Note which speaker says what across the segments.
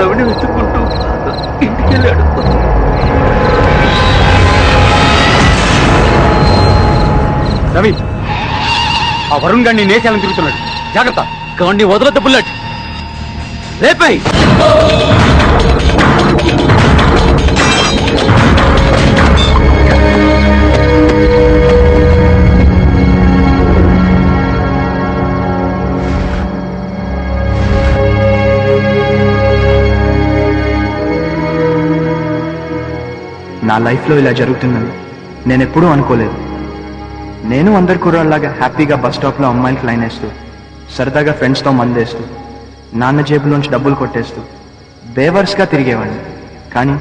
Speaker 1: రవిని వెతుక్కుంటూ ఇంటికి వెళ్ళాడు.
Speaker 2: రవి, ఆ వరుణ్ గారిని నేసాలను తిరుగుతున్నాడు. జాగ్రత్త, గాండి వదలొద్దు. బుల్లెట్ రేపై.
Speaker 3: నా లైఫ్లో ఇలా జరుగుతుందని నేను ఎప్పుడూ అనుకోలేదు. నేను అందరి కుర్రాళ్ళలాగా హ్యాపీగా బస్ స్టాప్లో అమ్మాయిలకి లైన్ వేస్తూ, సరదాగా ఫ్రెండ్స్తో మందేస్తూ, నాన్న జేబులోంచి డబ్బులు కొట్టేస్తూ బేవర్స్గా తిరిగేవాడిని. కానీ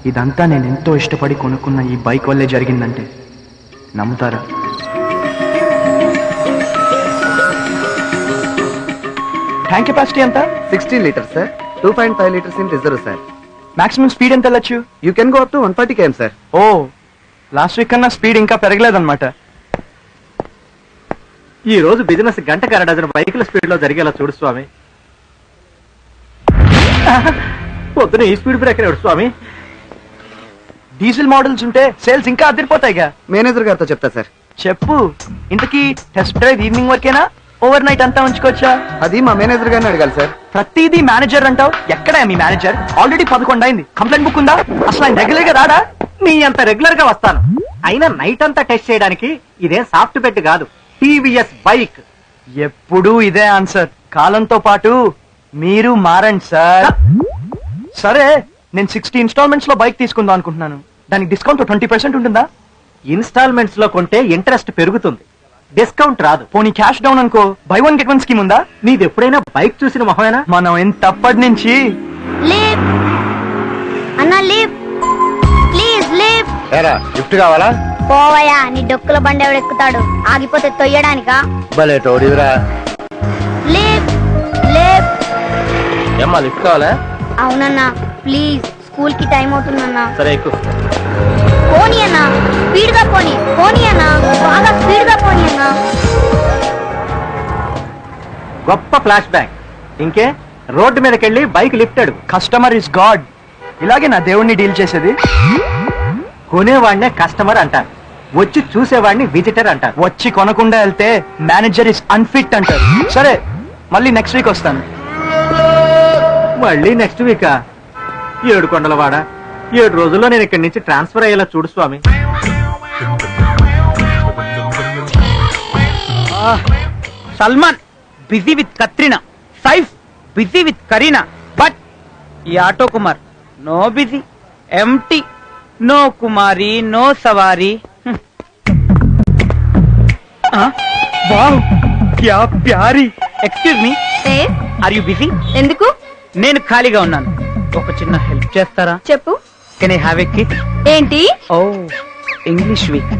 Speaker 3: ఇదంతా నేను ఎంతో ఇష్టపడి కొనుక్కున్న ఈ బైక్ వల్లే జరిగిందంటే నమ్ముతారా? ట్యాంక్ కెపాసిటీ ఎంత?
Speaker 1: 16 litres sir. 2.5 litres in reserve sir.
Speaker 3: Maximum speed ఎంత వెళ్ళొచ్చు?
Speaker 1: You can go up to 140 km sir.
Speaker 3: ఓ, లాస్ట్ వీక్ కన్నా స్పీడ్ ఇంకా పెరగలేదన్నమాట.
Speaker 2: ఈ రోజు బిజినెస్ గంటకు 2 డజన్ బైకుల స్పీడ్ లో జరిగేలా చూడు స్వామి. పొద్దున ఈ స్పీడ్ బ్రేకర్ ఎవడు స్వామి?
Speaker 3: డీజిల్ మోడల్స్ ఉంటే సేల్స్ ఇంకా అదిరిపోతాయిగా.
Speaker 1: మేనేజర్ గారితో చెప్తా సార్.
Speaker 3: చెప్పు. ఇంతకీ టెస్ట్ డ్రైవ్ ఈవినింగ్ వరకేనా, ఓవర్ నైట్ అంతా ఉంచుకోవచ్చా?
Speaker 1: అది మా మేనేజర్ గారిని అడగాలి సార్.
Speaker 3: ప్రతిదీ మేనేజర్ అంటావు. ఎక్కడా మీ మేనేజర్? ఆల్రెడీ 11 అయింది. కంప్లైంట్ బుక్ ఉందా? అసలు ఆయన రెగ్యులర్ గా రాడా?
Speaker 2: నీ అంత రెగ్యులర్ గా వస్తాను. అయినా నైట్ అంతా టెస్ట్ చేయడానికి ఇదేం సాఫ్ట్ బెట్ కాదు, టీవీఎస్ బైక్.
Speaker 3: ఎప్పుడు ఇదే ఆన్సర్. కాలంతో పాటు మీరు మారండి సార్. సరే, నేను 60 ఇన్స్టాల్మెంట్స్ లో బైక్ తీసుకుందాం అనుకుంటున్నాను. దానికి డిస్కౌంట్ 20% ఉంటుందా?
Speaker 2: ఇన్స్టాల్మెంట్స్ లో కొంటే ఇంట్రెస్ట్ పెరుగుతుంది, డిస్కౌంట్ రాదు.
Speaker 3: పోనీ క్యాష్ డౌన్ అనుకో, బై 1 get 1 స్కీమ్ ఉందా?
Speaker 2: నీది ఎప్పుడైనా బైక్ చూసిన మొహమేనా?
Speaker 3: మనం ఎంతప్పటి నుంచి
Speaker 4: లీవ్ అన్నా, లీవ్ ప్లీజ్ లీవ్.
Speaker 1: గిఫ్ట్ కావాలా?
Speaker 4: పోవయ్యా, నీ డొక్కుల బండి ఎవడు ఎక్కుతాడు? ఆగిపోతే తొయ్యడానికా?
Speaker 1: భలే టోడివిరా.
Speaker 4: Leave leave.
Speaker 1: ఏమ్మా లిఫ్ట్ కావాలా?
Speaker 4: అవునన్నా ప్లీజ్, స్కూల్ కి టైం అవుతుందన్నా.
Speaker 1: సరే ఎక్కు.
Speaker 4: పోనీ అన్నా, స్పీడ్ గా పోనీ. పోనీ అన్నా, బాగా స్పీడ్ గా పోనీ అన్నా.
Speaker 2: గొప్ప ఫ్లాష్ బ్యాక్. ఇంకే రోడ్డు మీదకెళ్ళి బైక్ లిఫ్ట్ అడుగు.
Speaker 3: Customer is God. ఇలాగే నా దేవుణ్ణి డీల్ చేసేది.
Speaker 2: కొనేవాడినే కస్టమర్ అంటారు, వచ్చి చూసేవాడిని విజిటర్ అంటారు.
Speaker 3: వచ్చి కొనకుండా వెళ్తే మేనేజర్ ఇస్ అన్ఫిట్ అంటారు. సరే, మళ్ళీ నెక్స్ట్ వీక్ వస్తాను.
Speaker 2: మళ్ళీ నెక్స్ట్ వీకా? 7 కొండలవాడ, 7 రోజుల్లో నేను ఇక్కడి నుంచి ట్రాన్స్ఫర్ అయ్యేలా చూడు స్వామి.
Speaker 5: Salman busy with Katrina, Saif busy with Kareena, but ఈ auto Kumar no busy, empty, no కుమారి, నో సవారీ. వావ్, క్యా ప్యారీ. Excuse me, are you busy?
Speaker 4: ఎందుకు?
Speaker 5: నేను ఖాళీగా ఉన్నాను, ఒక చిన్న హెల్ప్ చేస్తారా?
Speaker 4: చెప్పు.
Speaker 5: Can I have a kiss?
Speaker 4: ఏంటి?
Speaker 5: ఓ ఇంగ్లీష్ వీక్.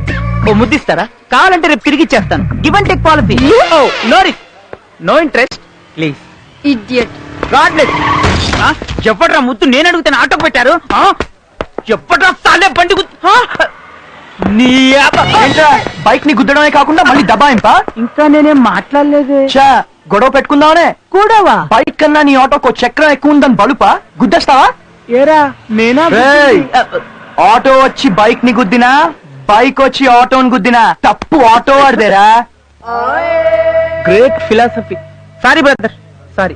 Speaker 5: ఓ ముద్దిస్తారా? కావాలంటే రేపు తిరిగి ఇచ్చేస్తాను. Give and take policy. ఓ no risk, no interest, please.
Speaker 4: Idiot.
Speaker 5: God bless. చెప్పట్రా ముద్దు, నేను అడుగుతాను ఆటోకి పెట్టారు. చెప్పట్రా సాలే బండి నీ
Speaker 3: బైక్ ని గుద్దడమే కాకుండా మళ్ళీ దబాయింపా?
Speaker 5: ఇంకా నేనేం మాట్లాడలేదే.
Speaker 3: చా, గొడవ పెట్టుకుందామనే.
Speaker 5: కూడావా?
Speaker 3: బైక్ కన్నా నీ ఆటోకు చక్రం ఎక్కువ ఉందని బలుపా? గుద్దేస్తావా?
Speaker 5: ఏరా నేనా?
Speaker 3: ఏయ్, ఆటో వచ్చి బైక్ ని గుద్దినా, బైక్ వచ్చి ఆటోని గుద్దినా తప్పు ఆటో వాడిదేరా.
Speaker 5: Great philosophy. Sorry brother, sorry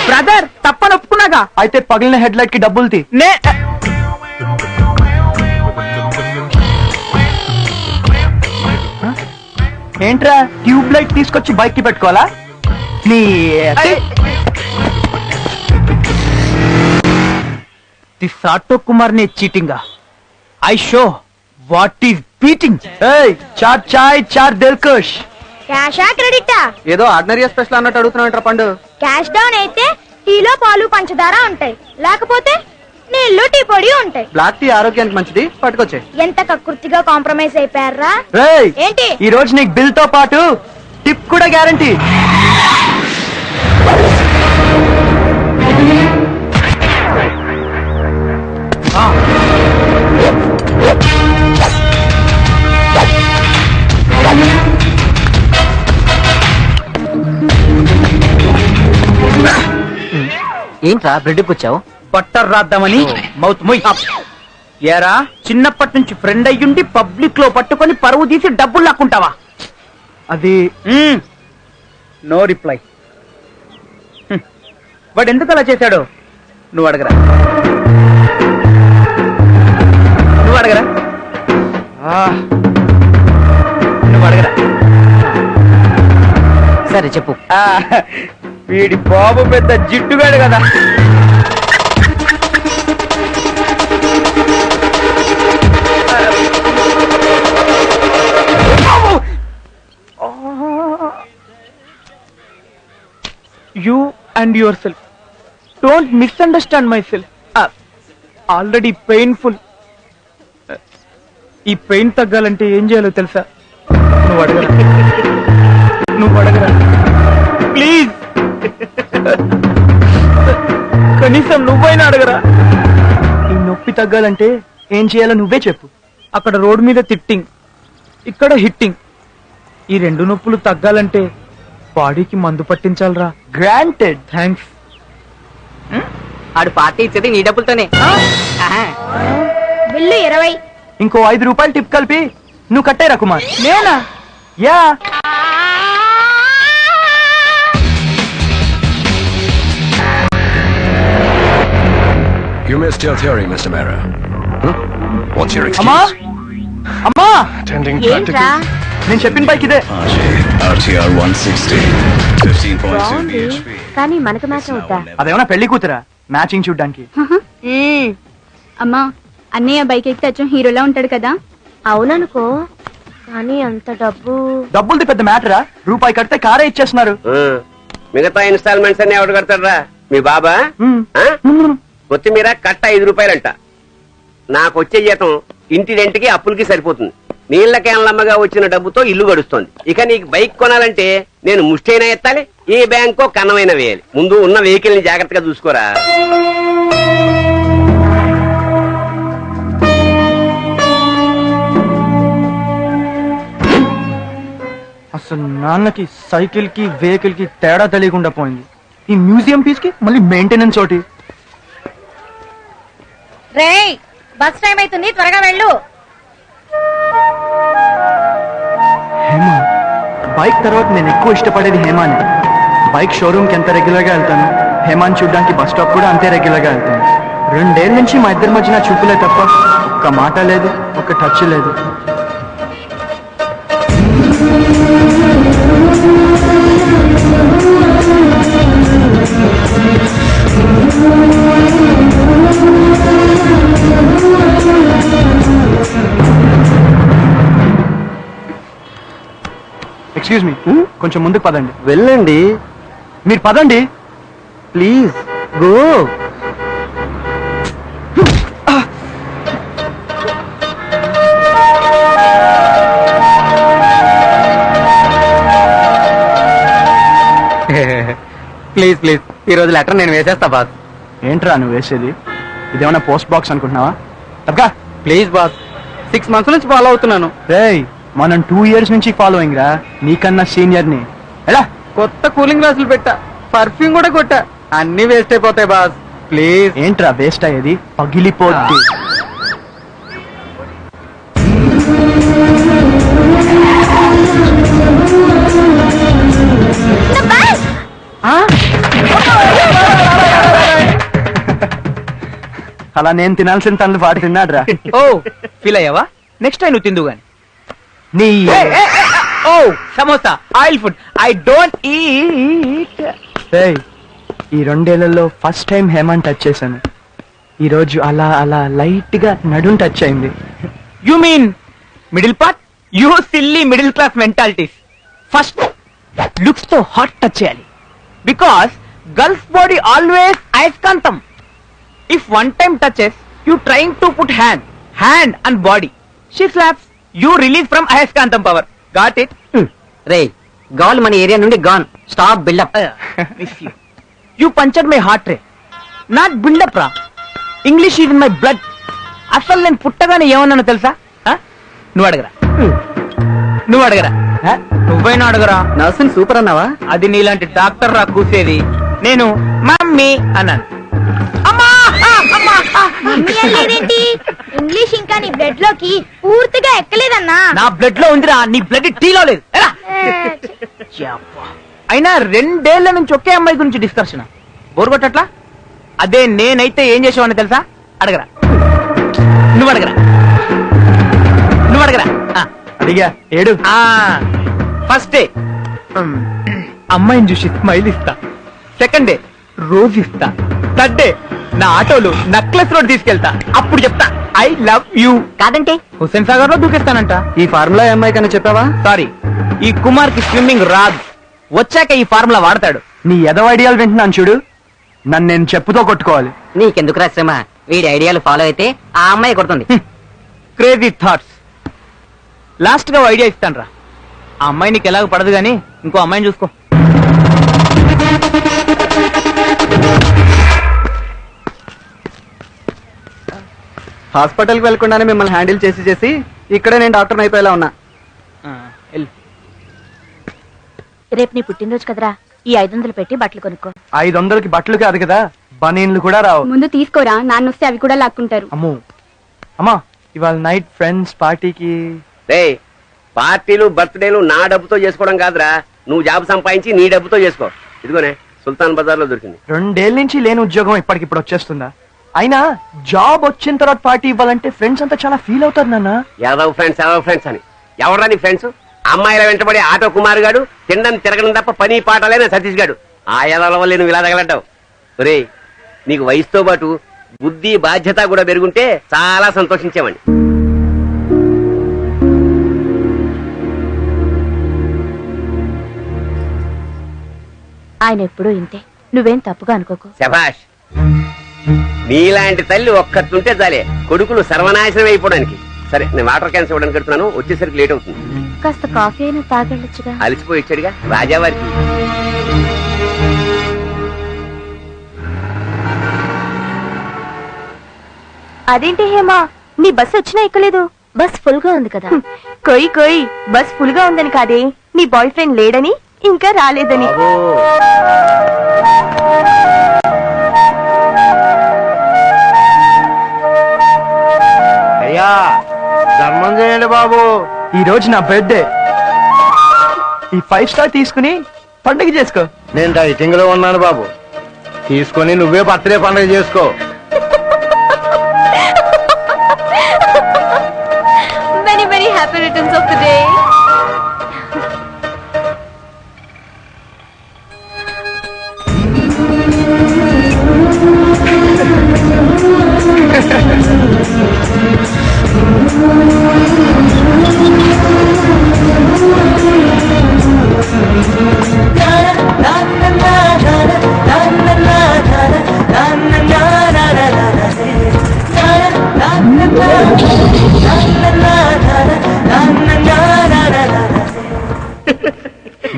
Speaker 5: brother, తప్పని ఒప్పుకున్నాగా.
Speaker 3: అయితే పగిలిన హెడ్ లైట్ కి డబ్బులు తీ. ఏంట్రా, ట్యూబ్ లైట్ తీసుకొచ్చి బైక్ కి పెట్టుకోవాలా? నీ
Speaker 5: దిస్ ఆటో కుమార్ నే చీటింగా. I show what is beating.
Speaker 3: చార్ చాయ్ చార్ దిల్కుష్.
Speaker 4: క్యాషా క్రెడిటా?
Speaker 1: ఏదో ఆర్డినరీ స్పెషల్ అన్నట్టు అడుగుతున్నావు పండు.
Speaker 4: క్యాష్ డౌన్ అయితే టీలో పాలు పంచదార ఉంటాయి, లేకపోతే నీళ్లు టీ పొడి ఉంటాయి.
Speaker 1: బ్లాక్ టీ ఆరోగ్యానికి మంచిది, పట్టుకొచ్చే.
Speaker 4: ఎంత కకృతిగా కాంప్రమైజ్ అయిపోయారా? ఏంటి?
Speaker 3: ఈ రోజు నీకు బిల్ తో పాటు టిప్ కూడా గ్యారంటీ.
Speaker 1: ఏంటి
Speaker 2: ఏమిట్రా బ్రెడ్కి వచ్చావు?
Speaker 5: బట్టర్ రాద్దామని మౌత్ మొయ్. ఏరా చిన్నప్పటి నుంచి ఫ్రెండ్ అయ్యుండి పబ్లిక్ లో పట్టుకొని పరువు తీసి డబ్బులు లాక్కుంటావా?
Speaker 3: అది
Speaker 5: నో రిప్లై. వాడు ఎందుకు అలా చేశాడో నువ్వు అడగరా. నువ్వు అడగరా. నువ్వు అడగరా.
Speaker 2: సరే చెప్పు.
Speaker 5: వీడి బాబు పెద్ద జిడ్డుగాడు కదా. You and yourself. Don't misunderstand myself. Already painful. ఈ పెయిన్ తగ్గాలంటే ఏం చేయాలో తెలుసా? నువ్వు అడగరా. నువ్వు అడగరా ప్లీజ్. కనీసం నువ్వైనా అడగరా.
Speaker 3: ఈ నొప్పి తగ్గాలంటే ఏం చేయాలో నువ్వే చెప్పు.
Speaker 5: అక్కడ రోడ్ మీద తిట్టింగ్, ఇక్కడ హిట్టింగ్. ఈ రెండు నొప్పులు తగ్గాలంటే బాడీకి మందు పట్టించాలరా.
Speaker 3: గ్రాంటెడ్.
Speaker 5: థ్యాంక్స్.
Speaker 2: ఆడు పార్టీ ఇచ్చేది నీ డబ్బులతోనే.
Speaker 4: బిల్లు 20.
Speaker 3: ఇంకో 5 రూపాయలు టిప్ కలిపి నువ్వు కట్టేరా కుమార్.
Speaker 5: నేనా?
Speaker 3: Yeah.
Speaker 6: You missed your theory, Mr. Mera. What's your
Speaker 3: అమ్మా
Speaker 6: excuse?
Speaker 3: అమ్మా,
Speaker 6: Attending
Speaker 4: ఏంట్రా?
Speaker 3: నేను చెప్పిన బైక్ ఇదే.
Speaker 6: RTR 160, 15.2 bhp.
Speaker 4: కానీ మనకు మ్యాచ్ అవుతా?
Speaker 3: అదేమన్నా పెళ్లి కూతురా మ్యాచింగ్ చూడ్డానికి?
Speaker 4: అమ్మా, అన్నయ్య బైక్ ఎక్కితే అచ్చం హీరోలా ఉంటాడు కదా. అవుననుకో, కానీ అంత
Speaker 3: డబ్బులది పెద్ద మ్యాటరా? రూపాయి కడితే కారే ఇచ్చేస్తున్నారు.
Speaker 1: మిగతా ఇన్స్టాల్మెంట్స్ అన్ని ఎవరు కడతారా? మీ బాబా? కొత్తిమీర కట్ట 5 రూపాయలంట. నాకు వచ్చే జీతం ఇంటి రెంట్కి అప్పులకి సరిపోతుంది. నీళ్ల కేంద్రమ్మగా వచ్చిన డబ్బుతో ఇల్లు గడుస్తోంది. ఇక నీకు బైక్ కొనాలంటే నేను ముష్టైనా ఎత్తాలి, ఏ బ్యాంకో కన్నమైనా వేయాలి. ముందు ఉన్న వెహికల్ ని జాగ్రత్తగా చూసుకోరా.
Speaker 3: అసలు నాన్నకి సైకిల్ కి వెహికల్ కి తేడా తెలియకుండా పోయింది. ఈ మ్యూజియం పీస్ కి మళ్ళీ మెయింటెనెన్స్ ఒకటి.
Speaker 4: రేయ్, బస్ టైం అవుతుంది, త్వరగా వెళ్ళు.
Speaker 3: హేమ, బైక్ తర్వాత నేను ఎక్కువ ఇష్టపడేది హేమాని. బైక్ షోరూమ్ కి ఎంత రెగ్యులర్ గా వెళ్తాను, హేమాని చూడడానికి బస్ స్టాప్ కూడా అంతే రెగ్యులర్ గా వెళ్తాను. 2 ఏళ్ల నుంచి మా ఇద్దరి మధ్యన చూపులే తప్ప ఒక్క మాట లేదు, ఒక్క టచ్ లేదు. ఎక్స్క్యూజ్ మీ, కొంచెం ముందుకు పదండి.
Speaker 1: వెళ్ళండి,
Speaker 3: మీరు పదండి
Speaker 1: ప్లీజ్ గో. ప్లీజ్ ప్లీజ్, ఈ రోజు లెటర్ నేను వేసేస్తా బాస్.
Speaker 3: ఏంట్రా నువ్వు వేసేది? ఇదేమన్నా పోస్ట్ బాక్స్ అనుకుంటున్నావా? తప్పగా.
Speaker 1: ప్లీజ్ బాస్, 6 months నుంచి ఫాలో అవుతున్నాను.
Speaker 3: రేయ్, మనం 2 years నుంచి ఫాలోయింగ్ రా. నీకన్నా సీనియర్ ని. ఎలా?
Speaker 1: కొత్త కూలింగ్ గ్లాసులు పెట్టా, పర్ఫ్యూమ్ కూడా కొట్టా, అన్ని వేస్ట్ అయిపోతాయి బాస్. ప్లీజ్.
Speaker 3: ఏంట్రా వేస్ట్ అయ్యేది? పగిలిపోద్ది. అలా నేను తినాల్సిన తనలు వాటి తిన్నాడ్రా.
Speaker 5: ఓ ఫీల్ అయ్యావా? నెక్స్ట్ టైం నువ్వు తిందు గాని.
Speaker 3: నీ
Speaker 5: ఓ samosa, oil food, I don't eat.
Speaker 3: రేయ్, ఈ 2 ఏళ్లలో ఫస్ట్ టైం హేమాన్ టచ్ చేశాను. ఈ రోజు అలా అలా లైట్ గా నడుం టచ్ అయింది.
Speaker 5: You mean middle part? You silly middle class mentalities. First looks తో హాట్ టచ్ చేయాలి, బికాస్ గర్ల్స్ బాడీ ఆల్వేస్ అయస్కాంతం. If one time touches, you trying to put hand and body, she slaps, you release from అయస్కాంతం power. Got it?
Speaker 2: రే, gal మన area నుండి gone. Stop buildup.
Speaker 5: You puncture my heart రే, not buildup రా. English is in my blood. అసలు నేను పుట్టగానే ఏమన్నానో తెలుసా? నువ్వు అడగరా, నువ్వు అడగరా, నువ్వైనా అడగరా.
Speaker 1: నర్సింగ్ సూపర్ అన్నావా?
Speaker 5: అది నీలాంటి డాక్టర్ రా కూసేది. నేను మమ్మీ అన్నాను.
Speaker 4: మమ్మీ లేదేంటి? ఇంగ్లీష్ ఇంకా నీ బ్లడ్ లోకి పూర్తిగా ఎక్కలేదన్నా.
Speaker 5: నా బ్లడ్ లో ఉందిరా, నీ బ్లడ్ టీలో లేదు. ఎరా. అయినా 2 ఏళ్ల నుంచి ఒకే అమ్మాయి గురించి డిస్కషన్ బోర్ కొట్టట్లా? అదే నేనైతే ఏం చేసేవాడిని తెలుసా? అడగరా, నువ్వు అడగరా, నువ్వు అడగరా.
Speaker 3: అడిగా ఏడు.
Speaker 5: ఫస్ట్ డే అమ్మాయిని చూసి స్మైల్ ఇస్తా, సెకండ్ డే రోజు ఇస్తా, థర్డ్ డే నా ఆటోలో నక్లెస్ రోడ్ తీసుకెళ్తా, అప్పుడు చెప్తా ఐ లవ్ యూ.
Speaker 4: కాదంటే
Speaker 5: హుస్సేన్ సాగర్ లో దూకేస్తానంట.
Speaker 3: ఈ ఫార్ములా అమ్మాయి కన్నా చెప్పావా?
Speaker 5: సారీ, ఈ కుమార్ కి స్విమ్మింగ్ రాదు, వచ్చాక ఈ ఫార్ములా వాడతాడు.
Speaker 3: నీ ఎదవ ఐడియాలు వింటున్నాను చూడు, నన్ను నేను చెప్పుతో కొట్టుకోవాలి.
Speaker 7: నీకెందుకు శ్రమ? వీడి ఐడియాలు ఫాలో అయితే ఆ అమ్మాయి కొడుతుంది.
Speaker 5: Crazy thoughts. లాస్ట్ గా ఐడియా ఇస్తాను రా, ఆ అమ్మాయి నీకు ఎలాగ పడదు గానీ ఇంకో అమ్మాయిని చూసుకో.
Speaker 3: హాస్పిటల్కి వెళ్లకుండానే మిమ్మల్ని హ్యాండిల్ చేసి ఇక్కడే నేను డాక్టర్ అయిపోయేలా ఉన్నా.
Speaker 5: వెళ్ళు.
Speaker 4: రేపు నీ పుట్టినరోజు కదరా, ఈ 500 పెట్టి బట్టలు కొనుక్కో.
Speaker 3: 500కి బట్టలు కాదు కదా, బనీన్లు కూడా రావు.
Speaker 4: ముందు తీసుకోరా, నాన్న వస్తే అవి కూడా లాక్కుంటారు.
Speaker 3: అమ్మో అమ్మా, ఇవాళ నైట్ ఫ్రెండ్స్ పార్టీకి.
Speaker 1: రే, పార్టీలు బర్త్డేలు నా డబ్బుతో చేసుకోవడం కాదురా, నువ్వు జాబ్ సంపాదించి నీ డబ్బుతో చేసుకో. ఇదిగోనే సుల్తాన్ బజార్ లో దొరికింది.
Speaker 3: 2 ఏళ్ల నుంచి లేని ఉద్యోగం ఇప్పటికిప్పుడు వచ్చేస్తుందా? అయినా జాబ్ వచ్చిన తర్వాత పార్టీ ఇవ్వాలంటే ఫ్రెండ్స్ అంతా చాలా ఫీల్ అవుతారు నాన్న.
Speaker 1: యాదవ్ ఫ్రెండ్స్ అని ఎవరా నీ ఫ్రెండ్స్? అమ్మాయిల వెంటబడి ఆటో కుమార్ గాడు, తినడం తిరగడం తప్ప పని పాటలేనా సతీష్ గాడు. ఆ యాదవ వల్ల నువ్వు ఇలా తగలంటావు. ఒరే, నీకు వయసుతో పాటు బుద్ధి బాధ్యత కూడా పెరుగుంటే చాలా సంతోషించేవాడిని.
Speaker 4: ఆయన ఎప్పుడూ ఇంతే, నువ్వేం తప్పుగా అనుకోకు.
Speaker 1: శభాష్, నీలాంటి తల్లి ఒక్కతుంటే చాలే కొడుకులు సర్వనాశనం అయిపోవడానికి. సరే, నేను వాటర్ క్యాన్స్ ఇవ్వడానికి కడుతున్నాను, వచ్చేసరికి లేట్ అవుతుంది.
Speaker 4: కాస్త కాఫీ అయినా తాగెళ్ళొచ్చుగా.
Speaker 1: అలిసిపోయి వచ్చాడుగా రాజావారికి.
Speaker 4: అదేంటి హేమా, నీ బస్ వచ్చినా ఎక్కలేదు? బస్ ఫుల్ గా ఉంది కదా. కొయ్ బస్ ఫుల్ గా ఉందని కాదే, నీ బాయ్ ఫ్రెండ్ లేడని, ఇంకా రాలేదని.
Speaker 2: అయ్యా ధర్మం చేయండి బాబు,
Speaker 3: ఈ రోజు నా బర్త్డే, ఈ 5 స్టార్ తీసుకుని పండుగ చేసుకో.
Speaker 2: నేను డైటింగ్ లో ఉన్నాను బాబు, తీసుకొని నువ్వే బర్త్డే పండుగ చేసుకో.
Speaker 4: Many, many happy returns of the day.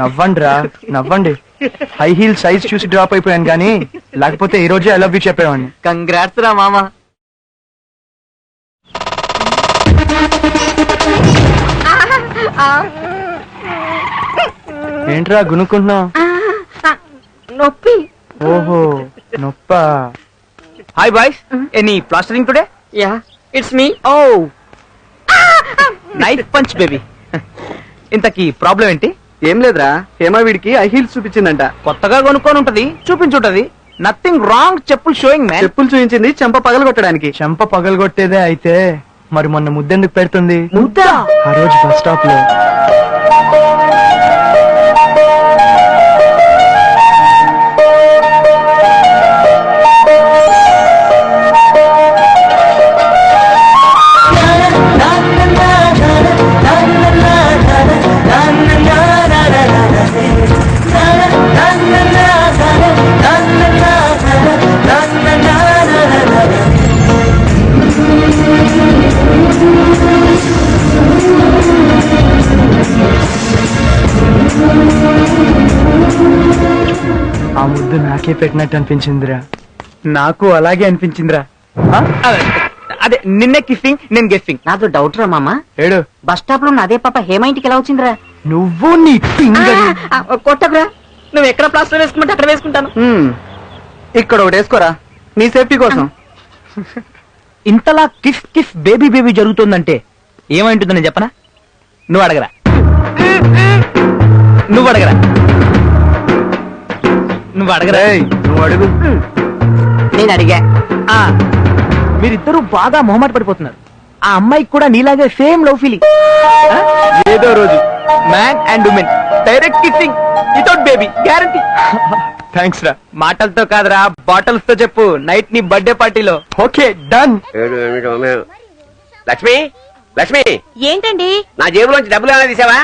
Speaker 3: నవ్వండిరా, నవ్వండి. హై హీల్ సైజ్ చూసి డ్రాప్ అయిపోయాను కానీ లేకపోతే ఈ రోజే ఐ లవ్ యూ చెప్పేవాడిని.
Speaker 7: కంగ్రాట్స్ రా మామ.
Speaker 3: ఏంట్రా గునుకుంటున్నావు?
Speaker 4: నొప్పి.
Speaker 3: ఓహో, నొప్పా?
Speaker 5: Hi boys, any plastering today?
Speaker 7: Yeah, it's me.
Speaker 5: ఓ నైట్ పంచ్ బేబీ. ఇంతకీ ప్రాబ్లం ఏంటి?
Speaker 3: ఏం లేదురా, హేమా వీడికి ఐ హీల్స్ చూపించిందంట.
Speaker 5: కొత్తగా కొనుక్కొని ఉంటది, చూపించుంటది. నథింగ్ రాంగ్, చెప్పులు షోయింగ్ మ్యాన్.
Speaker 3: చెప్పులు చూపించింది చెంప పగలగొట్టడానికి. చెంప పగలగొట్టేదే అయితే మరి మొన్న ముద్దెందుకు పెడుతుంది?
Speaker 5: ముద్దా?
Speaker 3: ఆ రోజు బస్ స్టాప్ లో. ఆ ముద్దు నాకే పెట్టినట్టు అనిపించిందిరా.
Speaker 5: నాకు అలాగే అనిపించిందిరా. అదే నిన్నే కిస్సింగ్, నేను గెస్సింగ్.
Speaker 7: నాకు డౌట్ రా మామ,
Speaker 3: ఏడు
Speaker 7: బస్ స్టాప్ లో ఉన్న అదే పాప హేమ ఇంటికి ఎలా వచ్చిందిరా?
Speaker 3: నువ్వు నీ ఫింగర్.
Speaker 7: కొట్టకురా, నువ్వు ఎక్కడ ప్లాస్టర్ వేసుకుంటే అక్కడ వేసుకుంటాను.
Speaker 3: ఇక్కడ ఒకటి వేసుకోరా.
Speaker 2: నీ సేఫ్టీ కోసం.
Speaker 5: ఇంతలా కిస్ కిస్ బేబీ బేబీ జరుగుతుందంటే ఏమైంటుందో నేను చెప్పనా? నువ్వు అడగరా, నువ్వు అడగరా, నువ్వు అడగరా.
Speaker 3: ఏయ్, నువ్వు అడుగు.
Speaker 7: నేను అడిగా.
Speaker 5: ఆ, మీరిద్దరూ బాగా మొహమాట పడిపోతున్నారు. ఆ అమ్మాయికి కూడా నీలాగే సేమ్ లవ్ ఫీలింగ్. ఏదో రోజు man and women direct kissing without baby guarantee.
Speaker 3: Thanks రా.
Speaker 5: మాటలతో కాదురా, బాటిల్స్ తో చెప్పు. నైట్ నీ బర్త్డే పార్టీలో.
Speaker 3: Okay done.
Speaker 1: లక్ష్మి, లక్ష్మి,
Speaker 4: ఏంటండి?
Speaker 1: నా జేబులోంచి డబ్బులు ఏమైనా తీసావా?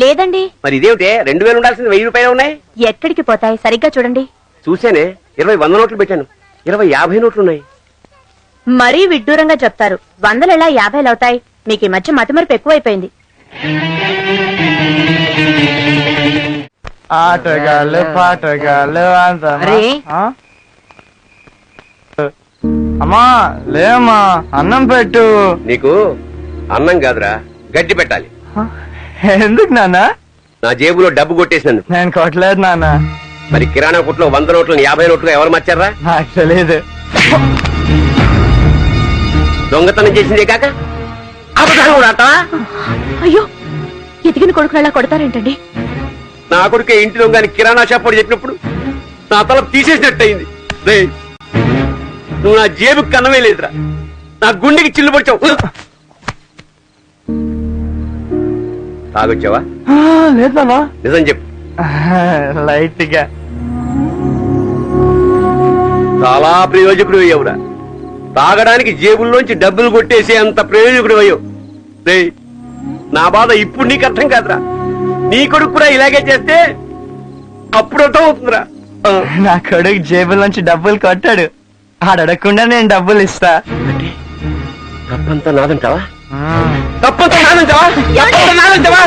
Speaker 4: లేదండి.
Speaker 1: మరి ఇదేమిటే 2000 ఉండాల్సింది 1000 రూపాయలు ఉన్నాయి.
Speaker 4: ఎక్కడికి పోతాయి? సరిగ్గా చూడండి.
Speaker 1: చూసేనే 20 100 నోట్లు పెట్టాను. 20 50 నోట్లు ఉన్నాయి.
Speaker 4: మరీ విడ్డూరంగా చెప్తారు. 100 ఎలా 50 అవుతాయి? మీకు ఈ మధ్య మతిమరుపు ఎక్కువైపోయింది.
Speaker 3: ఆటగాళ్ళు పాటగాళ్ళు అంత.
Speaker 7: అరే.
Speaker 3: అమ్మా లేమ్మా, అన్నం పెట్టు.
Speaker 1: నీకు అన్నం కాదురా, గడ్డి పెట్టాలి.
Speaker 3: ఎందుకు నాన్న?
Speaker 1: నా జేబులో డబ్బు కొట్టేసినందుకు.
Speaker 3: నేను కొట్టలేదు నాన్న.
Speaker 1: మరి కిరాణా కొట్లో 100 నోట్లను 50 నోట్లుగా ఎవరు మార్చారా?
Speaker 3: నాకు తెలియదు.
Speaker 1: దొంగతనం చేసిందే కాక అబద్ధాలు కూడా ఆడతావా?
Speaker 4: అయ్యో, ఎదిగిన కొడుకులు అలా కొడతారేంటండి?
Speaker 1: నా కొడుకే ఇంటి దొంగని కిరాణా షాప్ వాడు చెప్పినప్పుడు నా తల తీసేసినట్టు అయింది. రేయ్, నువ్వు నా జేబుకి కన్నమే లేదురా, నా గుండెకి చిల్లు పడిచావు. తాగొచ్చావా?
Speaker 3: లేదు నాన్న.
Speaker 1: నిజం చెప్పు.
Speaker 3: లైట్ గా.
Speaker 1: చాలా ప్రయోజకుడు అయ్యావురా. తాగడానికి జేబుల్లోంచి డబ్బులు కొట్టేసే అంత ప్రయోజకుడు అయ్యావు. రేయ్, నా బాధ ఇప్పుడు నీకు అర్థం కాదురా. నీ కొడుకు కూడా ఇలాగే చేస్తే అప్పుడు అర్థం అవుతుందిరా.
Speaker 3: నా కొడుకు జేబుల నుంచి డబ్బులు కొట్టాడు. ఆడకుండా నేను డబ్బులు ఇస్తా.
Speaker 1: తప్పంతా నాదంటావా? తప్పంతా నాదంటావా? తప్పంతా నాదంటావా?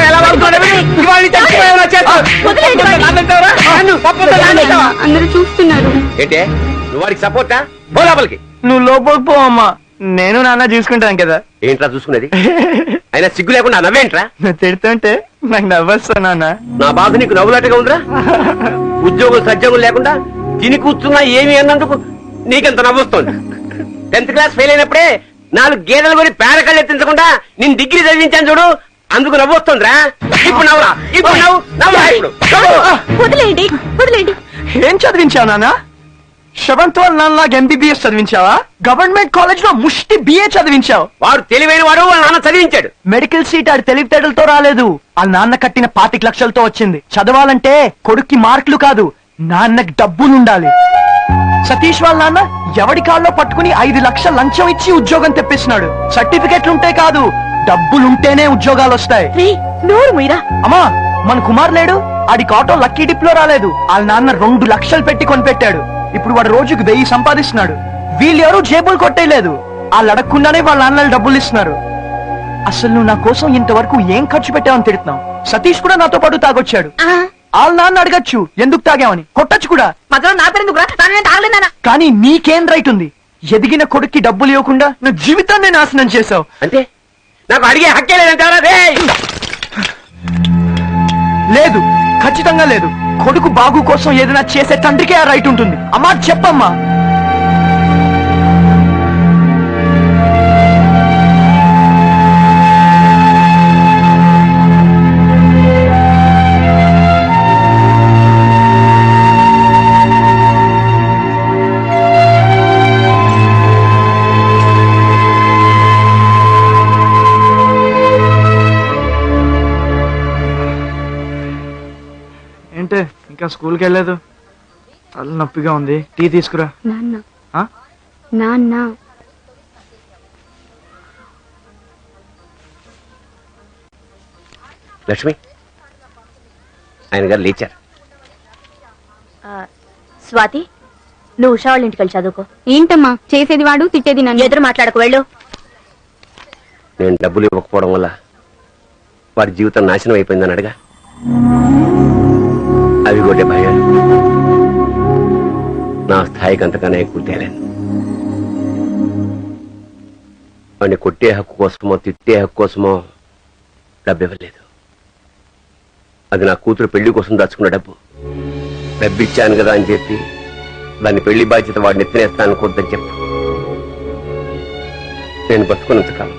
Speaker 1: ఎలా వాడుతున్నావు? ఇవాళ నీ చచ్చిపోయావు నా చేతిలో. తప్పంతా నాదంటావా? తప్పంతా నాదంటావా?
Speaker 4: అందరూ చూస్తున్నారు.
Speaker 1: ఏంటే నువ్వు వాడికి సపోర్టా? పో లోపలికి.
Speaker 3: నువ్వు లోపలికి పో అమ్మా, నేను నాన్న చూసుకుంటాను కదా.
Speaker 1: ఏంట్రా చూసుకునేది? అయినా సిగ్గు లేకుండా నవ్వేంట్రా?
Speaker 3: నువ్వు తిడుతుంటే నాకు నవ్వొస్తా నాన్న.
Speaker 1: నా బాధ నీకు నవ్వులాటగా ఉందిరా. ఉద్యోగం సద్యోగం లేకుండా తిని కూర్చున్నా ఏమి అన్నందుకు నీకెంత నవ్వొస్తోంది. 10th క్లాస్ ఫెయిల్ అయినప్పుడే 4 గేదెలు కొని పేరకళ్ళు ఎత్తించకుండా నేను డిగ్రీ చదివించాను చూడు, అందుకు నవ్వొస్తుందిరా. ఇప్పుడు నవ్వురా, ఇప్పుడు నవ్వురా ఇప్పుడు.
Speaker 4: వదిలేయండి, వదిలేయండి.
Speaker 3: ఏం చదివించావు నాన్న? 7th వాళ్ళ నాన్నలాగా MBBS చదివించావా? గవర్నమెంట్ కాలేజ్ లో ముష్టి BA చదివించావు.
Speaker 1: వాడు తెలివైన వాడు, వాళ్ళ నాన్న చదివించాడు.
Speaker 3: మెడికల్ సీట్ ఆడి తెలివితేటలతో రాలేదు, వాళ్ళ నాన్న కట్టిన 25 లక్షలతో వచ్చింది. చదవాలంటే కొడుక్కి మార్కులు కాదు, నాన్నకి డబ్బులుండాలి. సతీష్ వాళ్ళ నాన్న ఎవడి కాల్లో పట్టుకుని 5 లక్షల లంచం ఇచ్చి ఉద్యోగం తెప్పిస్తున్నాడు. సర్టిఫికెట్లుంటే కాదు, డబ్బులుంటేనే ఉద్యోగాలు వస్తాయి.
Speaker 4: రేయ్, నోరు మీరా.
Speaker 3: అమ్మా, మన కుమార్ లేడు, ఆడికి ఆటో లక్కీ డిప్ లో రాలేదు. వాళ్ళ నాన్న 2 లక్షలు పెట్టి కొనిపెట్టాడు. ఇప్పుడు వాడు రోజుకు 1000 సంపాదిస్తున్నాడు. వీళ్ళెవరూ జేబులు కొట్టేయలేదు, వాళ్ళు అడగకుండానే వాళ్ళ నాన్నలు డబ్బులు ఇస్తున్నారు. అసలు నువ్వు నా కోసం ఇంతవరకు ఏం ఖర్చు పెట్టావని తిడుతున్నావు. సతీష్ కూడా నాతో పాటు తాగొచ్చాడు. వాళ్ళ నాన్న అడగచ్చు ఎందుకు తాగామని, కొట్టచ్చు కూడా.
Speaker 7: మధ్యలో నా పేరు ఎందుకు తాగలేదా?
Speaker 3: కానీ నీకేం రైట్ ఉంది? ఎదిగిన కొడుక్కి డబ్బులు ఇవ్వకుండా నా జీవితాన్ని నాశనం చేశావు.
Speaker 1: అంటే నాకు అడిగే హక్కే లేదంటారా?
Speaker 3: లేదు, ఖచ్చితంగా లేదు. కొడుకు బాగు కోసం ఏదైనా చేసే తండ్రికే ఆ రైట్ ఉంటుంది. అమ్మా చెప్పమ్మా. ఏంటే ఇంకా స్కూల్కి వెళ్ళలేదు? తల నొప్పిగా ఉంది, టీ తీసుకురా.
Speaker 4: నాన్న
Speaker 1: లక్ష్మి, ఆయన గారు లేచారు.
Speaker 4: స్వాతి, నువ్వు ఉషా వాళ్ళ ఇంటికి వెళ్ళి చదువుకో.
Speaker 8: ఏంటమ్మా చేసేది వాడు, తిట్టేది నన్ను.
Speaker 4: ఎదురు మాట్లాడకు, వెళ్ళు.
Speaker 1: నేను డబ్బులు ఇవ్వకపోవడం వల్ల వాడి జీవితం నాశనం అయిపోయిందని అడగా. అవి కొట్టే భయాలు నా స్థాయికి అంతకన్నా ఎక్కువ తేలేను. వాడిని కొట్టే హక్కు కోసమో తిట్టే హక్కు కోసమో డబ్బు ఇవ్వలేదు. అది నా కూతురు పెళ్లి కోసం దాచుకున్న డబ్బు. డబ్బు ఇచ్చాను కదా అని చెప్పి దాని పెళ్లి బాధ్యత వాడిని ఎత్తినేస్తాను అనుకోద్దని చెప్పు. నేను బతుకున్నంతకాలం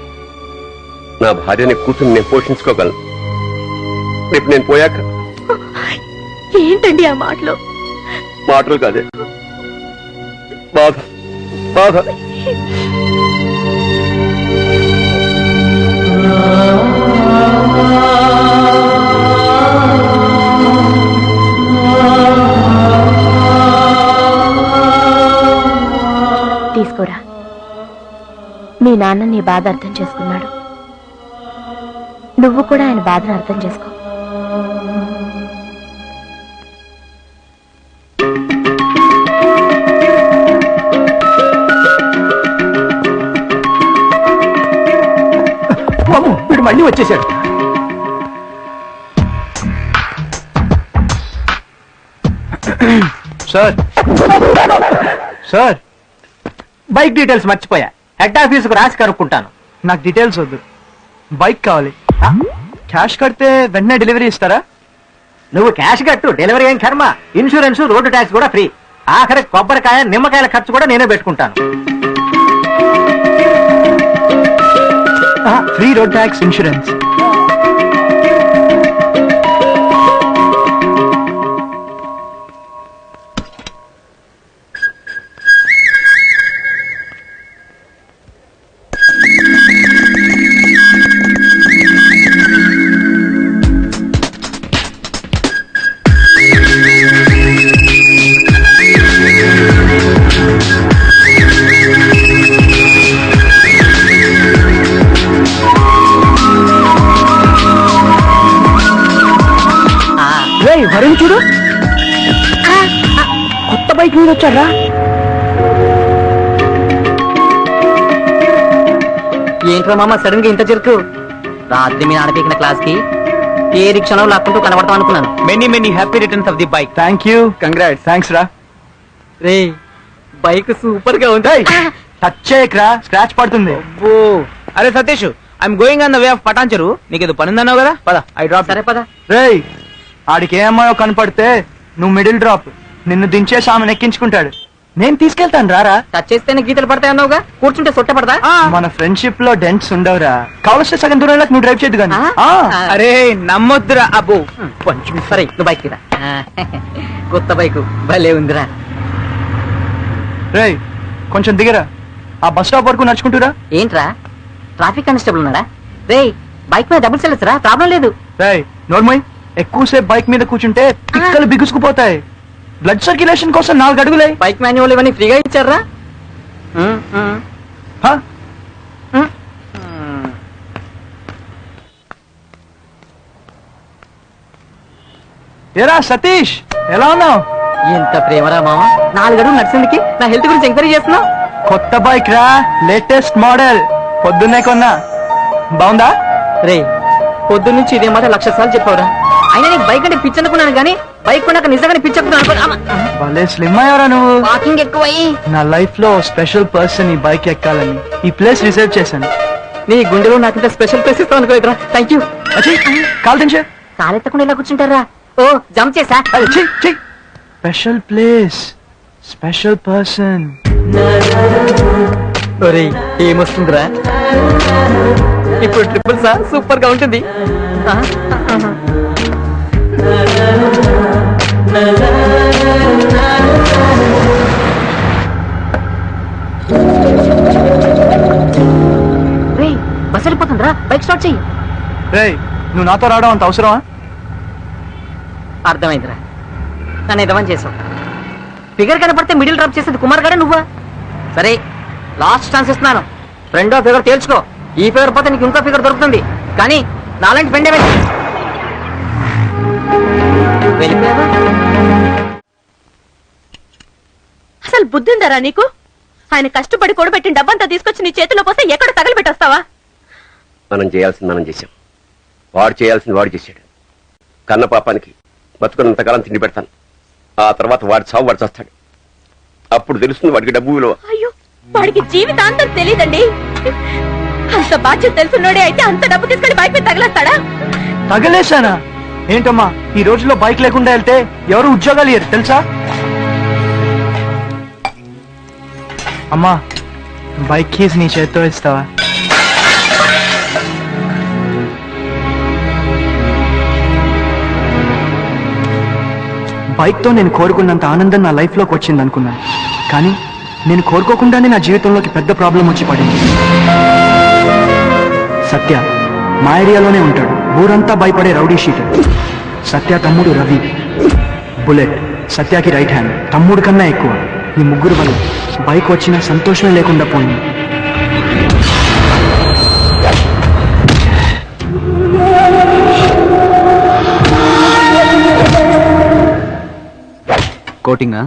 Speaker 1: నా భార్యని కూతుర్ని నేను పోషించుకోగలను. రేపు నేను పోయాక
Speaker 4: ఏంటండి ఆ మాటలు?
Speaker 1: మాటలు కాదే, బాధ బాధ.
Speaker 4: తీసుకోరా, మీ నాన్న నీ బాధ అర్థం చేసుకున్నాడు, నువ్వు కూడా ఆయన బాధను అర్థం చేసుకో.
Speaker 2: వీడు మళ్ళీ వచ్చేసాడు.
Speaker 3: సార్ సార్,
Speaker 2: బైక్ డీటెయిల్స్ మర్చిపోయా. హెడ్ ఆఫీసుకు రాసి కనుక్కుంటాను.
Speaker 3: నాకు డీటెయిల్స్ వద్దు, బైక్ కావాలి. క్యాష్ కడితే వెంటనే డెలివరీ ఇస్తారా?
Speaker 2: నువ్వు క్యాష్ కట్టు, డెలివరీ ఏం కర్మ. ఇన్సూరెన్స్, రోడ్డు ట్యాక్స్ కూడా ఫ్రీ. ఆఖరి కొబ్బరికాయ నిమ్మకాయల ఖర్చు కూడా నేనే పెట్టుకుంటాను.
Speaker 3: Free road tax, insurance.
Speaker 2: Varun చూడు, కొత్త బైక్ మీద వచ్చారా?
Speaker 7: ఏంట్రా మామ సడన్ గా ఇంత చెరుకు? రాత్రి మీ ఆడపీకిన క్లాస్ కి ఏ రిక్షాలో లాక్కుంటూ కనబడతాం అనుకున్నాను.
Speaker 5: Many many happy returns of the bike.
Speaker 3: Thank you, congrats. Thanks రా.
Speaker 7: రే బైక్ సూపర్ గా ఉంది.
Speaker 3: టచ్ చేయకరా, స్క్రాచ్ పడుతుంది.
Speaker 5: ఓ అరే Satish, I'm going on the way of Patancheru. నీకేదో పని ఉందన్నావు కదా, పద ఐ డ్రాప్.
Speaker 7: సరే పద.
Speaker 3: రేయ్, ఆడికి ఏ అమ్మాయో కనపడితే నువ్వు మిడిల్ డ్రాప్, నిన్ను దించేసి ఆమెను ఎక్కించుకుంటాడు. నేను తీసుకెళ్తాను రారా.
Speaker 7: టచ్ చేస్తేనే గీతలు పడతాయి అన్నావుగా, కూర్చుంటే సొట్ట పడతా.
Speaker 3: మన ఫ్రెండ్షిప్ లో డెంట్స్ ఉండవురా. కావలిస్తే సగం దూరంలో నువ్వు డ్రైవ్ చేయదు కానీ.
Speaker 5: అరే నమ్మొద్దురా అబ్బో.
Speaker 7: కొంచెం సరే, నువ్వు బైక్ తీరా. కొత్త బైక్ భలే ఉందిరా.
Speaker 3: రేయ్ కొంచెం దిగరా, ఆ బస్ స్టాప్ వరకు నడుచుకుంటురా.
Speaker 7: ఏంట్రా ట్రాఫిక్ కానిస్టేబుల్ ఉన్నాడా? రే బైక్ మీద డబుల్ సెల్లెస్ రా, ప్రాబ్లం లేదు.
Speaker 3: రేయ్ నోర్మోయ్, ఎక్కువసేపు బైక్ మీద కూర్చుంటే పిక్కలు బిగుసుకుపోతాయి. బ్లడ్ సర్క్యులేషన్ కోసం 4 అడుగులే.
Speaker 7: బైక్ మాన్యువల్ ఇవన్నీ ఫ్రీగా ఇచ్చారా?
Speaker 3: ఏరా సతీష్, ఎలా ఉన్నావు?
Speaker 7: ఎంత ప్రేమరా మామ, 4 అడుగులు నడిచిందికి నా హెల్త్ గురించి ఎంక్వైరీ చేస్తున్నావు.
Speaker 3: కొత్త బైక్ రా, లేటెస్ట్ మోడల్, పొద్దున్నే కొన్నా. బాగుందా?
Speaker 7: రే పొద్దు నుంచి ఇదే మాట 1,00,000 సార్లు చెప్పావురా. అయినా నీకు బైక్ అంటే పిచ్చి అనుకున్నాను కానీ బైక్ కొన్నాక నిజంగానే పిచ్చి అనుకున్నాను.
Speaker 3: భలే స్లిమ్ అయ్యారా నువ్వు.
Speaker 7: వాకింగ్ ఎక్కువయ్యి
Speaker 3: నా లైఫ్ లో స్పెషల్ పర్సన్ ఈ బైక్ ఎక్కాలని ఈ ప్లేస్ రిజర్వ్ చేశాను.
Speaker 7: నీ గుండెలో నాకింత స్పెషల్ ప్లేస్ ఇస్తావు అనుకోలేదురా. Thank you.
Speaker 3: కాల్ దించే.
Speaker 7: కాలెత్తకుండా ఇలా కూర్చుంటారా? ఓ జంప్ చేసా.
Speaker 3: Special place, special person.
Speaker 7: ఏమొస్తుందిరా ఇప్పుడు? ట్రిపుల్ సా సూపర్ గా ఉంటుంది. రే బస్ వెళ్ళిపోతుందిరా, బైక్ స్టార్ట్ చెయ్యి.
Speaker 3: రేయ్ నువ్వు నాతో రావడం అంత అవసరమా?
Speaker 7: అర్థమైందిరా, నన్ను ఎదవని చేసావు. ఫిగర్ కనపడితే మిడిల్ డ్రాప్ చేసేది కుమార్ గారే నువ్వా? సరే లాస్ట్ ఛాన్స్ ఇస్తున్నాను. ఫ్రెండ్ ఆఫ్ ఫిగర్ తేల్చుకో. ఈ ఫిగర్ పోతే నీకు ఇంకో ఫిగర్ దొరుకుతుంది, కానీ నాలాంటి ఫ్రెండే వెళ్ళిపోయావా?
Speaker 4: అసలు బుద్ధి ఉందరా నీకు? ఆయన కష్టపడి కూడబెట్టిన డబ్బంతా తీసుకొచ్చి నీ చేతిలో పోస్తే ఎక్కడ తగలబెట్టొస్తావా?
Speaker 1: మనం చేయాల్సింది మనం చేశాం, వాడు చేయాల్సింది వాడు చేశాడు. కన్న పాపానికి బతుకున్నంతకాలం తిండి పెడతాను. ఆ తర్వాత వాడి చావు వాడు చేస్తాడు. అప్పుడు తెలుస్తుంది వాడికి డబ్బు విలువ.
Speaker 4: అయ్యో, వాడికి జీవితాంతం తెలియదండి. అంత బాధ్యత తెలుసున్నోడే అయితే అంత డబ్బు తీసుకెళ్లి బైక్ మీద తగలేస్తాడా?
Speaker 3: తగలేశానా? ఏంటమ్మా, ఈ రోజుల్లో బైక్ లేకుండా వెళ్తే ఎవరు ఉద్యోగాలు ఇయ్యరు తెలుసా? అమ్మా బైక్ కీస్ నీ చేత్తో ఇస్తావా? బైక్తో నేను కోరుకున్నంత ఆనందం నా లైఫ్లోకి వచ్చింది అనుకున్నాను, కానీ నేను కోరుకోకుండానే నా జీవితంలోకి పెద్ద ప్రాబ్లం వచ్చి పడింది. సత్య మా ఏరియాలోనే ఉంటాడు, ఊరంతా భయపడే రౌడీ షీటర్. సత్య తమ్ముడు రవి, బుల్లెట్ సత్యకి రైట్ హ్యాండ్, తమ్ముడు కన్నా ఎక్కువ. ఈ ముగ్గురు వల్ల బైక్ వచ్చిన సంతోషమే లేకుండా పోయింది.
Speaker 2: కోటింగా?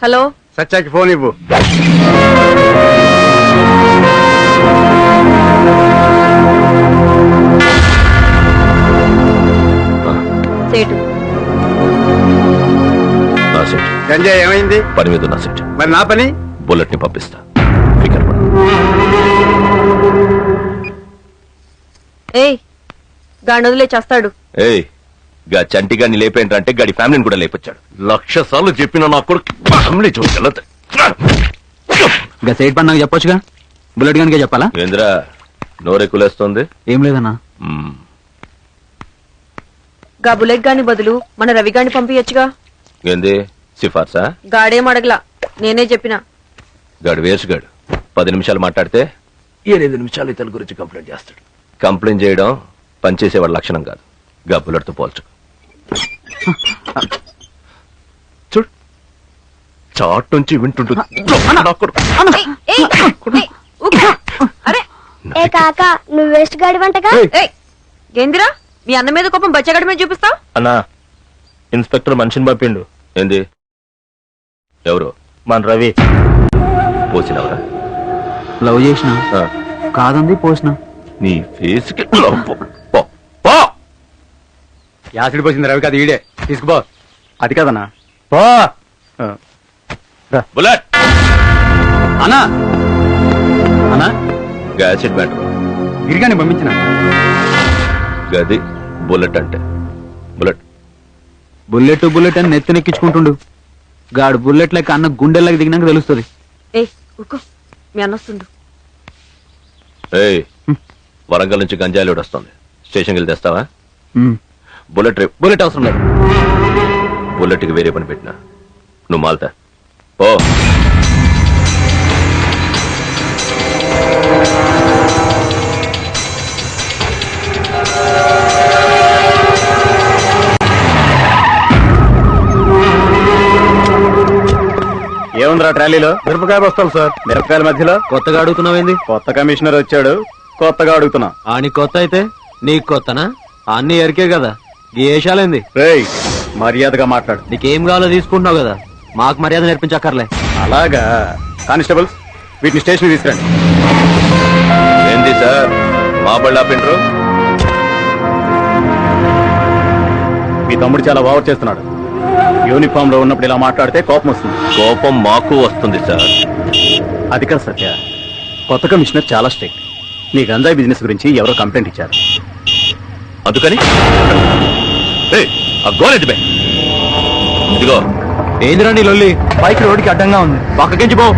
Speaker 4: హలో,
Speaker 2: సత్యాకి ఫోన్ ఇవ్వు.
Speaker 4: సేటు.
Speaker 6: నా సెట్
Speaker 2: గంజా ఏమైంది?
Speaker 6: పని మీద నా సెట్.
Speaker 2: మరి నా పని?
Speaker 6: బుల్లెట్ ని పంపిస్తా. ఫికర్ పడు.
Speaker 4: ఏయ్, గాడి వదిలే చేస్తాడు.
Speaker 6: ఏయ్ గా చంటిగాన్ని లేపేంటంటే గడి ఫ్యామిలీని కూడా లేపొచ్చాడు. 1,00,000 సార్లు చెప్పిన నా కొడుకు ఫ్యామిలీ చూసి
Speaker 2: ఇంకా సైడ్ పని నాకు చెప్పొచ్చుగా, బుల్లెట్ గన్కే చెప్పాలా?
Speaker 6: ఏంద్రా నోరెక్కులేస్తోంది?
Speaker 2: ఏం లేదన్నా.
Speaker 4: గా బుల్లెట్ గాని బదులు మన రవి గాని పంపించచ్చుగా.
Speaker 6: ఏంది సిఫార్సా?
Speaker 4: గాడేం అడగలా, నేనే చెప్పిన.
Speaker 6: గాడు వేస్ట్ గాడు. 10 నిమిషాలు మాట్లాడితే 7 నిమిషాలు ఇతని గురించి కంప్లైంట్ చేస్తాడు. కంప్లైంట్ చేయడం పనిచేసేవాడి లక్షణం కాదు. గా బుల్లెట్తో పోల్చు. చూడు చాట్ నుంచి వింటుంటుంది.
Speaker 4: అరే
Speaker 9: ఏ కాకా, నువ్వు వేస్ట్ గాడి వంటగా?
Speaker 4: ఏందిరా మీ అన్న మీద కోపం బచ్చగాడి మీద చూపిస్తావు?
Speaker 6: అన్నా ఇన్స్పెక్టర్ మనిషిని పంపిండు. ఏంది? ఎవరు?
Speaker 2: మన రవి.
Speaker 6: పోసినవరా?
Speaker 2: లవ్ చేసిన కాదంది, పోసిన.
Speaker 6: నీ ఫేస్ కి
Speaker 2: యాసిడ్ పోసింది రవి కాదు, ఈడే. తీసుకుపో. అది కాదన్నా, పో.
Speaker 6: బుల్లెట్
Speaker 2: అన్నా అన్నా,
Speaker 6: యాసిడ్ మ్యాటర్
Speaker 2: గిరిగాని పంపించిన.
Speaker 6: గది బుల్లెట్ అంటే. బుల్లెట్
Speaker 2: బుల్లెట్ అని నెత్తినెక్కించుకుంటుండు. గాడు బుల్లెట్ లెక్క అన్న గుండెల్లోకి దిగినాక తెలుస్తుంది.
Speaker 4: ఏయ్ ఊకో, మీ అన్న వస్తుండు.
Speaker 6: ఏయ్ వరంగల్ నుంచి గంజాయిలోడు వస్తుంది. స్టేషన్కి వెళ్ళి తెస్తావా? బుల్లెట్ అవసరం లేదు. బుల్లెట్కి వేరే పని పెట్టినా నువ్వు మాల్తా ఓ.
Speaker 2: ఏముందిరా ట్రాలీలో? మిరపకాయ బస్తాలు సార్. మిరపకాయల మధ్యలో కొత్తగా అడుగుతున్నావేంది? కొత్త కమిషనర్ వచ్చాడు, కొత్తగా అడుగుతున్నా. ఆని కొత్త అయితే నీకు కొత్తనా? అన్ని ఎరికే కదా, ఈ ఏషాలేంది? రేయ్ మర్యాదగా మాట్లాడు. నీకేం కావాలో తీసుకుంటున్నావు కదా, మాకు మర్యాద నేర్పించక్కర్లే. అలాగా? కానిస్టేబుల్స్ వీటిని స్టేషన్ తీసుకురండి.
Speaker 6: ఏంది సార్ మా బళ్ళ ఆపిండ్రు?
Speaker 2: మీ తమ్ముడు చాలా ఓవర్ చేస్తున్నాడు. యూనిఫామ్ లో ఉన్నప్పుడు ఇలా మాట్లాడితే కోపం వస్తుంది.
Speaker 6: కోపం మాకు వస్తుంది సార్.
Speaker 2: అది కాదు సత్య, కొత్త కమిషనర్ చాలా స్ట్రిక్ట్. నీ గంజాయి బిజినెస్ గురించి ఎవరో కంప్లైంట్ ఇచ్చారు.
Speaker 6: అందుకని ఆ గోలెంటి బే. ఇదిగో
Speaker 2: ఏందిరా నీ లొల్లి?
Speaker 3: బైక్ రోడ్డుకి అడ్డంగా ఉంది,
Speaker 2: పక్కకించి పో.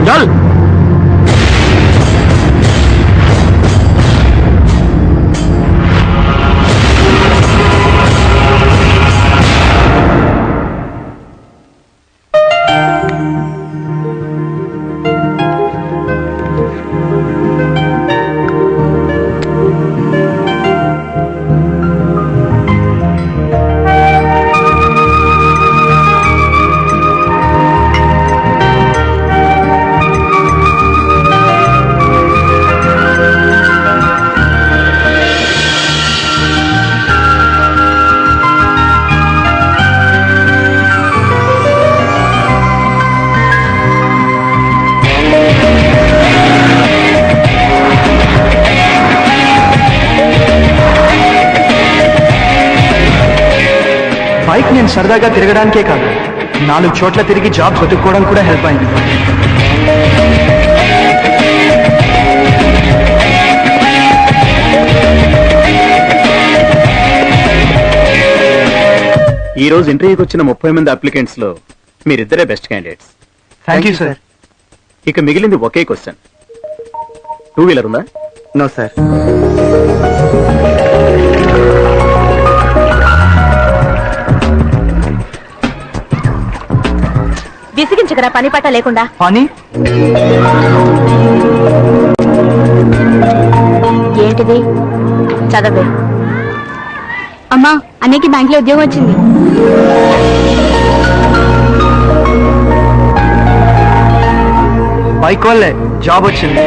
Speaker 2: చల్.
Speaker 3: బైక్ నేను సరదాగా తిరగడానికే కాదు, 4 చోట్ల తిరిగి జాబ్ వెతుక్కోవడం కూడా హెల్ప్ అయింది.
Speaker 2: ఈ రోజు ఇంటర్వ్యూకి వచ్చిన 30 మంది అప్లికెంట్స్ లో మీరిద్దరే best candidates.
Speaker 3: Thank you sir.
Speaker 2: ఇక మిగిలింది ఒకే క్వశ్చన్. 2 వీలర్ ఉందా?
Speaker 3: No sir.
Speaker 4: విసిగించగరా పని పాట లేకుండా.
Speaker 3: పని
Speaker 4: ఏంటిది? చదవే.
Speaker 8: అమ్మా అన్నయ్యకి బ్యాంక్ లో ఉద్యోగం వచ్చింది.
Speaker 3: బైక్ వాళ్ళే జాబ్ వచ్చింది.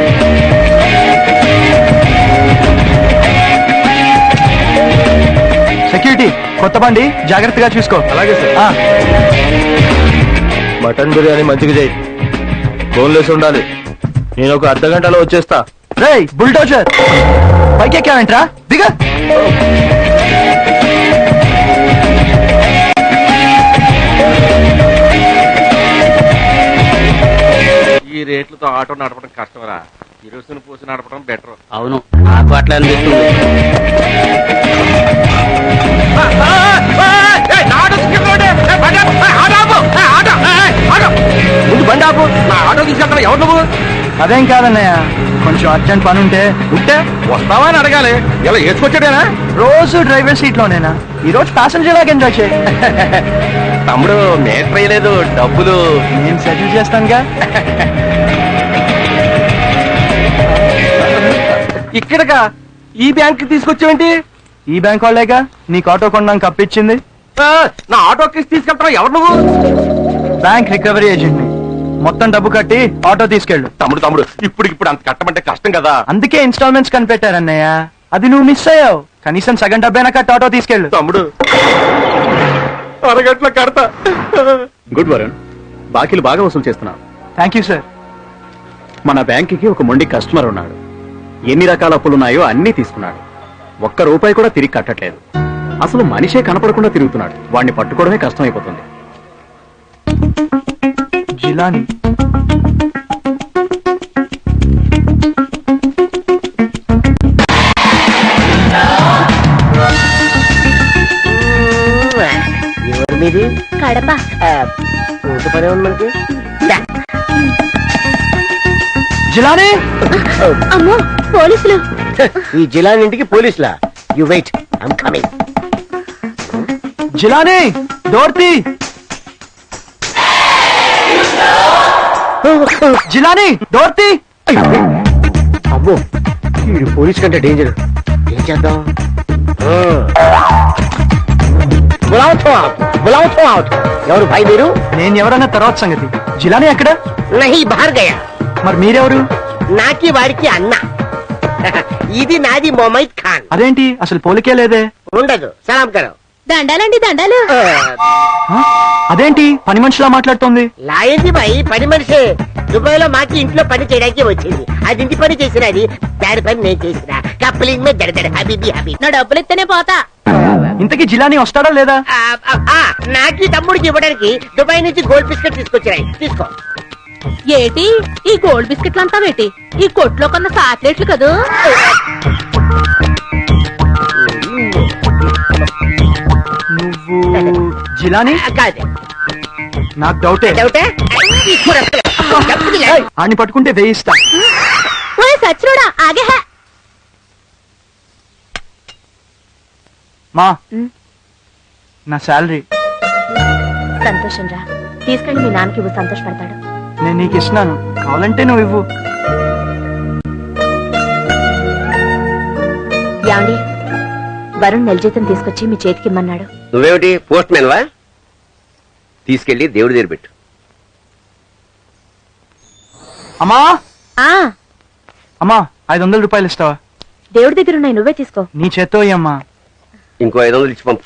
Speaker 3: సెక్యూరిటీ కొత్త బండి జాగ్రత్తగా చూసుకో.
Speaker 2: అలాగే సార్. మటన్ బిర్యానీ మంచిగా చేయి, బోన్లెస్ ఉండాలి. నేను ఒక అర్ధ గంటలో వచ్చేస్తా.
Speaker 3: రేయ్ బుల్డోజర్, బైక్ ఎక్కావేంట్రా? దిగా.
Speaker 1: ఈ రేట్లతో ఆటో నడపడం కష్టమరా, కిరోసిన్ పోసి నడపడం బెటర్.
Speaker 7: అవును, నాకు అట్లా అనిపిస్తుంది.
Speaker 1: ముందు బండి ఆపు, నా ఆటో తీసుకెళ్తా. ఎవరు నువ్వు?
Speaker 3: అదేం కాదన్నయ్య, కొంచెం అర్జెంట్ పని ఉంటే.
Speaker 1: ఉంటే వస్తావా అని అడగాలి. ఇలా వేసుకొచ్చాడేనా?
Speaker 3: రోజు డ్రైవర్ సీట్ లోనేనా? ఈ రోజు ప్యాసింజర్ లాగా ఎంజాయ్ చేయి.
Speaker 1: తమ్ముడు మేటర్ వేయలేదు, డబ్బులు
Speaker 3: నేను సెటిల్ చేస్తానుగా.
Speaker 1: ఇక్కడగా ఈ బ్యాంక్ తీసుకొచ్చావేంటి?
Speaker 3: ఈ బ్యాంక్ వాళ్ళేగా నీకు ఆటో కొనడానికి అప్పిచ్చింది.
Speaker 1: నా ఆటో కేసు తీసుకెళ్తావు. ఎవరు నువ్వు?
Speaker 3: బ్యాంక్ రికవరీ ఏజెంట్ ని. మొత్తం డబ్బు కట్టి ఆటో తీసుకెళ్ళు.
Speaker 1: తమ్ముడు ఇప్పుడు అంత కట్టమంటే కష్టం కదా.
Speaker 3: అందుకే ఇన్స్టాల్మెంట్స్ కనిపెట్టారన్నయ్య. అది నువ్వు మిస్ అయ్యావు. కనీసం సగం డబ్బైనా కట్టి ఆటో తీసుకెళ్ళు.
Speaker 1: తమ్ముడు అరగంటలో కడతా.
Speaker 2: గుడ్ వరుణ్, బాకీలు బాగా వసూలు చేస్తున్నావు.
Speaker 3: Thank you sir.
Speaker 2: మన బ్యాంకుకి ఒక మొండి కస్టమర్ ఉన్నాడు. ఎన్ని రకాల అప్పులున్నాయో అన్ని తీసుకున్నాడు. ఒక్క రూపాయి కూడా తిరిగి కట్టట్లేదు. అసలు మనిషే కనపడకుండా తిరుగుతున్నాడు. వాడిని పట్టుకోవడమే కష్టమైపోతుంది.
Speaker 3: జిలాని
Speaker 7: ఎవరు మీది?
Speaker 4: కడప.
Speaker 7: ఊట పనే ఉంది మనకి.
Speaker 3: జిలాని.
Speaker 4: అమ్మో పోలీసులు.
Speaker 7: ఈ జిల్లా ఇంటికి పోలీసులా? You wait, I'm coming.
Speaker 3: Jilani door తీ. జిలాని డోర్ తీ.
Speaker 7: అబ్బో, ఈ పోలీస్ కంటే డేంజర్. ఏం చేద్దాం? ఎవరు భాయ్ మీరు?
Speaker 3: నేను ఎవరన్నా తర్వాత సంగతి. జిలాని ఎక్కడ?
Speaker 7: నహీ బాహర్ గయా.
Speaker 3: మరి మీరెవరు?
Speaker 7: నాకి వాడికి అన్న. ఇది నాది మొమైద్ ఖాన్.
Speaker 3: అదేంటి అసలు పోలికే లేదే.
Speaker 7: ఉండదు. సలాం కరో.
Speaker 4: దండాలండి దండాలు.
Speaker 3: ఆ? అదేంటి పని మనిషిలా మాట్లాడుతోంది?
Speaker 7: లాయింది భాయ్, పని మనిషే. దుబాయ్ లో మాకి ఇంట్లో పని చేయడానికి వచ్చింది. అది ఇంటి పని చేసినది, దాని పని నేను చేసిన. కప్లింగ్ మే దడదడ హబీబీ హబీబీ.
Speaker 4: నా డబ్బులు ఇస్తేనే పోతా.
Speaker 3: ఇంతకీ జిలాని వస్తాడా లేదా?
Speaker 7: నాకి తమ్ముడికి ఇవ్వడానికి దుబాయ్ నుంచి గోల్డ్ బిస్కెట్ తీసుకొచ్చినాయి. తీసుకో.
Speaker 4: ఏటి ఈ గోల్డ్ బిస్కెట్లు అంతా వేటి? ఈ కొట్లో కన్నా చాక్లెట్లు కదూ.
Speaker 3: నువ్వు జిలాని?
Speaker 7: కాదు.
Speaker 3: నాకు డౌటే.
Speaker 7: డౌటే?
Speaker 3: ఆడిని పట్టుకుంటే వేయిస్తా.
Speaker 4: ఓయ్ సచ్చినోడా ఆగే.
Speaker 3: మా నా శాలరీ
Speaker 4: సంతోషం రా, తీసుకెళ్ళి మీ నాన్నకి ఇవ్వు, సంతోషపడతాడు.
Speaker 3: నేను నీకు ఇస్తున్నాను, కావాలంటే నువ్వు ఇవ్వు.
Speaker 4: యాండి, వరుణ్ నెల జీతం తీసుకొచ్చి మీ చేతికి ఇమ్మన్నాడు.
Speaker 1: నువ్వేమిటి పోస్ట్ మ్యాన్ వా? తీసుకెళ్లి దేవుడి దగ్గర పెట్టు.
Speaker 3: అమ్మా
Speaker 4: ఆ
Speaker 3: అమ్మా 500 రూపాయలు ఇస్తావా?
Speaker 4: దేవుడి దగ్గర ఉన్నాయి, నువ్వే తీసుకో.
Speaker 3: నీ చేత్తో అమ్మా.
Speaker 1: ఇంకో 500 ఇచ్చి పంపు.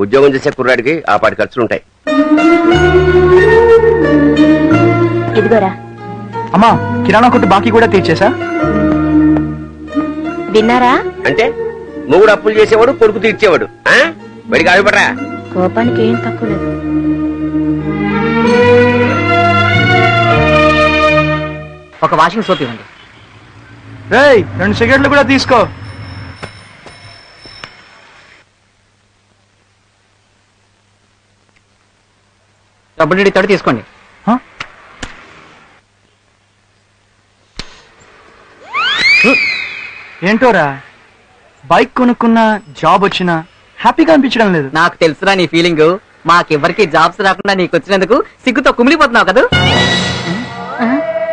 Speaker 1: ఉద్యోగం చేసే కుర్రాడికి ఆ పాటి ఖర్చులుంటాయి.
Speaker 4: ఇదిగోరా.
Speaker 3: అమ్మా కిరాణా కొట్టు బాకీ కూడా తీర్చేసా?
Speaker 4: విన్నారా?
Speaker 1: అంటే మొగుడు అప్పులు చేసేవాడు, కొడుకు తీర్చేవాడు. వాడికి ఆగిపడరా.
Speaker 4: కోపానికి ఏం తక్కువ లేదు.
Speaker 7: ఒక వాషింగ్ సోప్ ఇవ్వండి.
Speaker 3: రేయ్ 2 సిగరెట్లు కూడా తీసుకో.
Speaker 7: డబ్బులు ఇస్తాడు, తీసుకోండి.
Speaker 3: హ? ఏంటోరా, బైక్ కొనుక్కున్నా జాబ్ వచ్చినా హ్యాపీగా అనిపించడం లేదు.
Speaker 7: నాకు తెలుసురా నీ ఫీలింగ్. మాకెవ్వరికి జాబ్స్ రాకుండా నీకు వచ్చినందుకు సిగ్గుతో కుమిలిపోతున్నావు కదా.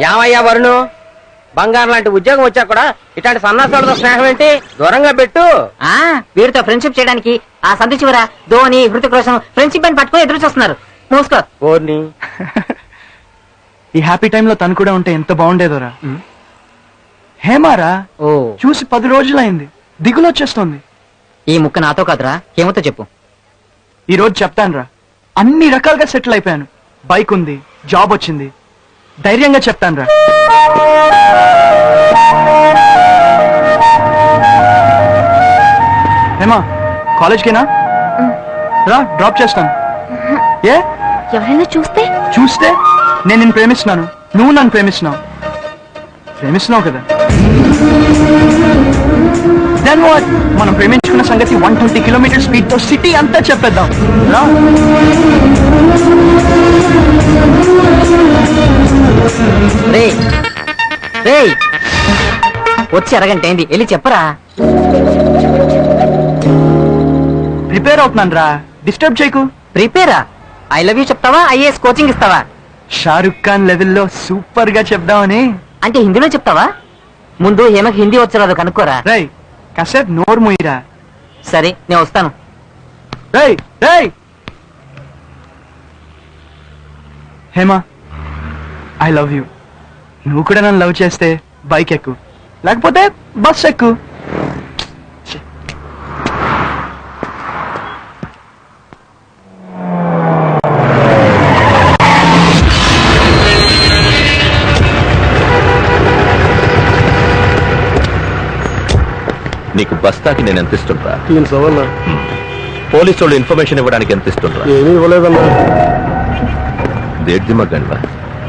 Speaker 5: ఏమయ్యా వరుణు, బంగారం లాంటి ఉద్యోగం వచ్చా కూడా ఇట్లాంటి సన్నాసాలతో స్నేహం ఏంటి? దూరంగా పెట్టు.
Speaker 7: వీరితో ఫ్రెండ్షిప్ చేయడానికి ఆ సందు చివర ధోని, హృతిక్ రోషన్ ఫ్రెండ్షిప్ అని పట్టుకుని ఎదురు చూస్తున్నారు. మూసుకో.
Speaker 5: ఓర్ని
Speaker 3: ఈ హ్యాపీ టైంలో తను కూడా ఉంటే ఎంత బాగుండేదోరా. హేమారా,
Speaker 7: ఓ,
Speaker 3: చూసి 10 రోజులైంది, దిగులు వచ్చేస్తోంది.
Speaker 7: ఈ ముక్క నాతో కాదురా, ఏమతో చెప్పు.
Speaker 3: ఈ రోజు చెప్తానురా, అన్ని రకాలుగా సెటిల్ అయిపోయాను. బైక్ ఉంది, జాబ్ వచ్చింది, ధైర్యంగా చెప్తానురా. హేమా, కాలేజ్కేనా? రా, డ్రాప్ చేస్తాను. ఏ
Speaker 4: ఎవరైనా చూస్తే?
Speaker 3: చూస్తే నేను నిన్ను ప్రేమిస్తున్నాను, నువ్వు నన్ను ప్రేమిస్తున్నావు. ప్రేమిస్తున్నావు కదా? దెన్ వాట్, మనం ప్రేమించుకున్న సంగతి 120 కిలోమీటర్ స్పీడ్ తో సిటీ అంతా చెప్పేద్దాం. రా.
Speaker 7: రేయ్, వచ్చి అరగంట అయింది, వెళ్ళి చెప్పరా.
Speaker 3: ప్రిపేర్ అవుతున్నాను రా, డిస్టర్బ్ చేయకు.
Speaker 7: ప్రిపేరా? ఐ లవ్ యూ చెప్తావా, ఐఏఎస్ కోచింగ్ ఇస్తావా?
Speaker 3: షారుఖ్ ఖాన్ లెవెల్లో సూపర్ గా చెప్దామని.
Speaker 7: అంటే హిందీలో చెప్తావా? ముందు హేమకి హిందీ వచ్చరాదు కనుక్కోరా.
Speaker 3: రై, కాసేపు నోరు మూయిరా.
Speaker 7: సరే, నేను వస్తాను.
Speaker 3: రై రై. Hema, I love you. నువ్వు కూడా నన్ను లవ్ చేస్తే బైక్ ఎక్కు, లేకపోతే బస్ ఎక్కు.
Speaker 6: నీకు బస్తాకి నేను ఎంత ఇస్తుంటా? పోలీసు వాళ్ళు ఇన్ఫర్మేషన్ ఇవ్వడానికి ఎంత ఇస్తుంటా?
Speaker 2: ఏమీ ఇవ్వలేదన్నా.
Speaker 6: దేడ్ది మగ్గండివా,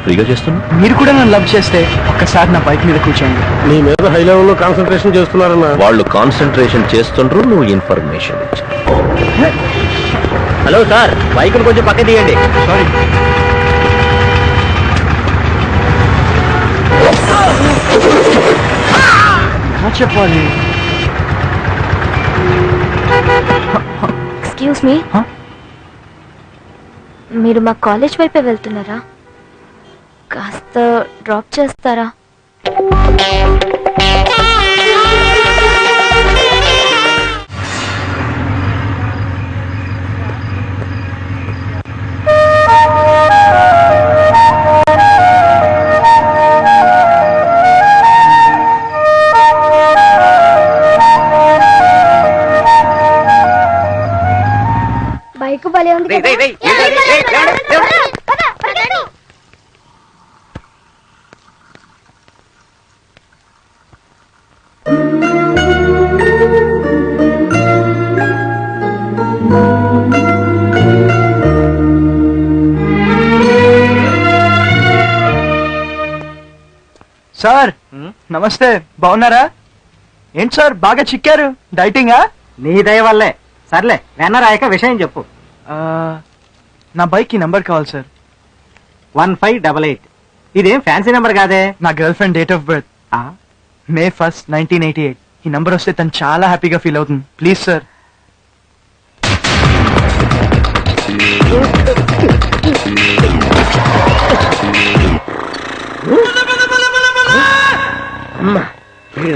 Speaker 6: ఫ్రీగా చేస్తున్నా.
Speaker 3: మీరు కూడా నన్ను లవ్ చేస్తే ఒక్కసారి నా బైక్ మీద కూర్చోండి.
Speaker 2: నీ మీద హై లెవెల్లో కాన్సన్ట్రేషన్ చేస్తున్నారన్నా.
Speaker 6: వాళ్ళు కాన్సన్ట్రేషన్ చేస్తుండ్రు, నువ్వు ఇన్ఫర్మేషన్ ఇచ్చు.
Speaker 7: హలో సార్, బైక్ కొంచెం పక్క తీయండి.
Speaker 3: సారీ. ఎలా చెప్పాలి?
Speaker 4: Excuse me,
Speaker 3: Huh?
Speaker 4: మీరు మా కాలేజ్ వైపే వెళ్తున్నారా? కాస్త డ్రాప్ చేస్తారా?
Speaker 9: బైక్ భలే ఉంది
Speaker 1: రేయ్,
Speaker 9: కదా?
Speaker 1: రేయ్, రేయ్, రేయ్, రేయ్, రేయ్, రేయ్, రేయ్.
Speaker 9: పద, పదండి.
Speaker 3: సార్, నమస్తే, బాగున్నారా? ఏంటి సార్, బాగా చిక్కారు, డైటింగా?
Speaker 7: నీ దయ వల్లే. సర్లే, వెన్న రాయక విషయం చెప్పు.
Speaker 3: నా బైక్ కి నంబర్ కావాలి సార్.
Speaker 7: 1588. ఇదేం ఫ్యాన్సీ నెంబర్ కాదే.
Speaker 3: నా girl friend date of birth May 1st, 1988. ఈ నంబర్ వస్తే తను చాలా హ్యాపీగా ఫీల్ అవుతుంది. Please sir.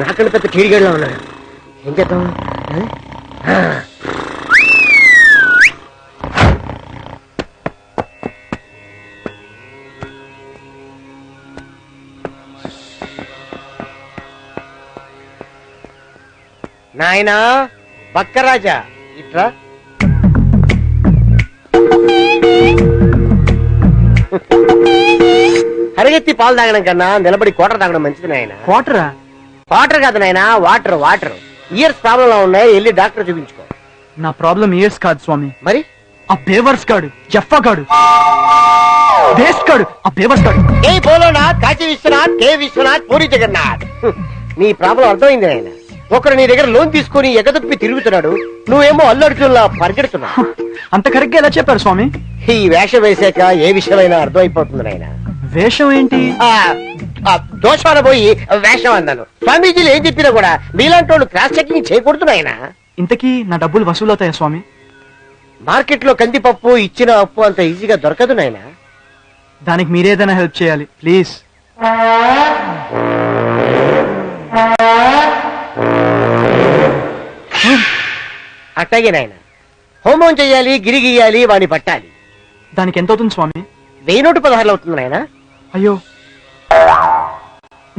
Speaker 5: నాకన్నా పెద్ద కీడిగడిలో ఉన్నాడు. ఏం చేద్దాం? నాయనా బక్కరాజా, ఇట్రా. పరిగెత్తి పాలు తాగడం కన్నా నిలబడి కోటర్ తాగడం మంచిది నాయన.
Speaker 3: క్వార్టరా?
Speaker 5: వాటర్ కాదు నాయన, వాటర్ వాటర్. ఇయర్స్ ప్రాబ్లం ఉన్నాయి, వెళ్ళి డాక్టర్ చూపించుకో.
Speaker 3: నా ప్రాబ్లం ఇయర్స్ కాదు స్వామి,
Speaker 5: మరి
Speaker 3: ఆ బేవర్స్ గాడు, జఫ్ఫా గాడు, బేస్ గాడు, ఆ బేవర్స్ గాడు.
Speaker 5: ఏ బోలోనాథ్, కాశీ విశ్వనాథ్, కే విశ్వనాథ్, పూరి జగన్నాథ్. నీ ప్రాబ్లం అర్థమైంది నాయన.
Speaker 10: ఒకడు నీ దగ్గర లోన్ తీసుకొని ఎగదప్పి తిరుగుతున్నాడు, నువ్వేమో అల్లర్జున్లా పరిగెడుతున్నావు.
Speaker 3: అంత కరెక్ట్ గా ఎలా చెప్పారు స్వామి?
Speaker 10: ఈ వేషం వేసాక ఏ విషయమైనా అర్థమైపోతుంది నాయన.
Speaker 3: వేషం ఏంటి?
Speaker 10: దోషాన పోయి వేషం అన్నాను. స్వామీజీలు ఏం చెప్పినా కూడా మీలాంటి వాళ్ళు క్రాస్ చెకింగ్ చేయకూడదు నాయన.
Speaker 3: ఇంతకీ నా డబ్బులు వసూలవుతాయా స్వామి?
Speaker 10: మార్కెట్ లో కందిపప్పు ఇచ్చిన అప్పు అంత ఈజీగా దొరకదు నాయన.
Speaker 3: దానికి మీరేదైనా హెల్ప్ చేయాలి ప్లీజ్.
Speaker 10: అట్లాగే నాయన. హోమం చెయ్యాలి, గిరి గీయాలి, వాడిని పట్టాలి.
Speaker 3: దానికి ఎంత అవుతుంది స్వామి?
Speaker 10: 1016 అవుతుంది నాయన.
Speaker 3: అయ్యో,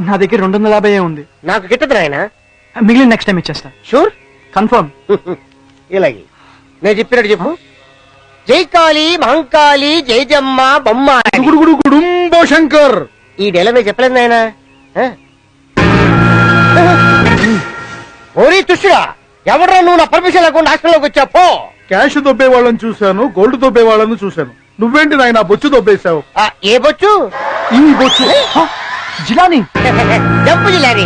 Speaker 3: నా దగ్గర 250 ఉంది.
Speaker 10: నాకు గిట్టదు నాయన.
Speaker 3: మిగిలిన నెక్స్ట్ టైం ఇచ్చేస్తా.
Speaker 10: షూర్?
Speaker 3: కన్ఫర్మ్.
Speaker 10: ఇలాగే నేను చెప్పినట్టు చెప్పు. జై కాళీ, మహంకాళి, జై జమ్మ, బొమ్మ.
Speaker 2: గుడుంబో శంకర్.
Speaker 10: ఈ డైలాగ్ నేను చెప్పలేదు నాయన. ఓరి తుష్యుడా, ఎవడ్రా నువ్వు నా పర్మిషన్ లేకుండా హాస్టల్లోకి వచ్చా? పో.
Speaker 2: క్యాష్ దొబ్బే వాళ్ళని చూశాను, గోల్డ్ దొబ్బే వాళ్ళని చూశాను. నువ్వేంటి నాయన బొచ్చు దొబ్బేశావు?
Speaker 10: ఏ బొచ్చు?
Speaker 2: ఈ బొచ్చు.
Speaker 3: జిలాని
Speaker 10: జంపు జిలాని.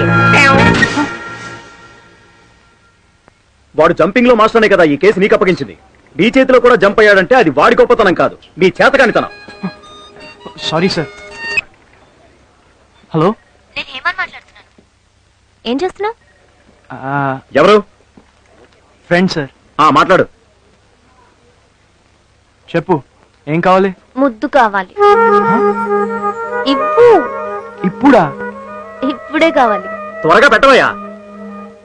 Speaker 2: వాడు జంపింగ్ లో మాస్టర్నే కదా ఈ కేసు నీకు అప్పగించింది. నీ చేతిలో కూడా జంప్ అయ్యాడంటే అది వాడి గొప్పతనం కాదు, నీ చేతకానితనం.
Speaker 3: Sorry sir. హలో,
Speaker 4: నేను హేమన్ మాట్లాడుతున్నాను. ఏం చేస్తున్నావు?
Speaker 2: ఎవరు?
Speaker 3: Friend sir.
Speaker 2: మాట్లాడు.
Speaker 3: చెప్పు, ఏం కావాలి?
Speaker 4: ముద్దు కావాలి. ఇవ్వు.
Speaker 3: ఇప్పుడా?
Speaker 4: ఇప్పుడే కావాలి.
Speaker 2: త్వరగా పెట్టవయ్యా,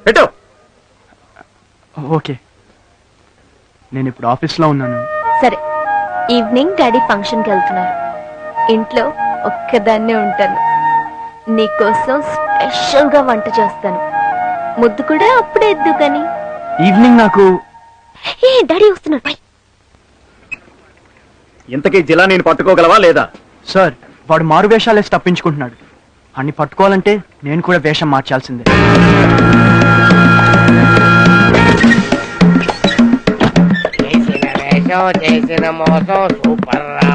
Speaker 2: పెట్టు.
Speaker 3: ఓకే, నేను ఇప్పుడు ఆఫీస్లో ఉన్నాను.
Speaker 4: సరే, ఈవినింగ్ డాడీ ఫంక్షన్కి వెళ్తున్నారు. ఇంట్లో ఒక్కదాన్నే ఉంటాను. నీకోసం స్పెషల్ గా వంట చేస్తాను. ముద్దు కూడా అప్పుడే ఎద్దు కానీ.
Speaker 3: ఈవినింగ్ నాకు.
Speaker 4: ఏ డాడీ వస్తున్నారు, బై.
Speaker 2: ఇంతకీ జిలా నేను పట్టుకోగలవా లేదా?
Speaker 3: సార్, వాడు మారు వేషాలేసి తప్పించుకుంటున్నాడు. అన్ని పట్టుకోవాలంటే నేను కూడా వేషం మార్చాల్సిందే.
Speaker 10: చేసిన మోసం సూపర్ రా.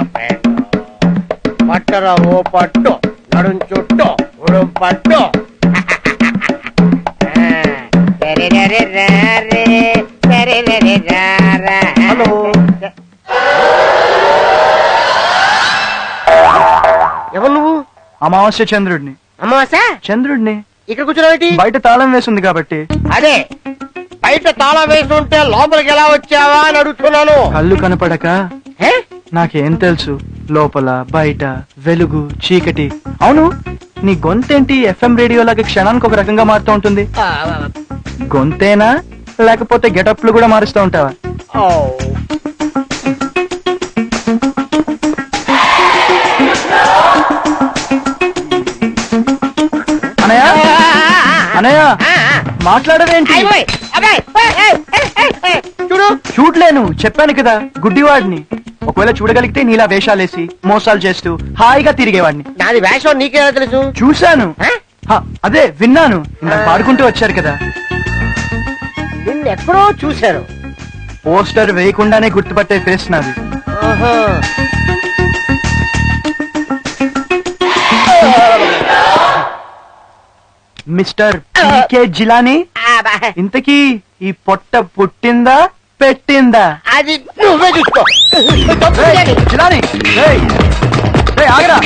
Speaker 10: పట్టరా ఓ పట్టు, నడుం చుట్టూ ఉడుం పట్టు. హలో, ఎవరు నువ్వు?
Speaker 3: అమావాస్య చంద్రుడిని.
Speaker 10: అమావాసా
Speaker 3: చంద్రుడిని.
Speaker 10: ఇక్కడ కూర్చోబెట్టి
Speaker 3: బయట తాళం వేసింది కాబట్టి.
Speaker 10: అదే బయట తాళం వేసి ఉంటే లోపలికి ఎలా వచ్చావా అని అడుగుతున్నాను.
Speaker 3: కళ్ళు కనపడక నాకేం తెలుసు లోపల బయట వెలుగు చీకటి. అవును, నీ గొంతేంటి ఎఫ్ఎం రేడియో లాగా క్షణానికి ఒక రకంగా మారుతూ ఉంటుంది? గొంతేనా లేకపోతే గెటప్లు కూడా మారుస్తూ ఉంటావా? అనయ్య, అనయ్య, మాట్లాడవేంటి?
Speaker 10: చూడు,
Speaker 3: చూడలేను, చెప్పాను కదా గుడ్డివాడిని. ఒకవేళ చూడగలిగితే నీలా వేషాలేసి మోసాలు చేస్తూ హాయిగా తిరిగేవాడిని.
Speaker 10: నాది వేషం నీకేలా తెలుసు?
Speaker 3: చూశాను. అదే విన్నాను. ఇందాక పాడుకుంటూ వచ్చారు కదా.
Speaker 10: నిన్నెక్కడో చూశాను.
Speaker 3: పోస్టర్ వేయకుండానే గుర్తుపట్టే ఫేస్ నాది. మిస్టర్ పీకే జిలాని, ఇంతకీ ఈ పొట్ట పుట్టిందా పెట్టిందా?
Speaker 10: అది నువ్వే చూసుకో.
Speaker 3: జిలాని, ఆగరా.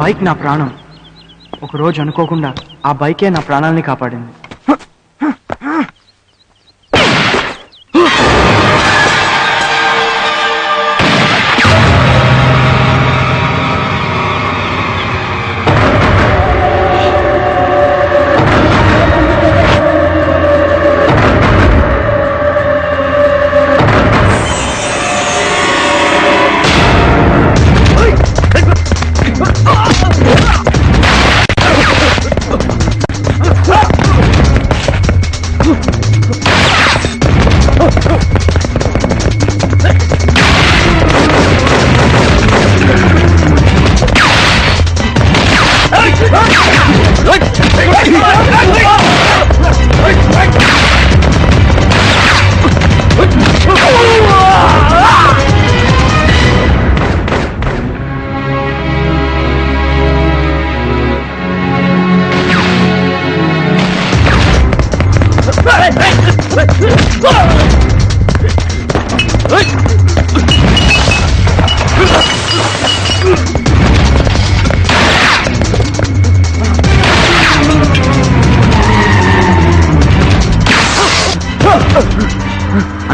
Speaker 3: బైక్ నా ప్రాణం. ఒక రోజు అనుకోకుండా ఆ బైకే నా ప్రాణాలని కాపాడింది.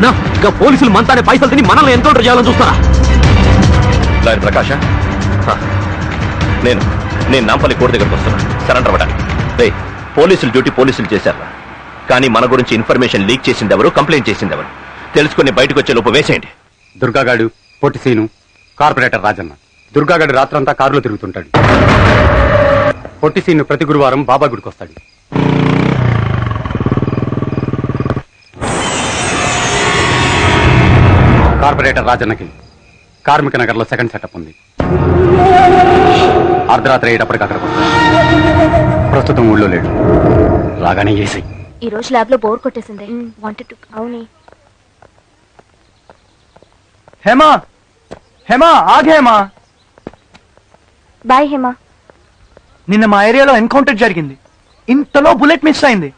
Speaker 2: అన్నా ఇంకా పోలీసులు మనతానే పైసలు తిని మనల్ని ఎన్కౌంటర్ చేయాలని చూస్తారా?
Speaker 6: లాయర్ ప్రకాశ, నేను నాంపల్లి కోర్టు దగ్గరకు వస్తున్నా సరెండర్ అవ్వడానికి. పోలీసులు డ్యూటీ పోలీసులు చేశారు, కానీ మన గురించి ఇన్ఫర్మేషన్ లీక్ చేసింది ఎవరు, కంప్లైంట్ చేసింది ఎవరు తెలుసుకుని బయటకు వచ్చే లోపు వేసేయండి.
Speaker 11: దుర్గాగాడు, పొట్టిసీను, కార్పొరేటర్ రాజన్న. దుర్గాగాడు రాత్రంతా కారులో తిరుగుతుంటాడు. పొట్టిసీను ప్రతి గురువారం బాబా గుడికి వస్తాడు. కార్పొరేటర్ రాజన్నకి కార్మిక నగర్లో సెకండ్ సెటప్ ఉంది. అర్ధరాత్రి అయ్యేటప్పటికి అక్కడికి వస్తాడు. ప్రస్తుతం ఊళ్ళో లేడు. రాగానే చేసి
Speaker 4: ఈ రోజు ల్యాబ్ లో బోర్ కొట్టేసింది. అవునే.
Speaker 3: హేమా, హేమా ఆగ్ హేమా.
Speaker 4: బాయ్ హేమా.
Speaker 3: నిన్న మా ఏరియాలో ఎన్కౌంటర్ జరిగింది. ఇంతలో బుల్లెట్ మిస్ అయింది.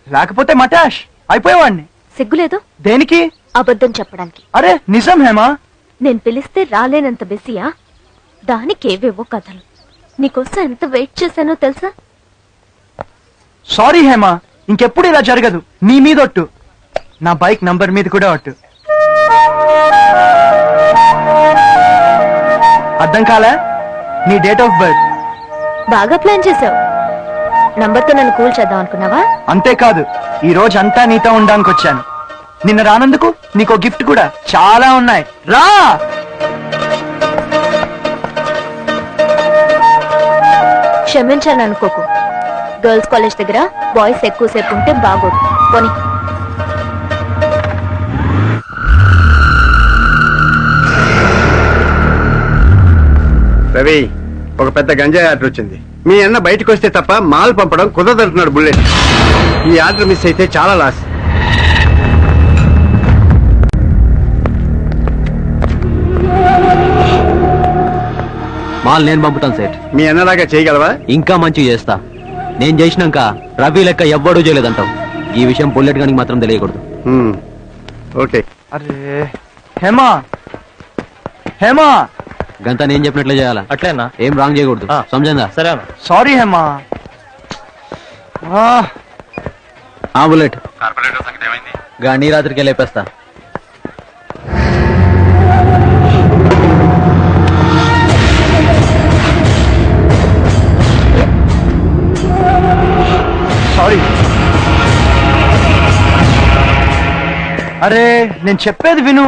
Speaker 3: లేకపోతే మటాష్ అయిపోయేవాడిని.
Speaker 4: సిగ్గులేదు
Speaker 3: దేనికి?
Speaker 4: అబద్ధం చెప్పడానికి.
Speaker 3: అరే నిజం హేమా.
Speaker 4: నేను పిలిస్తే రాలేనంత బిజీయా? దానికేవేవో కథలు. నీకోసం ఎంత వెయిట్ చేశానో తెలుసా?
Speaker 3: సారీ హేమా, ఇంకెప్పుడు ఇలా జరగదు. నీ మీద ఒట్టు, నా బైక్ నంబర్ మీద కూడా ఒట్టు. అర్థం కాలే? నీ డేట్ ఆఫ్ బర్త్.
Speaker 4: బాగా ప్లాన్ చేసావు. నంబర్తో నన్ను కూల్ చేద్దాం అనుకున్నావా?
Speaker 3: అంతేకాదు, ఈ రోజు అంతా నీతో ఉండడానికి వచ్చాను. నిన్న రానందుకు నీకో గిఫ్ట్ కూడా చాలా ఉన్నాయి. రా.
Speaker 4: క్షమించాను అనుకోకు. గర్ల్స్ కాలేజ్ దగ్గర బాయ్స్ ఎక్కువసేపు ఉంటే బాగోదు. పోనీ.
Speaker 11: రవి, ఒక పెద్ద గంజాయి ఆర్డర్ వచ్చింది. మీ అన్న బయటకు వస్తే తప్ప మాల్ పంపడం కుదరదంటున్నాడు బుల్లెట్. ఈ ఆర్డర్ మిస్ అయితే చాలా లాస్.
Speaker 2: మాల్ నేను పంపుతాను సేట్.
Speaker 11: మీ అన్నలాగా చేయగలవా?
Speaker 2: ఇంకా మంచిగా చేస్తా. నేను చేసినాక రవి లెక్క ఎవ్వడూ చేయలేదంటావు. ఈ విషయం బుల్లెట్ గానికి మాత్రం తెలియకూడదు.
Speaker 11: ఓకే.
Speaker 3: అరే హేమా, హేమా.
Speaker 2: గంతా నేను చెప్పినట్లే చేయాలా?
Speaker 7: అట్లేనా?
Speaker 2: ఏం రాంగ్ చేయకూడదు. సమझा?
Speaker 7: సరే.
Speaker 3: సారీ హేమా.
Speaker 2: బుల్లెట్ గానీ రాత్రికి లేపేస్తా.
Speaker 3: సారీ. అరే నేను చెప్పేది విను.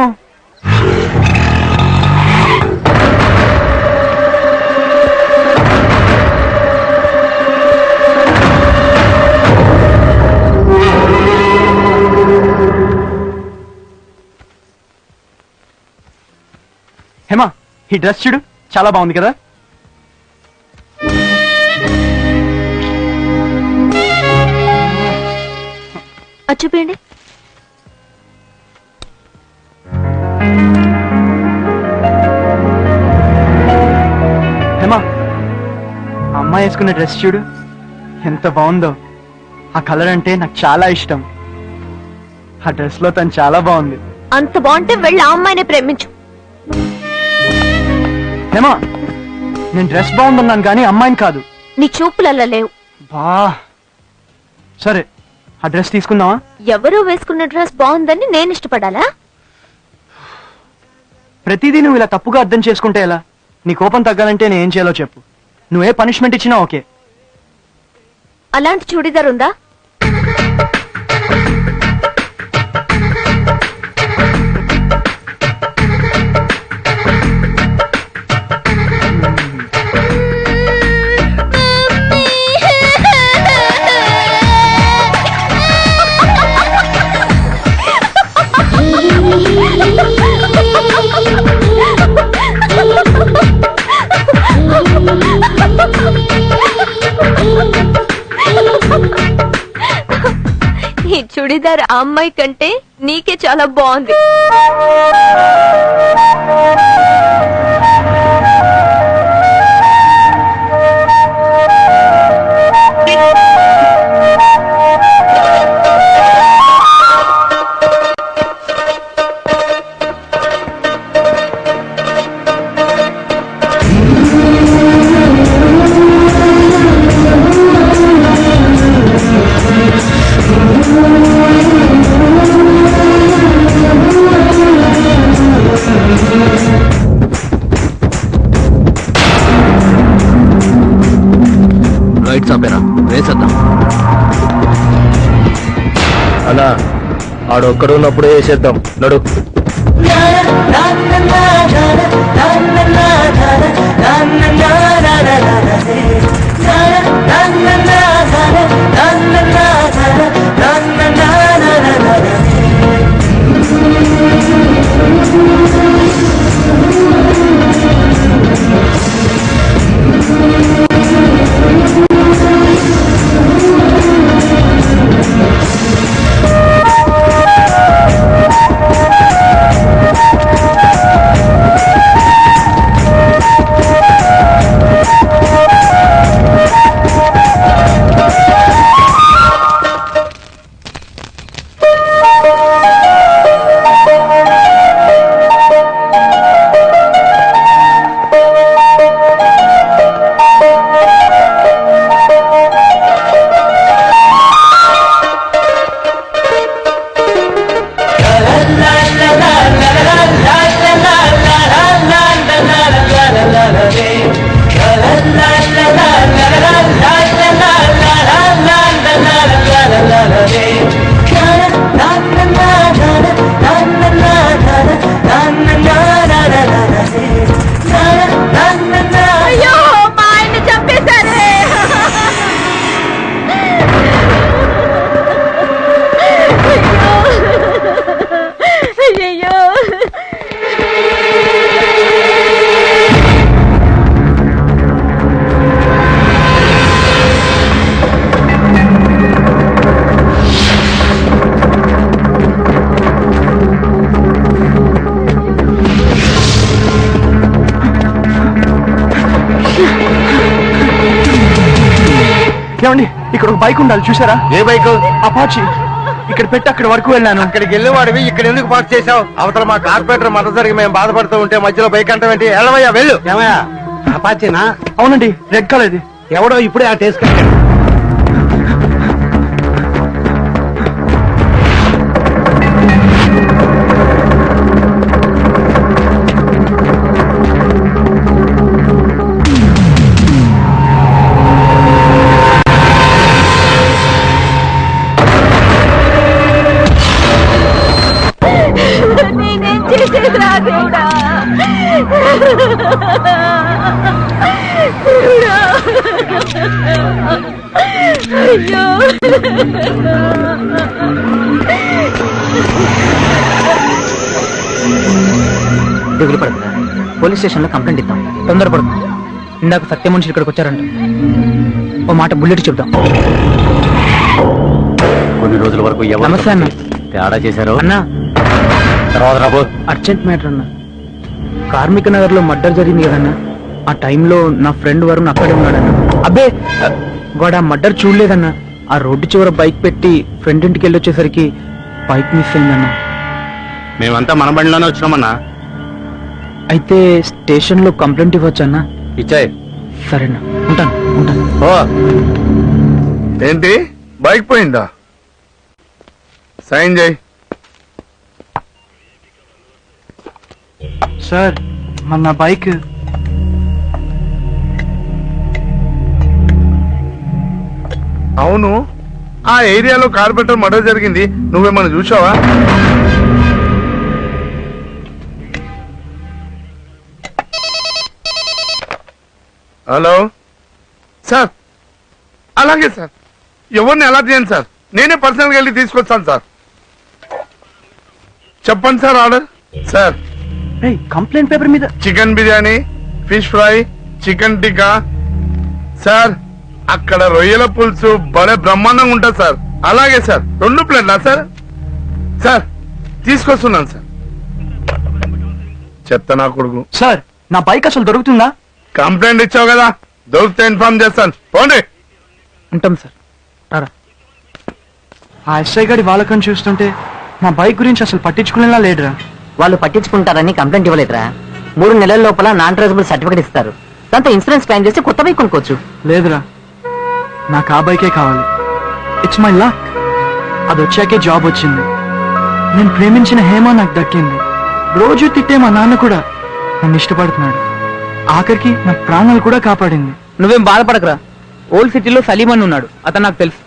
Speaker 3: హేమా, ఈ డ్రెస్ చూడు, చాలా బాగుంది కదా?
Speaker 4: చూపించండి.
Speaker 3: హేమా, అమ్మాయి వేసుకున్న డ్రెస్ చూడు, ఎంత బాగుందో. ఆ కలర్ అంటే నాకు చాలా ఇష్టం. ఆ డ్రెస్ లో తను చాలా బాగుంది.
Speaker 4: అంత బాగుంటే వెళ్ళి ఆ అమ్మాయిని ప్రేమించు.
Speaker 3: హేమా, నేను డ్రెస్ బాగుందన్నాను కానీ అమ్మాయిని కాదు.
Speaker 4: నీ చూపులల్లా లేవు.
Speaker 3: బా, సరే ఆ డ్రెస్ తీసుకుందామా?
Speaker 4: ఎవరో వేసుకున్న డ్రెస్ బాగుందని నేను ఇష్టపడాలా?
Speaker 3: ప్రతిదీ నువ్వు ఇలా తప్పుగా అర్థం చేసుకుంటే ఎలా? నీ కోపం తగ్గాలంటే నేను ఏం చేయాలో చెప్పు. నువ్వే పనిష్మెంట్ ఇచ్చినా ఓకే.
Speaker 4: అలాంటి చూడీదార్ ఉందా? ఈ చుడిదార్ ఆ అమ్మాయి కంటే నీకే చాలా బాగుంది.
Speaker 2: అలా ఆడొక్కడు ఉన్నప్పుడే వేసేద్దాం నడు.
Speaker 4: అయ్యో మా ఆయన్ని చంపేశారే. అయ్యో
Speaker 3: ఏమండి ఇక్కడ ఒక బైక్ ఉండాలి చూసారా?
Speaker 11: ఏ బైక్?
Speaker 3: అపాచి. ఇక్కడ పెట్టి అక్కడ వరకు వెళ్ళాను.
Speaker 11: అక్కడికి వెళ్ళి వాడివి ఇక్కడ ఎందుకు పార్క్ చేసావు? అవతల మా కార్పొరేటర్ మద్దతు జరిగి మేము బాధపడుతూ ఉంటే మధ్యలో బైక్ అంటావేంటి? వెళ్ళవయ్యా వెళ్ళు. ఏమయ్యా అపాచేనా?
Speaker 3: అవునండి, రెడ్ కలర్ ఇది.
Speaker 11: ఎవడో ఇప్పుడే ఆ టేస్ట్
Speaker 4: నేనేం చేసేదిరా దేవుడా. అయ్యో
Speaker 7: దిగులు పడుతుందా? పోలీస్ స్టేషన్ లో కంప్లైంట్ ఇద్దాం.
Speaker 5: తొందరపడదు. ఇందాక సత్య మనుషులు ఇక్కడికి వచ్చారంట. ఓ మాట బుల్లెట్ చెప్దాం.
Speaker 2: కొన్ని రోజుల వరకు ఎవరు
Speaker 5: నమస్తే అన్న.
Speaker 2: తేడా చేశారు
Speaker 5: అన్నా,
Speaker 2: తర్వాత రాబో.
Speaker 5: అర్జెంట్ మ్యాటర్ అన్న. కార్మిక నగర్ లో మర్డర్ జరిగింది కదన్నా. ఆ టైంలో నా ఫ్రెండ్ వరుణ్ అక్కడే ఉన్నాడన్న. అబ్బే వాడు ఆ మర్డర్ చూడలేదన్నా. ఆ రోడ్డు చివర బైక్ పెట్టి ఫ్రెండ్ ఇంటికి వెళ్ళి వచ్చేసరికి బైక్ మిస్ అయిందన్నా.
Speaker 2: మేమంతా మన బండిలోనే వచ్చినామన్నా.
Speaker 5: అయితే స్టేషన్ లో కంప్లైంట్ ఇవ్వచ్చన్నా?
Speaker 2: ఇచ్చాయి.
Speaker 5: సరేనా, ఉంటాను ఉంటాను.
Speaker 11: ఏంటి బైక్ పోయిందా? సైన్ చేయి.
Speaker 3: సార్ మన బైక్
Speaker 11: అవును, ఆ ఏరియాలో కార్పొరేటర్ మర్డర్ జరిగింది. నువ్వేమన్నా చూసావా? Hello sir. అలాగే సార్, ఎవరిని అలా చేయండి సార్. నేనే పర్సనల్గా వెళ్ళి తీసుకొస్తాను సార్. చెప్పండి sir order. Sir
Speaker 3: complaint paper మీద
Speaker 11: chicken biryani, fish fry, chicken tikka. Sir అక్కడ రొయ్యల పులుసు భలే బ్రహ్మాండంగా ఉంటుంది సార్. అలాగే సార్, 2 ప్లేట్లా సార్? సార్ తీసుకొస్తున్నాను సార్. చెత్త నా కొడుకు.
Speaker 3: సార్ నా బైక్ అసలు దొరుకుతుందా?
Speaker 11: కంప్లైంట్ ఇచ్చావు కదా, దొరికితే ఇన్ఫార్మ్ చేస్తాను. పోండి.
Speaker 5: ఉంటాం సార్. రారా.
Speaker 3: ఆ ఎస్ఐ గారి వాళ్ళకని చూస్తుంటే నా బైక్ గురించి అసలు పట్టించుకునేలా లేడురా.
Speaker 7: వాళ్ళు పట్టించుకుంటారని కంప్లైంట్ ఇవ్వలేదురా. 3 నెలల లోపల నాన్ ట్రేజబుల్ సర్టిఫికేట్ ఇస్తారు. దాంతో ఇన్సూరెన్స్ క్లెయిమ్ చేసి కొత్త బైక్ కొనుక్కోవచ్చు.
Speaker 3: లేదురా, నాకు ఆ బైకే కావాలి. It's my luck. అది వచ్చాకే జాబ్ వచ్చింది. నేను ప్రేమించిన హేమ నాకు దక్కింది. రోజు తిట్టే మా నాన్న కూడా నన్ను ఇష్టపడుతున్నాడు. ఆఖరికి నా ప్రాణాలు కూడా కాపాడింది.
Speaker 5: నువ్వేం బాధపడకరా. ఓల్డ్ సిటీలో సలీం అని ఉన్నాడు. అతను నాకు తెలుసు.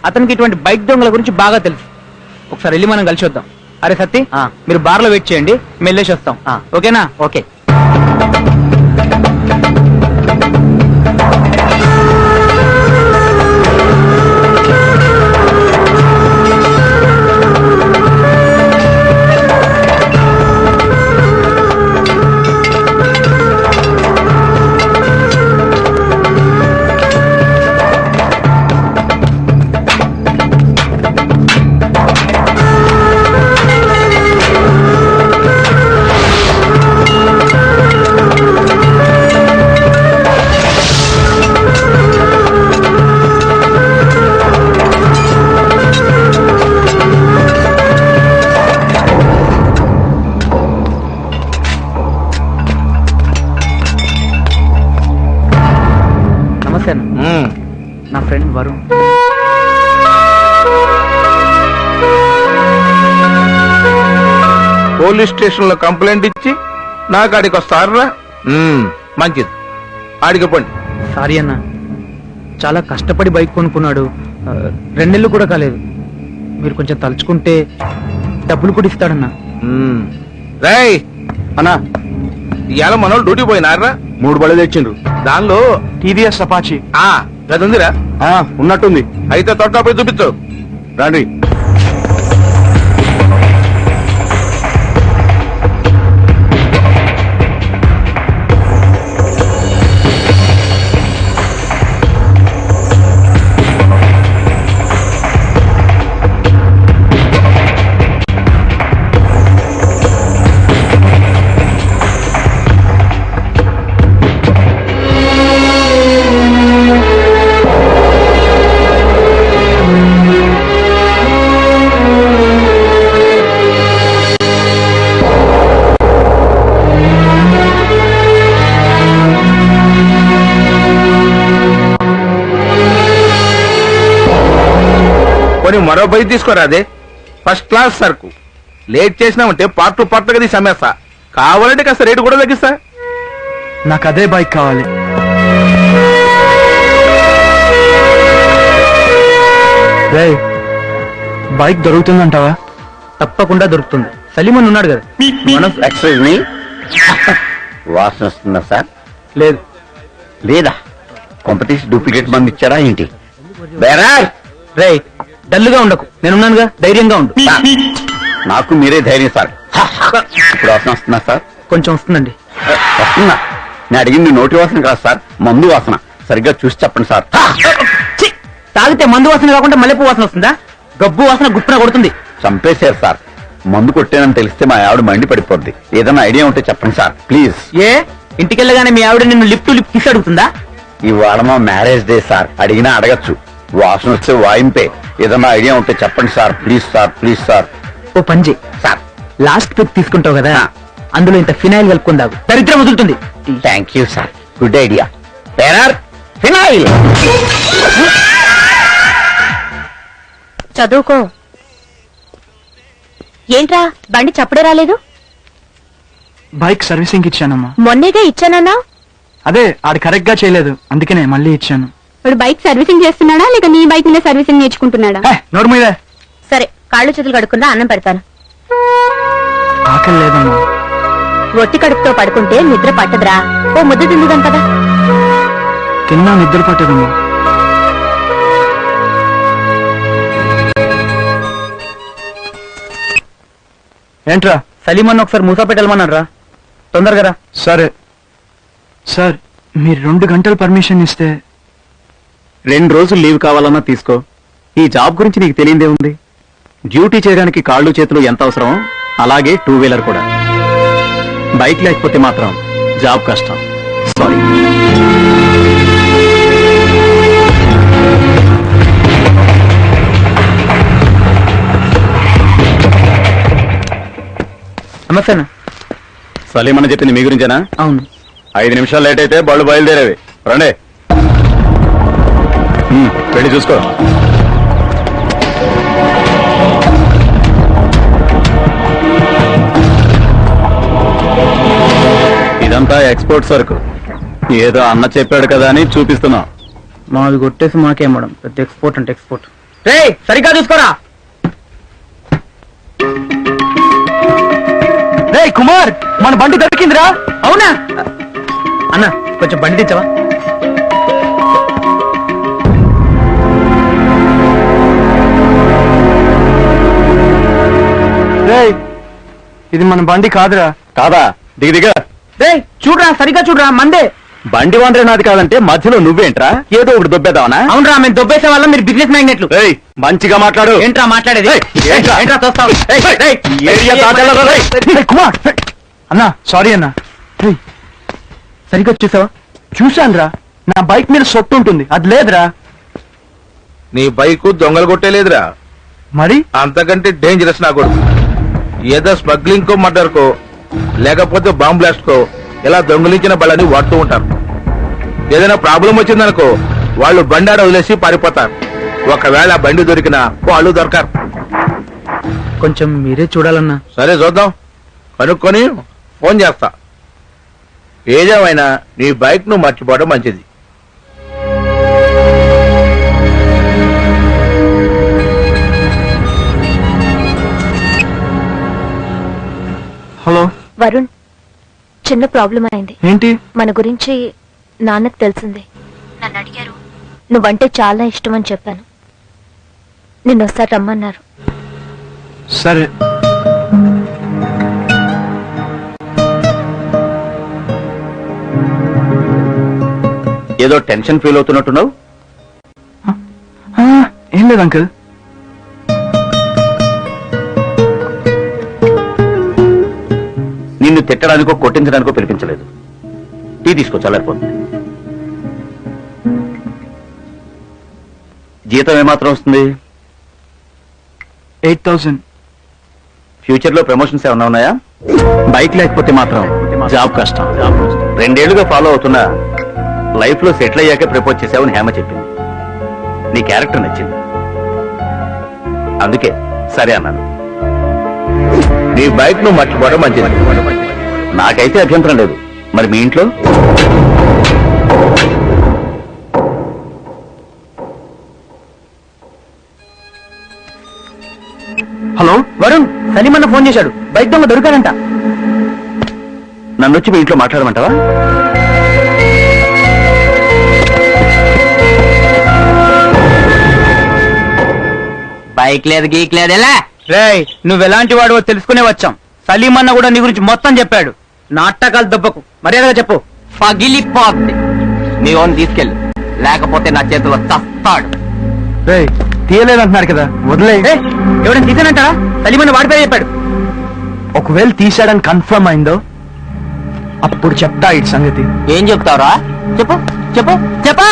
Speaker 5: అతనికి ఇటువంటి బైక్ దొంగల గురించి బాగా తెలుసు. ఒకసారి వెళ్ళి మనం కలిసి వద్దాం. అరే సత్తి,
Speaker 7: ఆ.
Speaker 5: మీరు బార్ లో వెయిట్ చేయండి, మేము వెళ్ళేసి వస్తాం.
Speaker 7: ఆ.
Speaker 5: ఓకేనా?
Speaker 7: ఓకే.
Speaker 5: నమస్తే అన్న. నా ఫ్రెండ్ వరుణ్.
Speaker 11: పోలీస్ స్టేషన్ లో కంప్లైంట్ ఇచ్చి నా కాడికి వస్తారా? మంచిది, ఆడికి పండి.
Speaker 5: సారీ అన్న, చాలా కష్టపడి బైక్ కొనుక్కున్నాడు. 2 నెలలు కూడా కాలేదు. మీరు కొంచెం తలుచుకుంటే డబ్బులు కూడా ఇస్తాడన్నా.
Speaker 11: రేయ్,
Speaker 3: అన్నా
Speaker 11: ఇవాళ మనోళ్ళు డ్యూటీ పోయినారా?
Speaker 3: 3 బళ్ళు తెచ్చిండ్రు.
Speaker 11: దానిలో
Speaker 3: టీవీఎస్ అపాచీ
Speaker 11: గది ఉందిరా?
Speaker 3: ఉన్నట్టుంది.
Speaker 11: అయితే తొట్టా పోయి చూపించు.
Speaker 3: రండి.
Speaker 11: కొని మరో బైక్ తీసుకోరా, అదే ఫస్ట్ క్లాస్ సరుకు. లేట్ చేసినామంటే పార్ట్ టు పార్ట్ గది సమేస్తా. కావాలంటే కాస్త రేటు కూడా తగ్గిస్తా.
Speaker 3: నాకు అదే బైక్ కావాలి. రేయ్, బైక్ దొరుకుతుందంటావా?
Speaker 5: తప్పకుండా దొరుకుతుంది. సలీమన్ ఉన్నాడు కదా.
Speaker 10: ఎక్స్క్యూజ్ మీ, వాసన వస్తుందా సార్?
Speaker 5: లేదు.
Speaker 10: లేదా కాంపిటీషన్ డూప్లికేట్ మంది ఇచ్చారా ఏంటి? బేరార్,
Speaker 5: రే డల్లుగా ఉండకు, నేనున్నానుగా, ధైర్యంగా ఉండు.
Speaker 10: నాకు మీరే ధైర్యం సార్. ఇప్పుడు వాసన వస్తుందా సార్?
Speaker 5: కొంచెం వస్తుందండి.
Speaker 10: వస్తుందా? నేను అడిగింది నోటి వాసన కాదు సార్, మందు వాసన. సరిగ్గా చూసి చెప్పండి సార్.
Speaker 5: ఛీ! తాగితే మందు వాసన కాకుండా మల్లెపూ వాసన వస్తుందా? గబ్బు వాసన గుప్పున కొడుతుంది.
Speaker 10: చంపేశారు సార్. మందు కొట్టానని తెలిస్తే మా ఆవిడ మండి పడిపోద్ది. ఏదైనా ఐడియా ఉంటే చెప్పండి సార్ ప్లీజ్.
Speaker 5: ఏ ఇంటికెళ్ళగానే మీ ఆవిడ నిన్ను లిప్ టు లిప్ కిస్ అడుగుతుందా?
Speaker 10: ఇవాళ మా మ్యారేజ్ డే సార్, అడిగినా అడగచ్చు. వాసన వస్తే వాయింపే. ఏదైనా ఐడియా ఉంటే చెప్పండి sir please sir, please sir.
Speaker 5: ఓ పంజి
Speaker 10: సార్,
Speaker 5: లాస్ట్ పిక్ తీసుకుంటావు కదా, అందులో ఇంత ఫినాయిల్ కలుపుకుందావు, దరిద్రం వదులుతుంది.
Speaker 10: Thank you sir, good idea. Bearer, phenyl.
Speaker 4: చదువుకో. ఏంట్రా బండి చప్పుడే రాలేదు?
Speaker 3: బైక్ సర్వీసింగ్ ఇచ్చానమ్మా.
Speaker 4: మొన్నేగా ఇచ్చానన్నా.
Speaker 3: అదే ఆడు కరెక్ట్ గా చేయలేదు, అందుకనే మళ్ళీ ఇచ్చాను.
Speaker 8: ఇప్పుడు బైక్ సర్వీసింగ్ చేస్తున్నాడా లేక నీ బైక్ మీద సర్వీసింగ్ నేర్చుకుంటున్నాడా?
Speaker 3: నోరు మీదే.
Speaker 4: సరే, కాళ్ళు చేతులు కడుక్కున్నా అన్నం పెడతాను.
Speaker 3: ఆకలి లేదమ్మా.
Speaker 4: ఒట్టి కడుపుతో పడుకుంటే నిద్ర పట్టదురా. ఓ ముద్ద తిందుదాం కదా.
Speaker 3: తిన్నా నిద్ర పట్టదమ్మా. ఏంట్రా?
Speaker 5: సలీమన్ ఒకసారి మూసాపేట వెళ్ళమన్నాడు రా, తొందరగా రా.
Speaker 3: సరే సార్, మీరు 2 గంటలు పర్మిషన్ ఇస్తే.
Speaker 2: 2 రోజులు లీవ్ కావాలన్నా తీసుకో. ఈ జాబ్ గురించి నీకు తెలియదే ఉంది. డ్యూటీ చేయడానికి కాళ్ళు చేతులు ఎంత అవసరం, అలాగే 2 వీలర్ కూడా. బైక్ లేకపోతే మాత్రం జాబ్ కష్టం. సారీ.
Speaker 5: నమస్తేనా.
Speaker 2: సలీమని చెప్పింది మీ గురించేనా?
Speaker 5: అవును.
Speaker 2: 5 నిమిషాలు లేట్ అయితే బళ్ళు బయలుదేరేవి. రండి, వెళ్ళి చూసుకో. ఇదంతా ఎక్స్పోర్ట్ సరుకు. ఏదో అన్న చెప్పాడు కదా అని చూపిస్తున్నాం.
Speaker 5: మాది కొట్టేసి మాకేమడం పెద్ద ఎక్స్పోర్ట్ అంటే ఎక్స్పోర్ట్. రే సరిగ్గా చూసుకోరా.
Speaker 3: రే కుమార్, మన బండి దొరికిందిరా.
Speaker 5: అవునా అన్న, కొంచెం బండి తెచ్చావా?
Speaker 3: రే ఇది మన బండి కాదురా.
Speaker 2: కాదా? దిగ
Speaker 5: రే చూడరా, సరిగ్గా చూడరా, మందే.
Speaker 2: బండి వాండ్రే నాది కాదంటే మధ్యలో నువ్వేంట్రా? ఏదో ఒకటి దొబ్బేద్దావనా?
Speaker 5: అవునరా, మేము దొబ్బేసే వాళ్ళం, మీరు బిజినెస్ మ్యాగ్నెట్లు.
Speaker 2: ఏయ్, మంచిగా మాట్లాడు.
Speaker 5: ఏంట్రా మాట్లాడేది?
Speaker 2: ఏయ్, ఏంట్రా?
Speaker 5: ఏంట్రా చూస్తావు?
Speaker 2: ఈ ఏరియా దాటెళ్ళరా, రేయ్.
Speaker 3: రే కుమార్, అన్నా సారీ అన్నా. రేయ్, సరిగ్గా చూసావా? చూశానురా, నా బైక్ మీద సొట్టు ఉంటుంది, అది లేదురా.
Speaker 11: నీ బైక్ దొంగలు కొట్టేలేదురా,
Speaker 3: మరి
Speaker 11: అంతకంటే డేంజరస్ నా కొడుకు. ఏదో స్మగ్లింగ్ కో మర్డర్ కో లేకపోతే బాంబ్ బ్లాస్ట్ కో ఇలా దొంగలించిన బళ్ళని వాడుతూ ఉంటారు. ఏదైనా ప్రాబ్లం వచ్చిందనుకో వాళ్ళు బండి ఆడ వదిలేసి పారిపోతారు. ఒకవేళ బండి దొరికినా వాళ్ళు దొరకారు.
Speaker 5: కొంచెం మీరే చూడాలన్నా.
Speaker 11: సరే చూద్దాం, కనుక్కొని ఫోన్ చేస్తా. ఏదేమైనా నీ బైక్ ను మర్చిపోవడం మంచిది.
Speaker 3: హలో
Speaker 4: వరుణ్, చిన్న ప్రాబ్లం అయింది.
Speaker 3: ఏంటి?
Speaker 4: మన గురించి నాన్నకు తెలిసింది. నన్ను అడిగారు, నువ్వంటే చాలా ఇష్టం అని చెప్పాను. నిన్నొకసారి రమ్మన్నారు.
Speaker 3: సరే
Speaker 10: ఏదో టెన్షన్ ఫీల్ అవుతున్నట్టున్నావు.
Speaker 3: ఏం లేదు అంకుల్.
Speaker 10: నిన్ను తిట్టడానికో కొట్టించడానికో పిలిపించలేదు. టీ తీసుకో, చల్లారిపోతుంది. జీతం ఏమాత్రం వస్తుంది?
Speaker 3: 8,000.
Speaker 10: ఫ్యూచర్ లో ప్రమోషన్స్ ఏమన్నా ఉన్నాయా?
Speaker 3: బైక్ లేకపోతే మాత్రం జాబ్ కష్టం.
Speaker 10: 2 ఏళ్లుగా ఫాలో అవుతున్నా లైఫ్ లో సెటిల్ అయ్యాకే ప్రపోజ్ చేసావని హేమ చెప్పింది. నీ క్యారెక్టర్ నచ్చింది, అందుకే సరే అన్నాను.
Speaker 11: నీ బైక్ ను మర్చిపోవడం మంచిది.
Speaker 10: నాకైతే అభ్యంతరం లేదు. మరి మీ ఇంట్లో?
Speaker 3: హలో
Speaker 5: వరుణ్, సలీమన్న ఫోన్ చేశాడు, బైక్ దొంగ దొరికాడంట.
Speaker 10: నన్ను వచ్చి మీ ఇంట్లో మాట్లాడమంటావా?
Speaker 7: బైక్ లేదు గీక్ లేదు ఎలా?
Speaker 5: రేయ్, నువ్వెలాంటి వాడువో తెలుసుకునే వచ్చాం. సలీమన్న కూడా నీ గురించి మొత్తం చెప్పాడు. నాటకాలు దెబ్బకు, మర్యాదగా చెప్పు.
Speaker 7: పగిలిపోద్ది. మీ ఓన్ తీసుకెళ్ళు, లేకపోతే నా చేతిలో చస్తాడు.
Speaker 3: రే తీయలేదంటున్నారు కదా, వదిలే.
Speaker 5: ఎవరైనా తీసానంటారా? సలీమన్న వాడి పేరు చెప్పాడు.
Speaker 3: ఒకవేళ తీసాడని కన్ఫర్మ్ అయిందో అప్పుడు చెప్తా ఇటు సంగతి.
Speaker 7: ఏం చెప్తావురా? చెప్పు చెప్పు చెప్పా.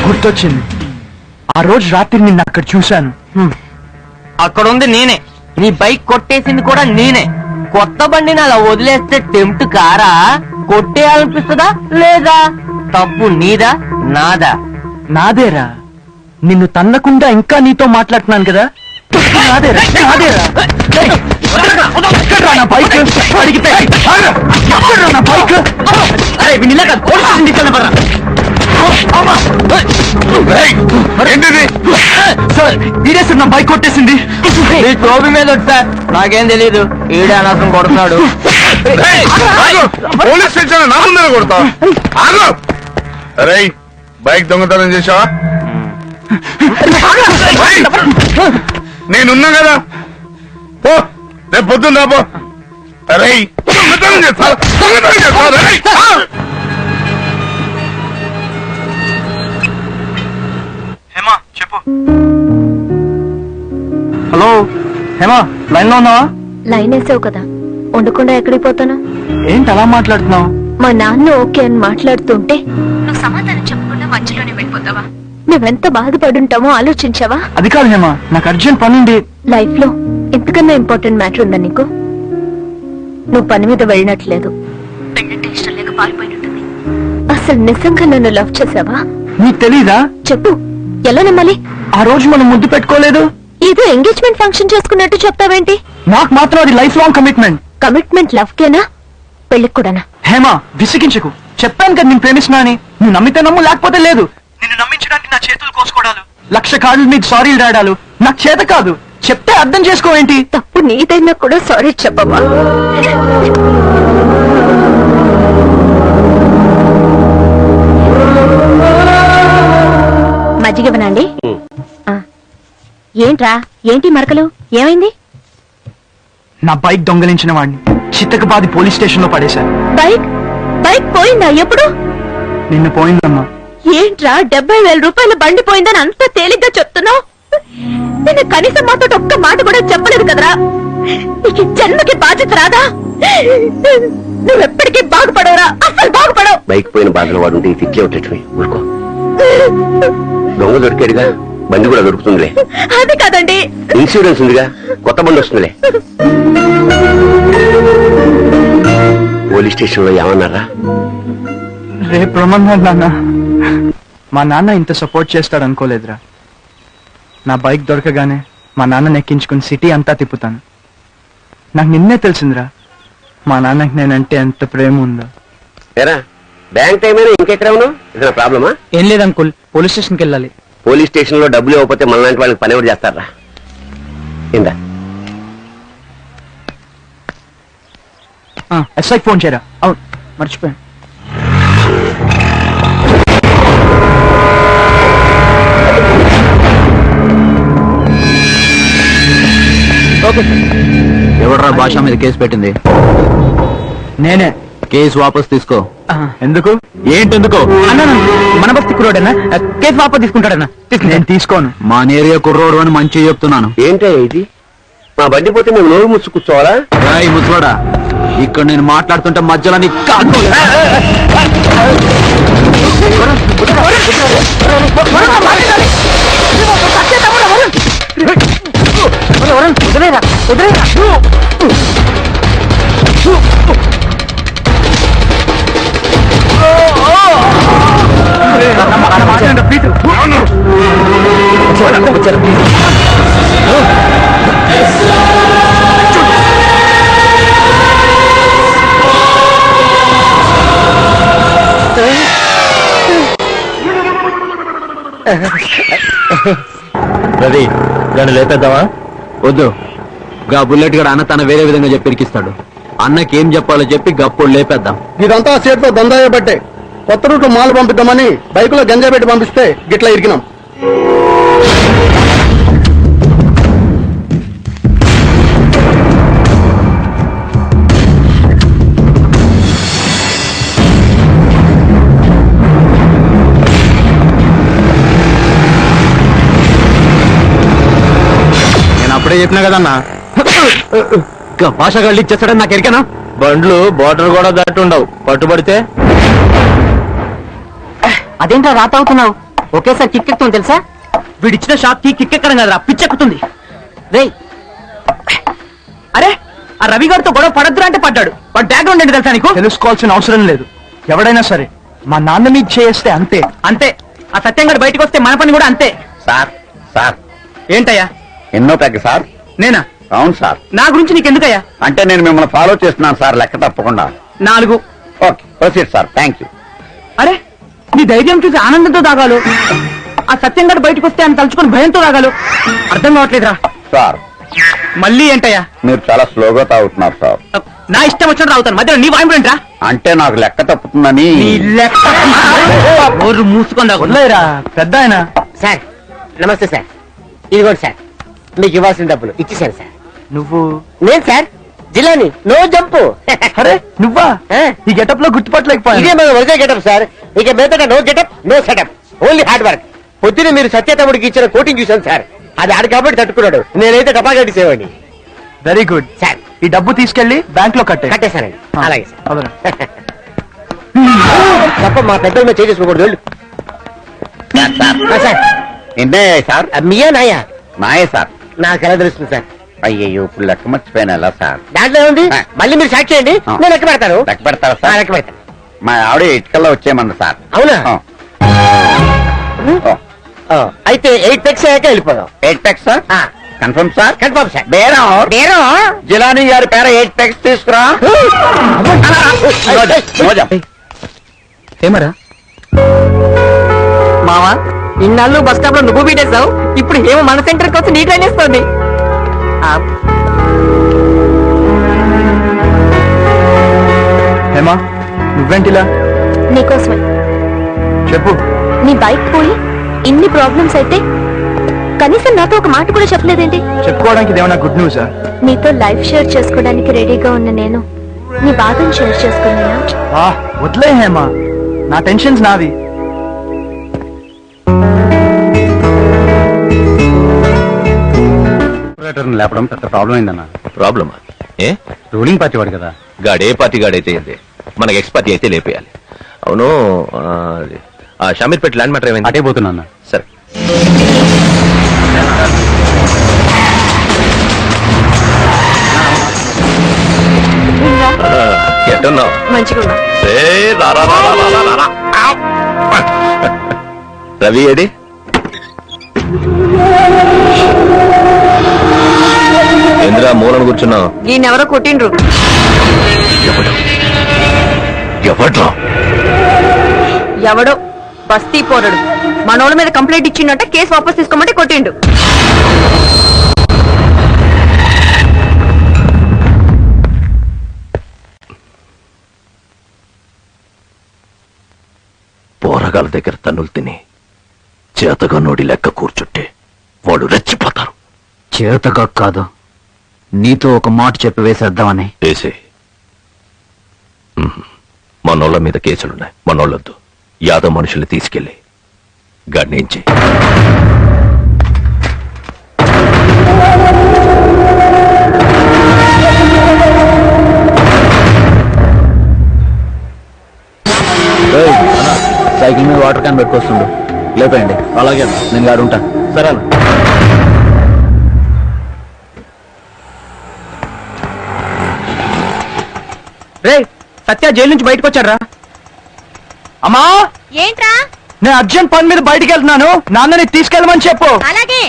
Speaker 3: గుర్తొచ్చింది, ఆ రోజు రాత్రి నిన్ను అక్కడ చూశాను.
Speaker 7: అక్కడుంది నేనే, నీ బైక్ కొట్టేసింది కూడా నేనే. కొత్త బండిని అలా వదిలేస్తే టెంప్ట్ కారా? కొట్టేయాలనిపిస్తుందా లేదా? తప్పు నీదా నాదా?
Speaker 3: నాదేరా, నిన్ను తన్నకుండా ఇంకా నీతో మాట్లాడుతున్నాను కదా. నాదేరా, నాదేరా. ఎక్కడ్రా నా బైక్? అడిగితే ఎక్కడ్రా నా బైక్? సార్, ఈడేసారు నా బైక్ కొట్టేసింది.
Speaker 7: నీ టోపీ మీద వచ్చా, నాకేం తెలీదు. ఈడే అనవసరం కొడుతున్నాడు.
Speaker 11: పోలీస్ స్టేషన్ నా ముందర కొడతా. ఆగు. అరే, బైక్ దొంగతనం చేశావా? నేనున్నా కదా, పో, రేపు పొద్దున్న రాబో. అరే, దొంగతనం చేస్తా, దొంగతనం చేస్తా. రేయ్,
Speaker 3: హేమా చెప్పు. హలో హేమా, లైన్ లో ఉన్నావా?
Speaker 4: లైన్ వేసావు కదా, ఉండకుండా ఎక్కడికి పోతాను?
Speaker 3: ఏంటి అలా మాట్లాడుతున్నావు?
Speaker 4: మా నాన్న ఓకే అని మాట్లాడుతుంటే నువ్వు సమాధానం చెప్పకుండా మధ్యలోనే వెళ్ళిపోతావా? నువ్వెంత బాధపడుంటామో ఆలోచించావా?
Speaker 3: అది కాదు హేమా, నాకు అర్జెంట్ పని ఉంది.
Speaker 4: లైఫ్ లో ఎంతకన్నా ఇంపార్టెంట్ మ్యాటర్ ఉందా నీకు? నువ్వు పని మీద వెళ్ళినట్లేదు, పెళ్ళంటే ఇష్టం లేక పారిపోయినట్టుంది. అసలు నిజంగా నన్ను లవ్ చేసావా?
Speaker 3: నీకు తెలీదా?
Speaker 4: చెప్పు, ఎలా నమ్మాలి?
Speaker 3: ఆ రోజు మనం ముద్దు పెట్టుకోలేదు?
Speaker 4: ఏదో ఎంగేజ్మెంట్ ఫంక్షన్ చేసుకున్నట్టు చెప్తావేంటి?
Speaker 3: నాకు మాత్రం అది life long commitment.
Speaker 4: Commitment love కేనా, పెళ్లికి కూడానా?
Speaker 3: హేమా విసిగించకు, చెప్పాను కదా నేను ప్రేమిస్తున్నా అని. నువ్వు నమ్మితే నమ్ము, లేకపోతే లేదు. నిన్ను నమ్మించడానికి నా చేతులు కోసుకోవడాలు, 1,00,000 కార్డులు మీకు సారీలు రాయడాలు నాకు చేత కాదు. చెప్తే అర్థం చేసుకోవేంటి?
Speaker 4: తప్పు నీదైనా కూడా సారీ చెప్పవా? మజ్జిగ ఇవ్వనండి. ఏంట్రా, ఏంటి మరకలు, ఏమైంది?
Speaker 3: నా బైక్ దొంగలించిన వాడిని చిత్తకబాది పోలీస్ స్టేషన్ లో పడేశాను.
Speaker 4: బైక్ బైక్ పోయిందా? ఎప్పుడు?
Speaker 3: నిన్న పోయిందమ్మా.
Speaker 4: ఏంట్రా 70,000 రూపాయల బండి పోయిందని అంత తేలిగ్గా చెప్తున్నావు? నేను కనీసం మాతో ఒక్క మాట కూడా చెప్పలేదు కదరా. నీకు ఈ జన్మకి బాధ్యత రాదా? నువ్వెప్పటికీ బాగుపడవురా, అసలు బాగుపడవు.
Speaker 1: బైక్ పోయిన బాధలో వాడు ఉంటే తిట్లే ఉండటమే. ఊరుకో, దొంగ దొరికాడుగా, బండి కూడా దొరుకుతుందిలే.
Speaker 4: అది కాదండి,
Speaker 1: ఇన్సూరెన్స్ ఉందిగా, కొత్త బండి వస్తుందిలే. పోలీస్ స్టేషన్ లో ఏమన్నారా?
Speaker 3: రేపు ప్రమాదం నాన్న. మా నాన్న ఇంత సపోర్ట్ చేస్తాడు అనుకోలేదురా. నా బైక్ దొరకగానే మా నాన్నని ఎక్కించుకుని సిటీ అంతా తిప్పుతాను. నాకు నిన్నే తెలిసిందిరా మా నాన్నకి నేనంటే ఎంత ప్రేమ ఉందో.
Speaker 1: ఏరా, బ్యాంక్ టైం అయినా ఇంకెక్కడ ఉన్నావు? ఏదైనా ప్రాబ్లమా?
Speaker 5: ఏం లేదు అంకుల్, పోలీస్ స్టేషన్కి వెళ్ళాలి.
Speaker 1: పోలీస్ స్టేషన్ లో డబ్బులు ఇవ్వకపోతే మనలాంటి వాళ్ళకి పని ఎవరు చేస్తారా? ఇందా.
Speaker 3: ఎస్ఐకి ఫోన్ చేయరా.
Speaker 5: అవును, మర్చిపోయాను.
Speaker 2: ఎవడ్రా భాష మీద కేసు పెట్టింది?
Speaker 3: నేనే.
Speaker 2: కేసు వాపస్ తీసుకో.
Speaker 3: ఎందుకు?
Speaker 2: ఏంటెందుకో?
Speaker 5: అన్నా, మన బస్తి కుర్రోడన్నా కేసు వాపస్ తీసుకుంటాడన్నా.
Speaker 3: నేను తీసుకోను.
Speaker 2: మా నేరియా కుర్రోడు అని మంచిగా చెప్తున్నాను.
Speaker 1: ఏంటో ఇది? మా బండి పోతే మేము నోరు ముచ్చు కూర్చోవాలా?
Speaker 2: రాయ్ ముసలోడా, ఇక్కడ నేను మాట్లాడుతుంటే మధ్యలో నీ కాదు. రవి, దాన్ని లేపేద్దామా? వద్దు, గా బుల్లెట్ గడ అన్న తన వేరే విధంగా చెప్పి ఇరికిస్తాడు. అన్నకేం చెప్పాలో చెప్పి గప్పుడు లేపేద్దాం.
Speaker 12: ఇదంతా సేట్తో దందాయ పట్టే. కొత్త రూట్లో మాలు పంపిద్దామని బైకులో గంజా పెట్టి పంపిస్తే గిట్లా ఇరికినాం.
Speaker 2: అప్పుడే చెప్పినా కదన్నా, భాష గళ్ళు ఇచ్చేస్తాడని నాకు ఎరికనా? బండ్లు బోర్డర్ కూడా దాటుండవు, పట్టుబడితే.
Speaker 7: అదేంటో రాత అవుతున్నావు? ఒకేసారి కిక్ ఎక్కుతుంది తెలుసా?
Speaker 5: వీడిచ్చిన షాక్ కి కిక్ ఎక్కడం కదరా, పిచ్చెక్కుతుంది.
Speaker 7: రేయ్,
Speaker 5: అరే ఆ రవి గారితో గొడవ పడద్దురా అంటే పడ్డాడు. వాడు బ్యాక్గ్రౌండ్ ఏంటి తెలుసా నీకు?
Speaker 3: తెలుసుకోవాల్సిన అవసరం లేదు. ఎవడైనా సరే మా నాన్న మీద చేస్తే అంతే.
Speaker 5: అంతే. ఆ సత్యం గారు బయటకు వస్తే మన పని కూడా అంతే.
Speaker 10: సార్ సార్
Speaker 5: ఏంటయ్యా?
Speaker 10: ఎన్నో పెద్ద సార్?
Speaker 5: నేనా?
Speaker 10: అవును సార్.
Speaker 5: నా గురించి నీకెందుకయ్యా?
Speaker 10: అంటే నేను మిమ్మల్ని ఫాలో చేస్తున్నాను సార్, లెక్క తప్పకుండా.
Speaker 5: 4.
Speaker 10: Okay, proceed sir. Thank you.
Speaker 5: అరే నీ ధైర్యం చూసి ఆనందంతో తాగాలు, ఆ సత్యం గారు బయటకు వస్తే అని తలుచుకుని భయంతో తాగాలు. అర్థం కావట్లేదురా.
Speaker 10: సార్
Speaker 5: మళ్ళీ ఏంటయ్యా?
Speaker 10: మీరు చాలా స్లోగా తాగుతున్నారు సార్.
Speaker 5: నా ఇష్టం వచ్చినట్టు తాగుతాను, మధ్యలో నీ వాయింపు ఏంట్రా?
Speaker 10: అంటే నాకు లెక్క తప్పుతుందని.
Speaker 5: నీ లెక్క ఊరు మూసుకొని తాగులేరా
Speaker 3: పెద్ద ఆయన.
Speaker 7: సార్ నమస్తే సార్. ఇదిగోండి సార్, మీకు ఇవ్వాల్సిన డబ్బులు ఇచ్చేసాను సార్.
Speaker 3: నువ్వు?
Speaker 7: నేను సార్ జిల్లాని. No jump.
Speaker 3: అరే నువ్వా? ఈ గెటప్ లో గుర్తుపట్టలేకపోయా.
Speaker 7: ఇదే మన ఒరిజినల్ గెటప్ సార్. ఇక మీదట no getup no setup, only hard work. పొద్దున మీరు సత్యతముడికి ఇచ్చిన కోటింగ్ చూశాను సార్. అది ఆడు కాబట్టి తట్టుకున్నాడు, నేనైతే టపా కట్టేసేవాడిని.
Speaker 3: Very good
Speaker 7: sir.
Speaker 3: ఈ డబ్బు తీసుకెళ్లి బ్యాంక్ లో
Speaker 7: కట్టేశానండి. అలాగే సార్.
Speaker 3: అవునా?
Speaker 7: తప్ప మా పెద్దల మీద చేసుకోకూడదు. సార్
Speaker 10: ఎన్నే సార్?
Speaker 7: మీయా నాయా?
Speaker 10: నాయే సార్.
Speaker 7: నాకు ఎలా తెలుస్తుంది సార్?
Speaker 10: అయ్యయ్యో, ఇప్పుడు లెక్క మర్చిపోయాను. ఎలా సార్?
Speaker 7: దాంట్లో ఉంది, మళ్ళీ మీరు సాక్షి చేయండి, నేను లెక్క పెడతాను.
Speaker 10: లెక్క పెడతారా సార్?
Speaker 7: లెక్క పెడతాను.
Speaker 10: మా ఆవిడ ఇటుకల్లో వచ్చేయమన్నా సార్.
Speaker 7: అవునా?
Speaker 10: ఆ.
Speaker 7: అయితే 8 పెక్స్ అయ్యాక వెళ్ళిపోదాం.
Speaker 10: 8 pegs sir? Confirm sir?
Speaker 7: Confirm sir.
Speaker 10: బేరం జిలానీ గారి పేర 8 పెక్స్ తీసుకురా.
Speaker 7: ఏమరా మావా, ఇన్నాళ్ళు బస్ స్టాప్ లో నువ్వు బీటేసావు, ఇప్పుడు ఏమో మన సెంటర్కి వచ్చి నీ ట్రైన్ వేస్తుంది.
Speaker 3: హేమా, నువ్వేంటిలా?
Speaker 4: నీకోసమే.
Speaker 3: చెప్పు.
Speaker 4: నీ బైక్ పోయి ఇన్ని ప్రాబ్లమ్స్ అయితే కనీసం నాతో ఒక మాట కూడా చెప్పలేదేంటి?
Speaker 3: చెప్పుకోవడానికి ఇదేమన్నా గుడ్ న్యూసా?
Speaker 4: నీతో లైఫ్ షేర్ చేసుకోవడానికి రెడీగా ఉన్న నేను నీ బాధను షేర్ చేసుకున్నానా?
Speaker 3: వదిలే హేమా, నా టెన్షన్స్ నావి.
Speaker 2: లేపడం పెద్ద ప్రాబ్లం అయిందన్న.
Speaker 6: ప్రాబ్లమా? ఏ
Speaker 2: రూలింగ్ పార్టీ వాడు కదా.
Speaker 6: గాడే పార్టీ గాడైతే ఏంది, మనకి ఎక్స్ పార్టీ అయితే లేపేయాలి. అవును, ఆ షామీర్పేట ల్యాండ్ మ్యాటర్ ఏమైంది?
Speaker 2: అటే పోతున్నా.
Speaker 6: సరే. ఎట్టున్నావు?
Speaker 4: మంచిగా
Speaker 6: రవి ఏది? ఇంద్రా మూలను కూర్చున్నావు.
Speaker 7: ఈయనెవరో కొట్టిండ్రు.
Speaker 6: ఎవడ్రా?
Speaker 7: ఎవడో బస్తీ పోరడు మనోళ్ళ మీద కంప్లైంట్ ఇచ్చిండట, కేసు వాపస్ తీసుకోమంటే కొట్టిండు.
Speaker 6: పోరగాళ్ళ దగ్గర తన్నులు తిని చేతగా నోడి లెక్క కూర్చుంటే వాడు రెచ్చిపోతారు.
Speaker 7: చేతగా కాదు, నీతో ఒక మాట చెప్పి వేసేద్దామని.
Speaker 6: వేసే. మనోళ్ళ మీద కేసులున్నాయి, మనోళ్ళొద్దు. యాదవ్ మనుషుల్ని తీసుకెళ్ళి గడ్నించి
Speaker 2: సైకిల్ మీద వాటర్ క్యాన్ పెట్టుకొస్తుండు, లేపేయండి. అలాగే నేను గారు ఉంటాను. సరే అన్న.
Speaker 5: రే సత్య జైలు నుంచి బయటకు వచ్చారా?
Speaker 3: అమ్మా,
Speaker 4: ఏంట్రా?
Speaker 3: నేను అర్జెంట్ పని మీద బయటికి వెళ్తున్నాను, నాన్నని తీసుకెళ్ళమని చెప్పు.
Speaker 4: అలాగే.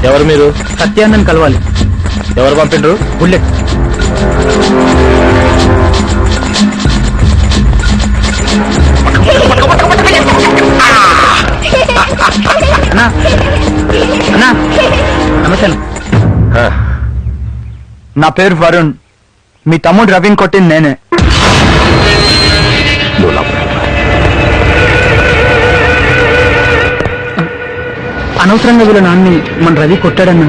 Speaker 2: ఎవరు మీరు?
Speaker 3: సత్యాన్నని కలవాలి.
Speaker 2: ఎవరు పంపిండ్రు?
Speaker 3: బుల్లెట్. నమస్తే. నా పేరు వరుణ్. మీ తమ్ముడు రవిని కొట్టింది నేనే. అనవసరంగా వీళ్ళ నాన్ని మన రవి కొట్టాడన్నా.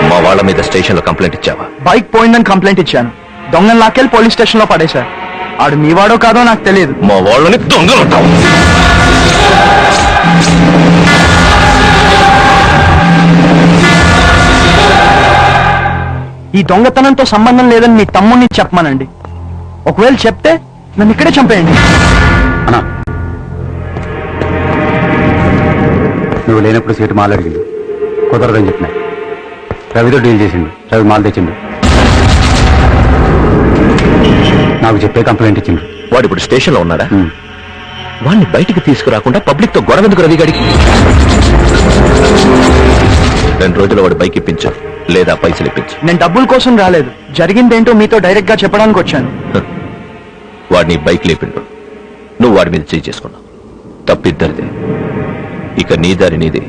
Speaker 6: మా వాళ్ళ మీద స్టేషన్ లో కంప్లైంట్ ఇచ్చావా?
Speaker 3: బైక్ పోయిందని కంప్లైంట్ ఇచ్చాను. దొంగలు లాక్కెళ్ళి పోలీస్ స్టేషన్ లో పడేశారు. ఆడు మీ వాడో కాదో నాకు తెలియదు.
Speaker 6: మా వాళ్ళని దొంగలుంటావు.
Speaker 3: ఈ దొంగతనంతో సంబంధం లేదని మీ తమ్ముడిని చెప్పమనండి. ఒకవేళ చెప్తే నన్ను ఇక్కడే చంపేయండి.
Speaker 2: అన్నా, నువ్వు లేనప్పుడు సీటు మాల్ అడిగింది, కుదరదని చెప్పిన. రవితో డీల్ చేసిండు, రవి మాల్ తెచ్చిండు. నాకు చెప్పే కంప్లైంట్ ఇచ్చిండు.
Speaker 6: వాడు ఇప్పుడు స్టేషన్ లో ఉన్నాడా? వాడిని బయటికి తీసుకురాకుండా పబ్లిక్ తో గొడవ ఎందుకు రవి గడికి? 2 రోజులు వాడు బైక్ ఇప్పించు, లేదా పైసలు ఇప్పించు.
Speaker 3: నేను డబ్బుల కోసం రాలేదు, జరిగిందేంటో మీతో డైరెక్ట్ గా చెప్పడానికి వచ్చాను.
Speaker 6: వాడిని బైక్ లేపిండు, నువ్వు వాడి మీద చేయి చేసుకున్నావు. తప్పిద్దరిదే. ఇక నీ దారి నీదే,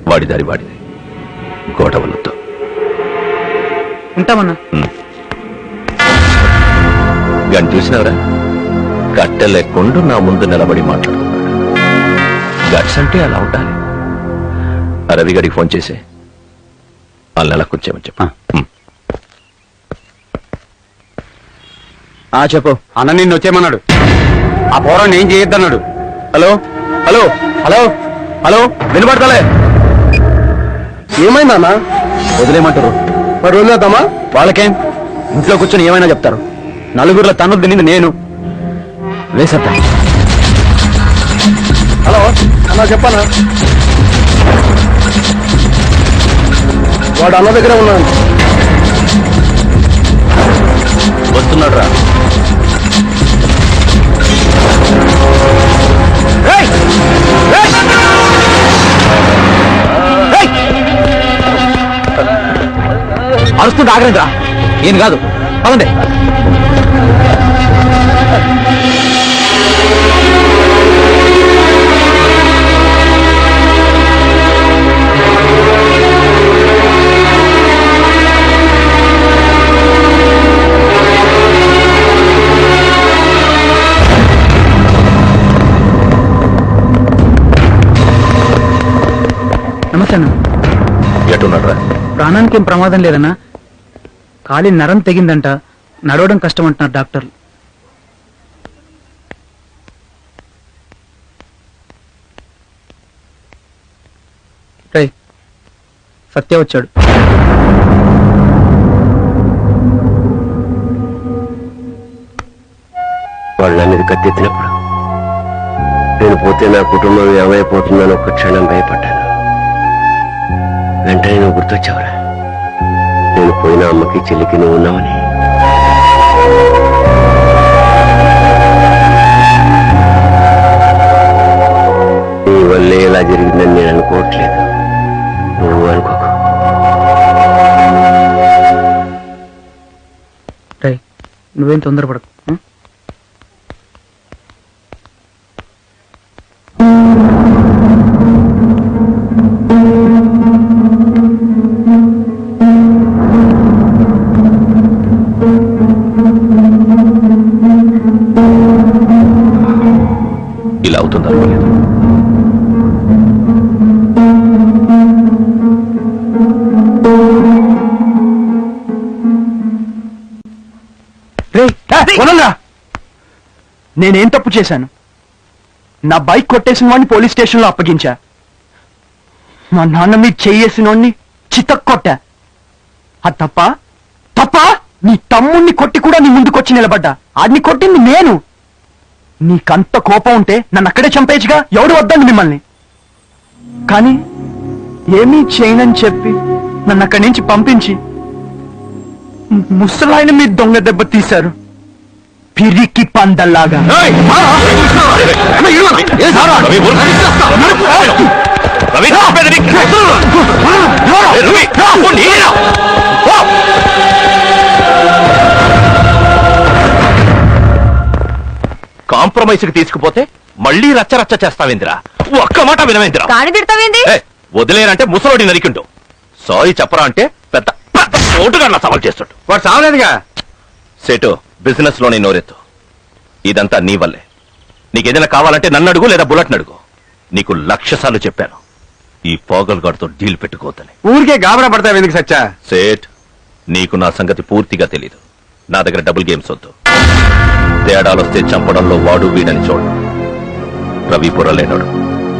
Speaker 6: వాడి దారి వాడిదే. గొడవలతో
Speaker 5: ఉంటామన్నా.
Speaker 6: గని చూసినవరా? కట్టెలేకుండా నా ముందు నిలబడి మాట్లాడుతున్నాడు. గట్స్ అంటే అలా ఉండాలి. ఆ రవి గడికి ఫోన్ చేసి వాళ్ళని ఎలా కూర్చోమని చెప్పు.
Speaker 2: చెప్పు. అన్న నిన్ను వచ్చేయమన్నాడు. ఆ పోరాన్ని ఏం చేయొద్దన్నాడు. హలో హలో హలో హలో, వినపడతలే?
Speaker 12: ఏమైందన్నా?
Speaker 2: వదిలేమంటారు.
Speaker 12: మరి వదిలేద్దామా?
Speaker 2: వాళ్ళకేం, ఇంట్లో కూర్చొని ఏమైనా చెప్తారు. నలుగురిలో తన్ను తినింది నేను. వేసద్దా.
Speaker 12: హలో అన్నా, చెప్పనా? వాడు అన్న దగ్గర ఉన్నాను.
Speaker 6: వస్తున్నాడు రా.
Speaker 2: అరుస్తుంది, ఆగండి రా. ఏం కాదు, పదండి.
Speaker 5: నమస్తే అన్న.
Speaker 6: ఎటున్నాడు రా?
Speaker 5: ప్రాణానికి ఏం ప్రమాదం లేదన్నా, కాలి నరం తెగిందంట, నడవడం కష్టం అంటున్నారు డాక్టర్లు. రేయ్, సత్య వచ్చాడు.
Speaker 1: వాళ్ళ మీద కత్తెత్తినప్పుడు నేను పోతే నా కుటుంబం ఏమైపోతుందని ఒక్క క్షణం భయపడ్డాను. వెంటనే నువ్వు గుర్తొచ్చావురా. నేను పోయిన అమ్మకి చెల్లికి నువ్వు ఉన్నావని. నీ వల్లే ఇలా జరిగిందని నేను అనుకోవట్లేదు, నువ్వు అనుకోకు.
Speaker 5: రేయ్, నువ్వేం తొందరపడకు.
Speaker 6: ఇలా అవుతుంది అనుకోలేదు.
Speaker 3: నేనేం తప్పు చేశాను? నా బైక్ కొట్టేసిన వాడిని పోలీస్ స్టేషన్ లో అప్పగించా. మా నాన్న మీద చేయేసిన వాడిని చితక్కొట్టా. అది తప్ప తప్ప నీ తమ్ముణ్ణి కొట్టి కూడా నీ ముందుకొచ్చి నిలబడ్డా. ఆడిని కొట్టింది నేను. నీకంత కోపం ఉంటే నన్ను అక్కడే చంపేచ్చుగా, ఎవడు వద్దండి మిమ్మల్ని. కానీ ఏమీ చేయనని చెప్పి నన్ను అక్కడి నుంచి పంపించి ముసలాయన మీద దొంగ దెబ్బ తీశారు, పిరికి పందల్లాగా.
Speaker 6: కాంప్రమైజ్ కి తీసుకుపోతే మళ్ళీ రచ్చ రచ్చ చేస్తావేందిరా? ఒక్క మాట వినవేందిరా?
Speaker 4: కాని తిడతావేంది?
Speaker 6: వదిలేరంటే ముసలోడి నరికిండు. సారీ చెప్పరా అంటే పెద్ద ఓటుగా సవాల్ చేస్తాడు.
Speaker 2: వాడు చావలేదుగా.
Speaker 6: సేటు, బిజినెస్ లోనే నోరెత్తు. ఇదంతా నీ వల్లే. నీకేదైనా కావాలంటే నన్ను అడుగు, లేదా బుల్లెట్ అడుగు. నీకు 1,00,000 సార్లు చెప్పాను ఈ పోగల్గాడితో డీల్ పెట్టుకోవద్దని.
Speaker 2: ఊరికే గాబరా పడతావు ఎందుకు సచ్చా?
Speaker 6: సేట్, నీకు నా సంగతి పూర్తిగా తెలీదు. నా దగ్గర డబుల్ గేమ్స్ వద్దు. తేడాలొస్తే చంపడంలో వాడు వీడని చూడు. రవిపుర లేనాడు,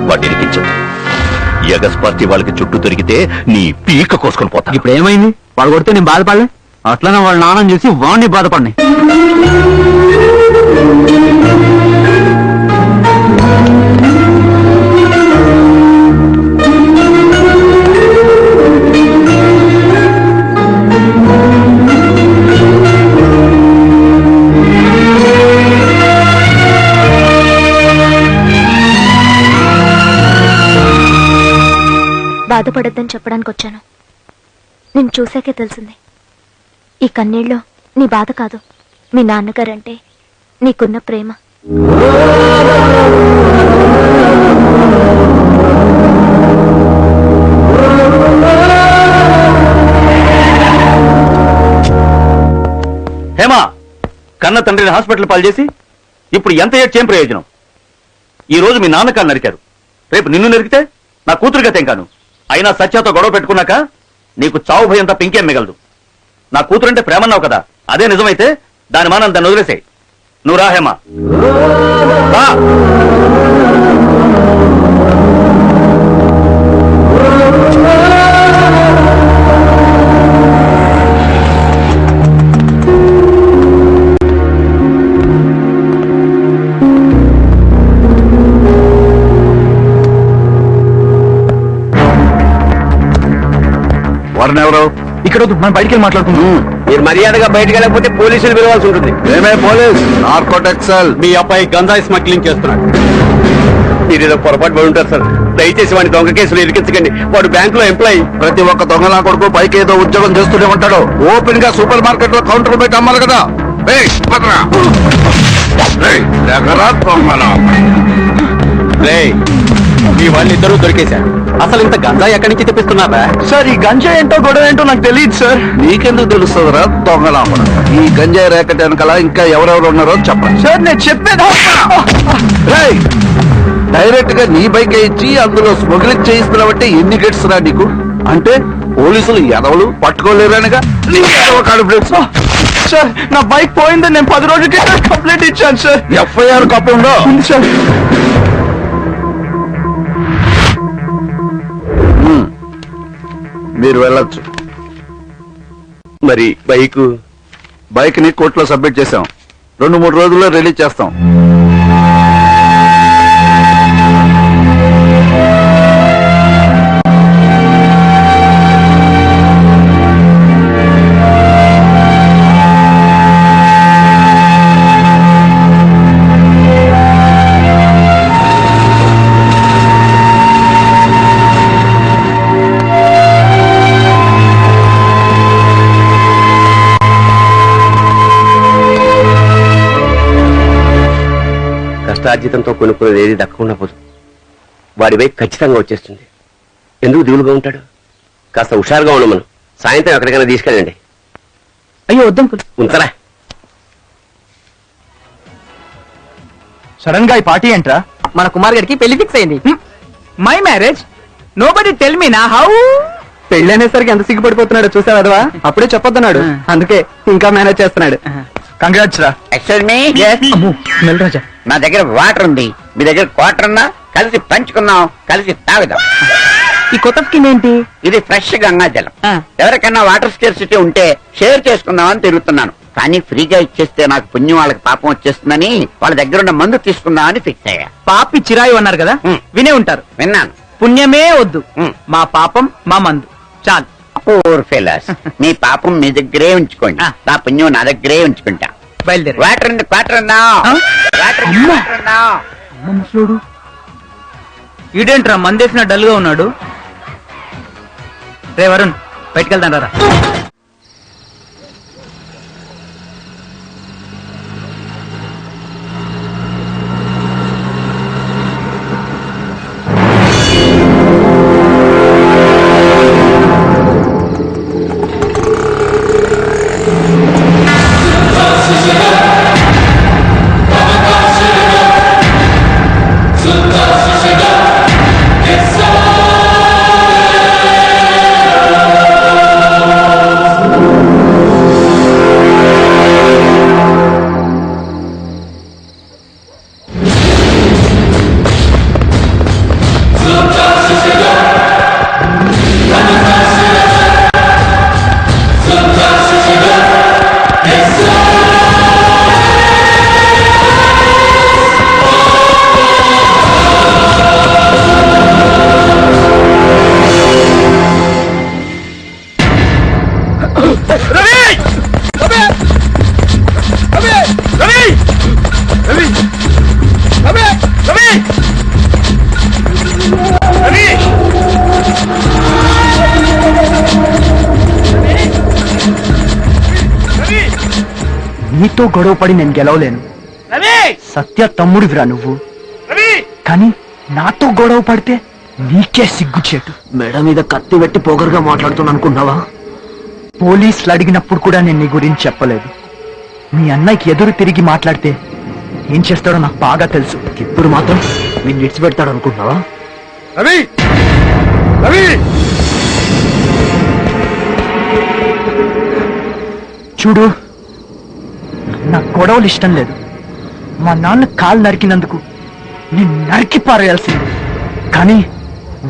Speaker 6: వాటిని ఇరికించడు. ఎగస్ పార్టీ వాళ్ళకి చుట్టూ దొరికితే నీ పీక కోసుకొని పోతా.
Speaker 2: ఇప్పుడు ఏమైంది? వాడు కొడితే నేను బాధపడలే, అట్లనే వాళ్ళ నాన్నని చూసి వాడిని బాధపడినాయి.
Speaker 4: బాధపడద్దని చెప్పడానికి వచ్చాను. నేను చూశాకే తెలిసింది, ఈ కన్నీళ్ళు నీ బాధ కాదు, మీ నాన్నగారంటే నీకున్న ప్రేమ.
Speaker 2: హేమా, కన్న తండ్రిని హాస్పిటల్ పాలు చేసి ఇప్పుడు ఎంత ఏడ్చేం ప్రయోజనం? ఈ రోజు మీ నాన్నకాలు నరికారు, రేపు నిన్ను నరికితే నా కూతురుగా తెంకాను. అయినా సత్యతో గొడవ పెట్టుకున్నాక నీకు చావు భయం తప్ప ఇంకేం మిగలదు. నా కూతురంటే ప్రేమన్నావు కదా, అదే నిజమైతే దాని మానం దాన్ని వదిలేసాయి. నువ్వు రా హేమా, రా.
Speaker 10: వారిని ఎవరు?
Speaker 3: ఇక్కడ వద్దు, మనం బయటికి వెళ్ళి మాట్లాడుకుందాం.
Speaker 1: మీరు మర్యాదగా బయటకు వెళ్ళకపోతే పోలీసులు పిలవాల్సి ఉంటుంది.
Speaker 10: మేమే పోలీస్ నార్కోటెక్సల్.
Speaker 2: మీ అబ్బాయి గంజాయి స్మగ్లింగ్ చేస్తున్నాడు.
Speaker 1: మీరు ఏదో పొరపాటు పడి ఉంటారు సార్. దయచేసి వాడిని దొంగ కేసులు ఇరికించకండి. వాడు బ్యాంకులో ఎంప్లాయీ.
Speaker 10: ప్రతి ఒక్క దొంగ నా కొడుకు పైకి ఏదో ఉద్యోగం చేస్తూనే ఉంటాడు. ఓపెన్ గా సూపర్ మార్కెట్ లో కౌంటర్ పెట్టి అమ్మాలి కదా. ఏయ్, పదరా. ఏయ్, దగ్గరా దొంగలా.
Speaker 2: రేయ్, మీ వాళ్ళిద్దరూ దొరికేశారు. అసలు ఇంత గంజాయి ఎక్కడి నుంచి తెప్పిస్తున్నారా?
Speaker 3: సార్, ఈ గంజా ఏంటో గొడవ ఏంటో నాకు తెలియదు సార్.
Speaker 10: నీకెందుకు తెలుస్తుందిరా దొంగలా? ఈ గంజాయి ర్యాకెట్ వెనకాల ఇంకా ఎవరెవరు ఉన్నారో చెప్పండి.
Speaker 3: సార్, నేను చెప్పేది
Speaker 10: డైరెక్ట్ గా నీ బైక్ ఇచ్చి అందులో స్మగ్లింగ్ చేయిస్తున్నావంటే ఎన్ని గెట్స్ రా నీకు? అంటే పోలీసులు ఎదవలు పట్టుకోలేరనగా
Speaker 3: సార్, నా బైక్ పోయిందని నేను 10 రోజుల క్రితం కంప్లైంట్ ఇచ్చాను సార్.
Speaker 10: ఎఫ్ఐఆర్ కాపీ ఉందో?
Speaker 3: సార్,
Speaker 10: మీరు వెళ్ళొచ్చు.
Speaker 1: మరి
Speaker 10: బైక్ ని కోర్టులో సబ్మిట్ చేశాం. 2-3 రోజుల్లో రిలీజ్ చేస్తాం.
Speaker 1: కష్టార్జితంతో కొనుక్కునేది ఏది దక్కకుండా పోదు. వాడి బైక్ ఖచ్చితంగా వచ్చేస్తుంది. ఎందుకు దిగులుగా ఉంటాడు? కాస్త హుషారుగా ఉండమను. సాయంత్రం ఎక్కడికైనా తీసుకెళ్ళండి.
Speaker 5: అయ్యో వద్దంకుల్.
Speaker 1: ఉంచరా.
Speaker 3: సడన్ గా ఈ పార్టీ ఏంట్రా?
Speaker 7: మన కుమార్ గారికి పెళ్లి ఫిక్స్ అయింది.
Speaker 5: My marriage nobody tell me నా హౌ.
Speaker 3: పెళ్ళనేసరికి ఎంత సిగ్గుపడిపోతున్నాడు చూసావు అదవా? అప్పుడే చెప్పొద్దన్నాడు, అందుకే ఇంకా మేనేజ్ చేస్తున్నాడు. కంగ్రాట్స్ రా.
Speaker 10: ఎక్స్క్యూజ్ మీ,
Speaker 3: స్మెల్ రాజా.
Speaker 10: నా దగ్గర వాటర్ ఉంది, మీ దగ్గర క్వార్టర్ ఉన్నా? కలిసి పంచుకుందాం, కలిసి తాగుదాం.
Speaker 5: ఈ కొత్త స్కీమ్ ఏంటి?
Speaker 10: ఇది ఫ్రెష్ గంగా జలం. ఎవరికైనా వాటర్ స్కేర్సిటీ ఉంటే షేర్ చేసుకుందామని తిరుగుతున్నాను. కానీ ఫ్రీగా ఇచ్చేస్తే నాకు పుణ్యం, వాళ్ళకి పాపం వచ్చేస్తుందని వాళ్ళ దగ్గర ఉన్న మందు తీసుకుందామని ఫిక్స్ అయ్యా.
Speaker 5: పాపి చిరాయి అన్నారు కదా, వినే ఉంటారు.
Speaker 10: విన్నాను.
Speaker 5: పుణ్యమే వద్దు, మా పాపం మా మందు చాలు.
Speaker 10: పూర్ ఫెలస్, మీ పాపం మీ దగ్గరే ఉంచుకోండి, నా పుణ్యం నా దగ్గరే ఉంచుకుంటా.
Speaker 5: బయలుదేరి.
Speaker 10: వాటర్ ఉంది, క్వార్టర్ ఉందా?
Speaker 5: ముసలోడు ఈడేంట్రా మందేసిన డల్ గా ఉన్నాడు. రే వరుణ్, బయటకెళ్తాను రా.
Speaker 3: నీతో గొడవ పడి నేను గెలవలేను. సత్య తమ్ముడివిరా నువ్వు, కానీ నాతో గొడవ పడితే నీకే సిగ్గుచేటు.
Speaker 7: మెడ మీద కత్తి పెట్టి పొగరుగా మాట్లాడుతున్నా అనుకున్నావా?
Speaker 3: పోలీసులు అడిగినప్పుడు కూడా నేను నీ గురించి చెప్పలేదు. మీ అన్నయ్యకి ఎదురు తిరిగి మాట్లాడితే ఏం చేస్తాడో నాకు బాగా తెలుసు.
Speaker 7: ఇప్పుడు మాత్రం వీళ్ళు విడిచిపెడతాడు అనుకుంటున్నావా?
Speaker 11: రవి, రవి,
Speaker 3: చూడు, నాకు గొడవలు ఇష్టం లేదు. మా నాన్న కాలు నరికినందుకు నేను నరికి పారేయాల్సింది, కానీ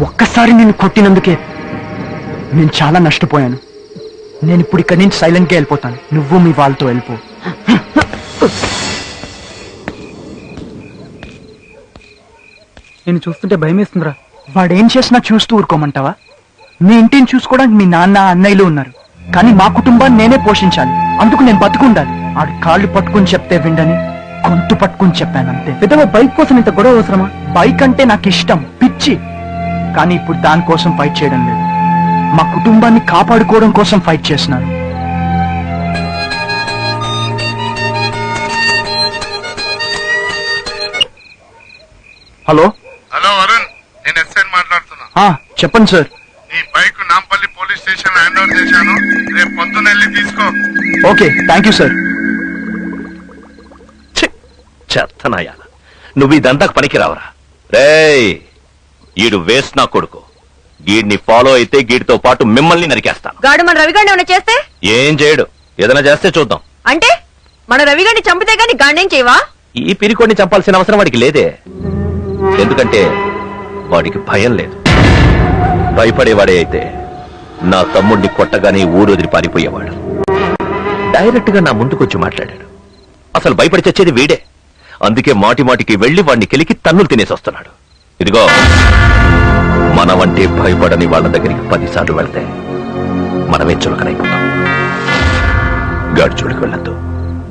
Speaker 3: ఒక్కసారి నేను కొట్టినందుకే నేను చాలా నష్టపోయాను. నేను ఇప్పుడు ఇక్కడి నుంచి సైలెంట్గా వెళ్ళిపోతాను. నువ్వు మీ వాళ్ళతో వెళ్ళిపో.
Speaker 5: నేను చూస్తుంటే భయం వేస్తుందిరా.
Speaker 3: వాడేం చేసినా చూస్తూ ఊరుకోమంటావా? మీ ఇంటిని చూసుకోవడానికి మీ నాన్న అన్నయ్యలు ఉన్నారు. కానీ మా కుటుంబాన్ని నేనే పోషించాలి. అందుకు నేను బతుకుండాలి. ఆడి కాళ్ళు పట్టుకుని చెప్తే విండని గొంతు పట్టుకుని చెప్పాను అంతే. విధవ బైక్ కోసం ఇంత గొడవ అవసరమా? బైక్ అంటే నాకు ఇష్టం, పిచ్చి. కానీ ఇప్పుడు దానికోసం ఫైట్ చేయడం లేదు. మా కుటుంబాన్ని కాపాడుకోవడం కోసం ఫైట్ చేస్తున్నాను. హలో
Speaker 11: హలో వరుణ్, నేను ఎస్ఐ మాట్లాడుతున్నా.
Speaker 3: చెప్పండి సార్.
Speaker 11: నీ bike Nampally police station hand over చేశాను. రేపు పొద్దున్న వెళ్ళి తీసుకో.
Speaker 3: Okay, thank you sir.
Speaker 6: చెత్తనాయాల, నువ్వు ఇదంతా పనికి రావరా? రేయ్, ఈడు వేస్ట్ నా కొడుకు. గీడిని ఫాలో అయితే గీడితో పాటు మిమ్మల్ని నరికేస్తాను.
Speaker 4: గాడు మన రవిగాడిని ఏమైనా చేస్తే?
Speaker 6: ఏం చేయడు, ఏదైనా చేస్తే చూద్దాం.
Speaker 4: అంటే మన రవిగాడిని చంపితే గాని గాండేం చేయవా?
Speaker 6: ఈ పిరికోడిని చంపాల్సిన అవసరం వాడికి లేదే. ఎందుకంటే వాడికి భయం లేదు. భయపడేవాడే అయితే నా తమ్ముడిని కొట్టగానే ఊరు వదిలి పారిపోయేవాడు. డైరెక్ట్ గా నా ముందుకొచ్చి మాట్లాడాడు. అసలు భయపడి చచ్చేది వీడే. అందుకే మాటి మాటికి వెళ్లి వాడిని కెలికి తన్నులు తినేసి వస్తున్నాడు. ఇదిగో, మనమంటే భయపడని వాళ్ళ దగ్గరికి 10 సార్లు వెళ్తే మనమే చులకనైపోతాం. గాడి చూడికి వెళ్ళద్దు.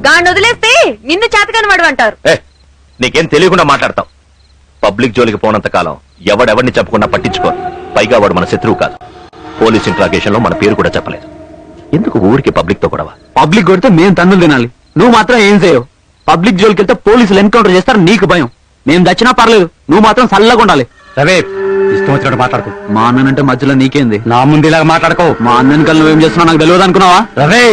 Speaker 4: గాడిని వదిలేస్తే నిన్ను చేతకాని వాడు అంటారు.
Speaker 6: నీకేం తెలియకుండా మాట్లాడతాం. పబ్లిక్ జోలికి పోనంత కాలం ఎవడెవడిని చెప్పకుండా పట్టించుకోరు. పైగా వాడు మన శత్రువు కాదు. పోలీస్ ఇంట్రాగేషన్ లో మన పేరు కూడా చెప్పలేదు. ఎందుకు ఊరికి పబ్లిక్ తో గొడవ?
Speaker 2: పబ్లిక్ కొడితే మేము తన్నులు తినాలి, నువ్వు మాత్రం ఏం చేయవు. పబ్లిక్ జోలికి వెళ్తే పోలీసులు ఎన్కౌంటర్ చేస్తారు, నీకు భయం. మేము దచ్చినా పర్లేదు, నువ్వు మాత్రం చల్లగా ఉండాలి. రవే, ఇష్టం వచ్చినట్టు మాట్లాడుకో. మా అన్ననంటే మధ్యలో నీకేంది? నా ముందు ఇలాగా మాట్లాడుకో. మా అన్నని కల్ నువ్వేం చేస్తున్నావు నాకు తెలియదు అనుకున్నావా? రవే,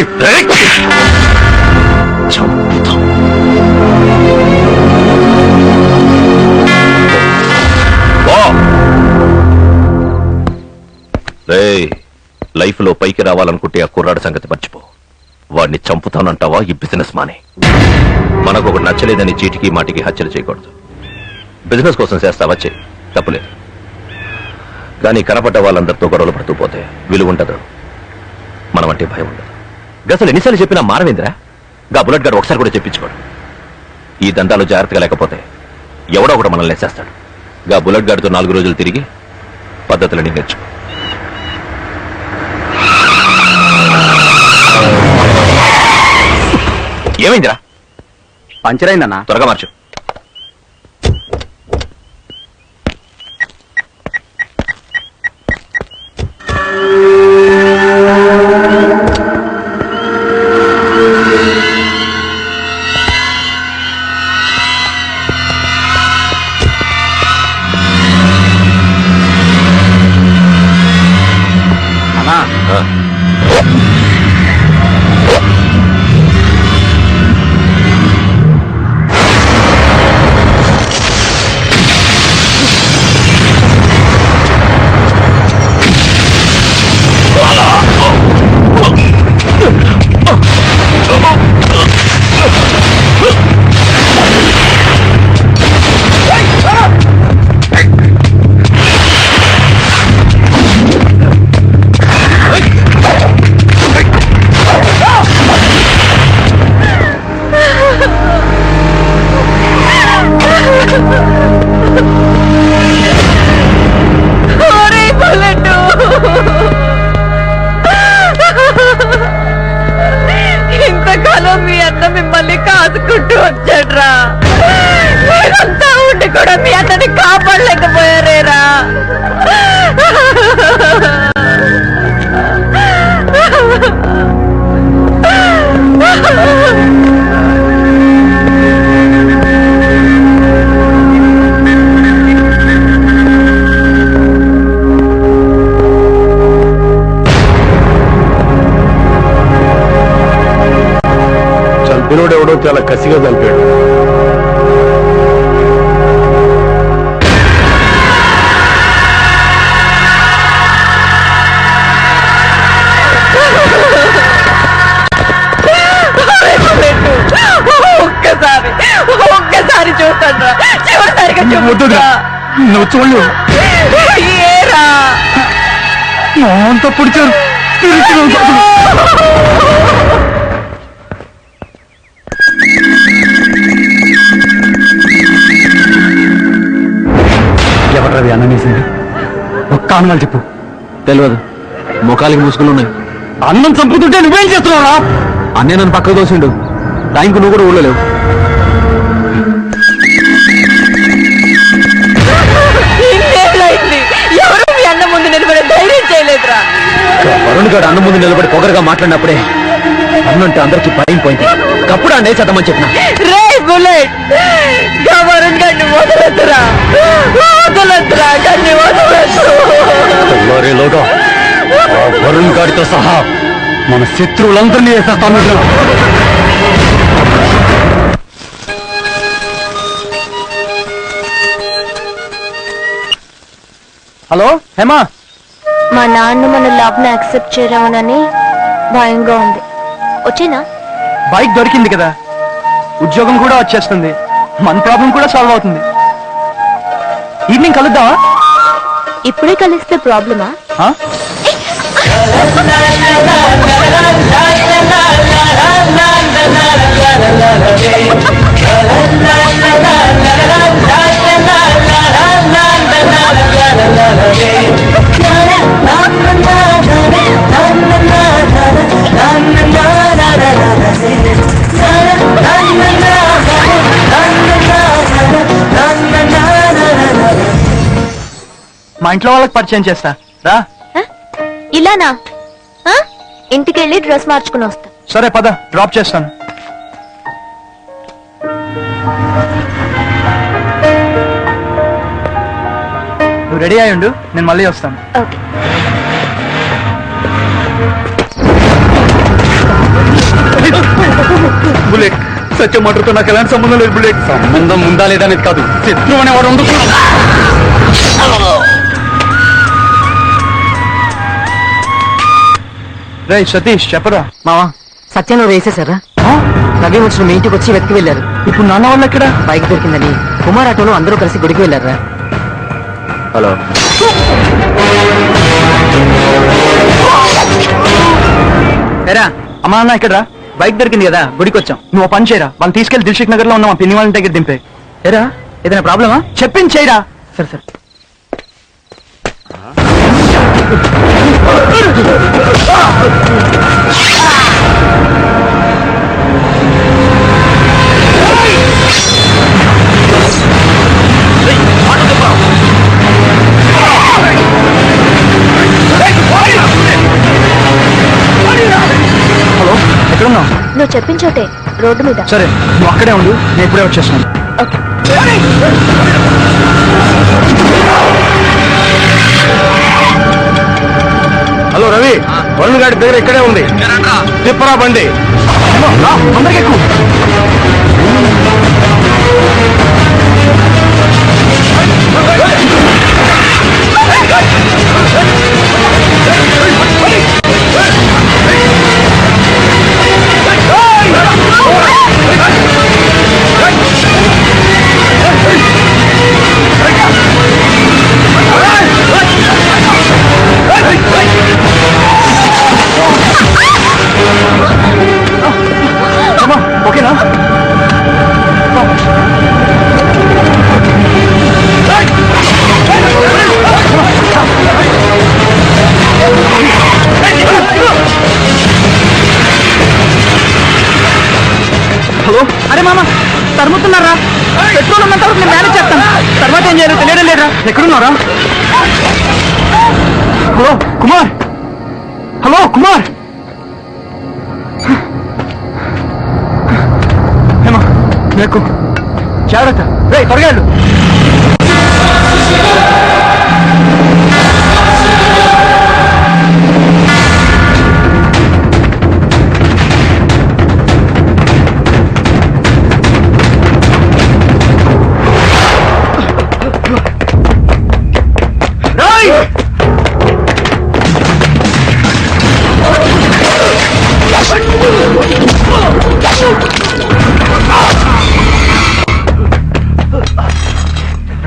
Speaker 6: లైఫ్ లో పైకి రావాలనుకుంటే ఆ కుర్రాడు సంగతి మర్చిపో. వాడిని చంపుతానంటావా? ఈ బిజినెస్ మానే. మనకు ఒకటి నచ్చలేదని చీటికి మాటికి హత్యలు చేయకూడదు. బిజినెస్ కోసం చేస్తావా, చెయ్యి, తప్పులేదు. కానీ కనపడ్డ వాళ్ళందరితో గొడవలు పడుతూ పోతే విలువ ఉండదు, మనమంటే భయం ఉండదు. గసలు ఎన్నిసార్లు చెప్పినా మారవేంద్రా? గా బుల్లెట్ గారు ఒకసారి కూడా చెప్పించుకోడు. ఈ దందాలు జాగ్రత్తగా లేకపోతే ఎవడో ఒకడు మనల్ని వేసేస్తాడు. గా బుల్లెట్ గారితో 4 రోజులు తిరిగి పద్ధతులని నేర్చుకో. ఏమైందిరా?
Speaker 2: పంచర్ అయిందన్నా.
Speaker 6: త్వరగా మార్చు.
Speaker 2: అన్నా,
Speaker 4: ఇంతకాలం మీ అన్న మిమ్మల్ని కాదుకుంటూ వచ్చాడ్రా. మీరంతా ఉండి కూడా మీ అన్నని కాపాడలేకపోయారేరా.
Speaker 11: చంపినోడు ఎవడో చాలా కసిగా చంపాడు.
Speaker 4: ఒక్కసారి చూస్తాను, చివరిసారిగా
Speaker 3: వద్దురా, నువ్వు చూడు.
Speaker 4: ఏరా
Speaker 3: అంతా పొడిచారు. ఎవరు అన్ననేసింది? ఒక్క ఆనవాళ్ళు చెప్పు.
Speaker 2: తెలియదు, ముఖాలకి ముసుగులు ఉన్నాయి. అన్నం చంపుతుంటే నువ్వేం చేస్తున్నావురా? అన్నే నన్ను పక్కకు దోసిండు. టైంకు నువ్వు కూడా ఊళ్ళో లేవు.
Speaker 7: ఎవరు మీ అన్న ముందు నిలబడే ధైర్యం చేయలేదురా.
Speaker 2: వరుణ్ గారు అన్నం ముందు నిలబడి పొగరగా మాట్లాడినప్పుడే అన్నంటే అందరికి భయం పోయింది. అప్పుడు అన్నే చదమని చెప్పిన.
Speaker 7: రే బుల్లెట్, వరుణ్ గారిని వదలొద్దురా, వదలొద్దురా, గారిని వదలొద్దు.
Speaker 2: తెల్లారేలోగా ఆ వరుణ్ గారితో సహా మన శత్రువులందరినీ వేసేస్తాను.
Speaker 3: హలో హేమా,
Speaker 4: మా నాన్న మన లవ్ ని యాక్సెప్ట్ చేయరానని భయంగా ఉంది. వచ్చేనా?
Speaker 3: బైక్ దొరికింది కదా, ఉద్యోగం కూడా వచ్చేస్తుంది, మన ప్రాబ్లం కూడా సాల్వ్ అవుతుంది. ఈవినింగ్ కలుద్దామా?
Speaker 4: ఇప్పుడే కలిస్తే ప్రాబ్లమా?
Speaker 3: ఆ? మా ఇంట్లో వాళ్ళకి పరిచయం చేస్తా రా.
Speaker 4: ఇలానా? ఇంటికెళ్ళి డ్రెస్ మార్చుకుని వస్తా.
Speaker 3: సరే పద, డ్రాప్ చేస్తాను. నువ్వు రెడీ అయ్యుండు, నేను మళ్ళీ వస్తాను.
Speaker 4: ఓకే.
Speaker 2: బుల్లెట్, సత్య మాటతో నాకు ఎలాంటి సంబంధం లేదు. బుల్లెట్, సంబంధం ఉందా లేదా అనేది కాదు, శత్రువు అనేవాడు ఉండదు.
Speaker 3: రే సతీష్, చెప్పరా.
Speaker 7: మావా, సత్యంలో వేసేశారా? రవి వచ్చిన మీ ఇంటికి వచ్చి వెతికి వెళ్ళారు.
Speaker 3: ఇప్పుడు నాన్న వాళ్ళు ఎక్కడ?
Speaker 7: బైక్ దొరికిందని కుమార్ ఆటోలో అందరూ కలిసి గుడికి వెళ్ళారా?
Speaker 2: హలో,
Speaker 5: ఎరా,
Speaker 3: అమ్మా నాన్న ఎక్కడరా?
Speaker 5: బైక్ దొరికింది కదా, గుడికి వచ్చాం.
Speaker 3: నువ్వు పని చేయరా, వాళ్ళు తీసుకెళ్లి దిల్షుక్ నగర్ లో ఉన్న మా పిన్ని వాళ్ళ దగ్గర దింపే.
Speaker 5: ఎరా, ఏదైనా ప్రాబ్లమా?
Speaker 3: చెప్పింది చేయరా.
Speaker 5: సరే సరే.
Speaker 3: హలో, ఎక్కడున్నావు?
Speaker 4: నువ్వు చెప్పిన చోటే, రోడ్డు మీద.
Speaker 3: సరే, నువ్వు అక్కడే ఉండు, నేను ఇప్పుడే వచ్చేస్తాను.
Speaker 4: ఓకే.
Speaker 12: హలో రవి, వరుణ్ గారి దగ్గర ఇక్కడే ఉంది, తిప్పరా బండి.
Speaker 3: అందరికి ఎక్కువ. ఓకేనా?
Speaker 5: హలో, అరే మామ, తరుముతున్నారా? పెట్రోల్ ఉన్నంత వరకు నేను మేనేజ్ చేస్తాను, తర్వాత ఏం చేయాలి తెలియడం లేదురా.
Speaker 3: ఎక్కడున్నారా? Hello Kumar, hello Kumar. హేమా, నీకు జాగ్రత్త. రే త్వరగా వెళ్ళు.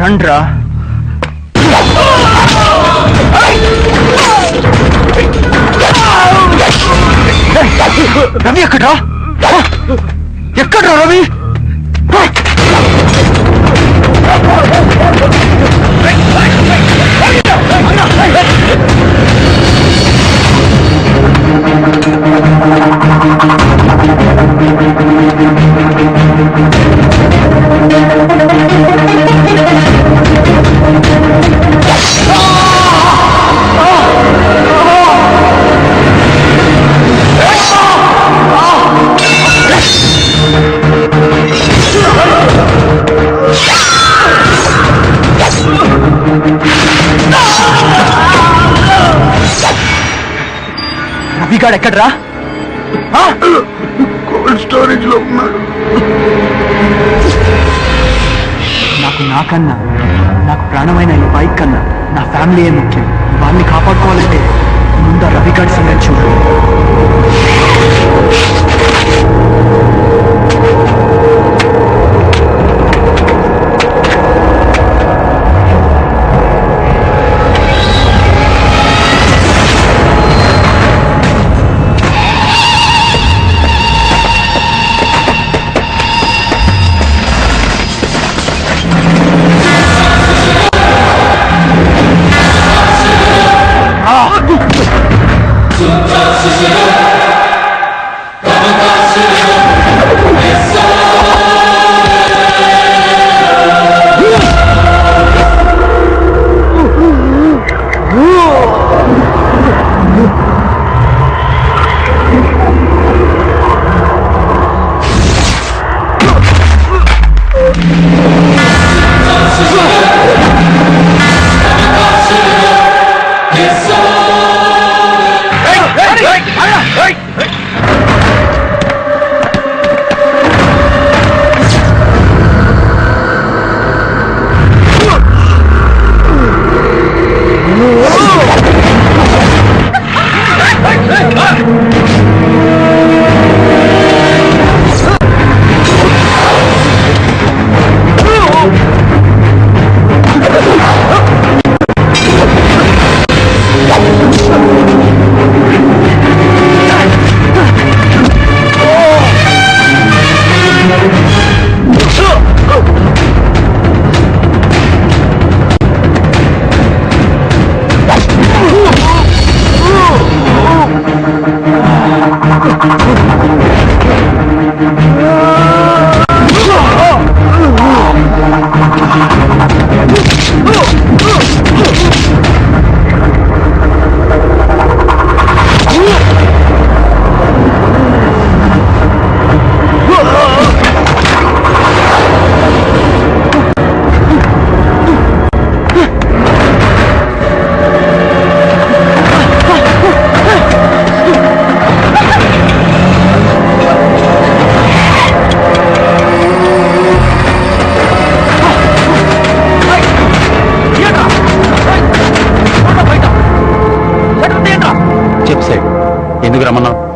Speaker 3: రండ్రా. రవి ఎక్కడ్రా? ఎక్కడ్రా రవి? రవిగాడు ఎక్కడ్రా?
Speaker 11: కోల్డ్ స్టోరేజ్ లో ఉన్నాడు.
Speaker 3: నాకన్నా నాకు ప్రాణమైన ఈ బైక్ కన్నా నా ఫ్యామిలీయే ముఖ్యం. వాళ్ళని కాపాడుకోవాలంటే ముందు రవిగాడి సంగతి చూడు.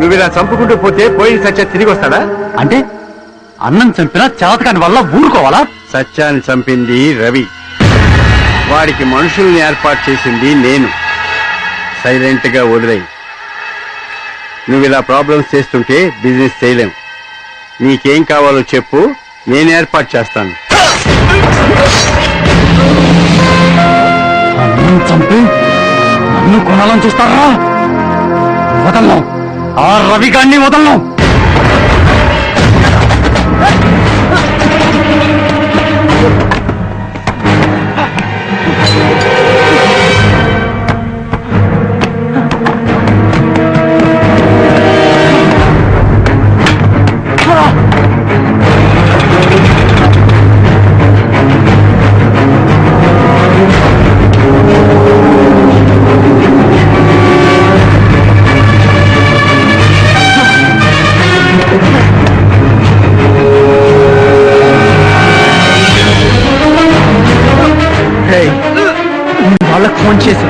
Speaker 12: నువ్వు ఇలా చంపుకుంటూ పోతే పోయి సత్య తిరిగి వస్తాడా?
Speaker 2: అంటే అన్నం చంపినా చేతకాని వల్ల ఊరుకోవాలా?
Speaker 12: సత్యాన్ని చంపింది రవి, వాడికి మనుషుల్ని ఏర్పాటు చేసింది నేను. సైలెంట్ గా వదిలేయి. నువ్వు ఇలా ప్రాబ్లమ్స్ చేస్తుంటే బిజినెస్ చేయలేం. నీకేం కావాలో చెప్పు, నేను ఏర్పాటు చేస్తాను.
Speaker 2: అన్నం చంపి నన్ను కొనాలని చూస్తారా? వదలను, ఆ రవిగాన్ని వదలను.
Speaker 3: వాళ్ళకు ఫోన్ చేసి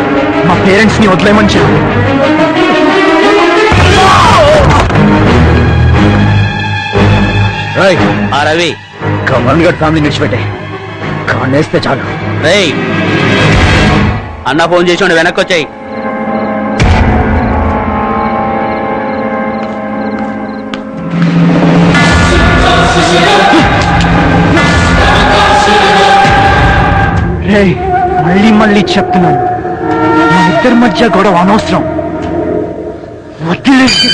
Speaker 3: మా పేరెంట్స్ ని వదిలేమని చెప్పు.
Speaker 2: ఆ రవి కమరణ్ గడ్ ఫ్యామిలీ విడిచిపెట్టే కాండేస్తే చాలు. రేయ్ అన్న ఫోన్ చేసి వెనక్కి వచ్చాయి.
Speaker 3: మళ్ళీ మళ్ళీ చెప్తున్నాను, మా ఇద్దరి మధ్య గొడవ అనవసరం. వదిలేసి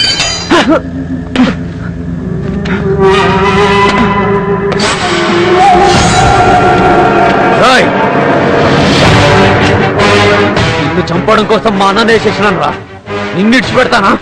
Speaker 2: నిన్ను చంపడం కోసం మా అన్న చేసినాను రా, నిన్ను ఇడిచిపెడతానా?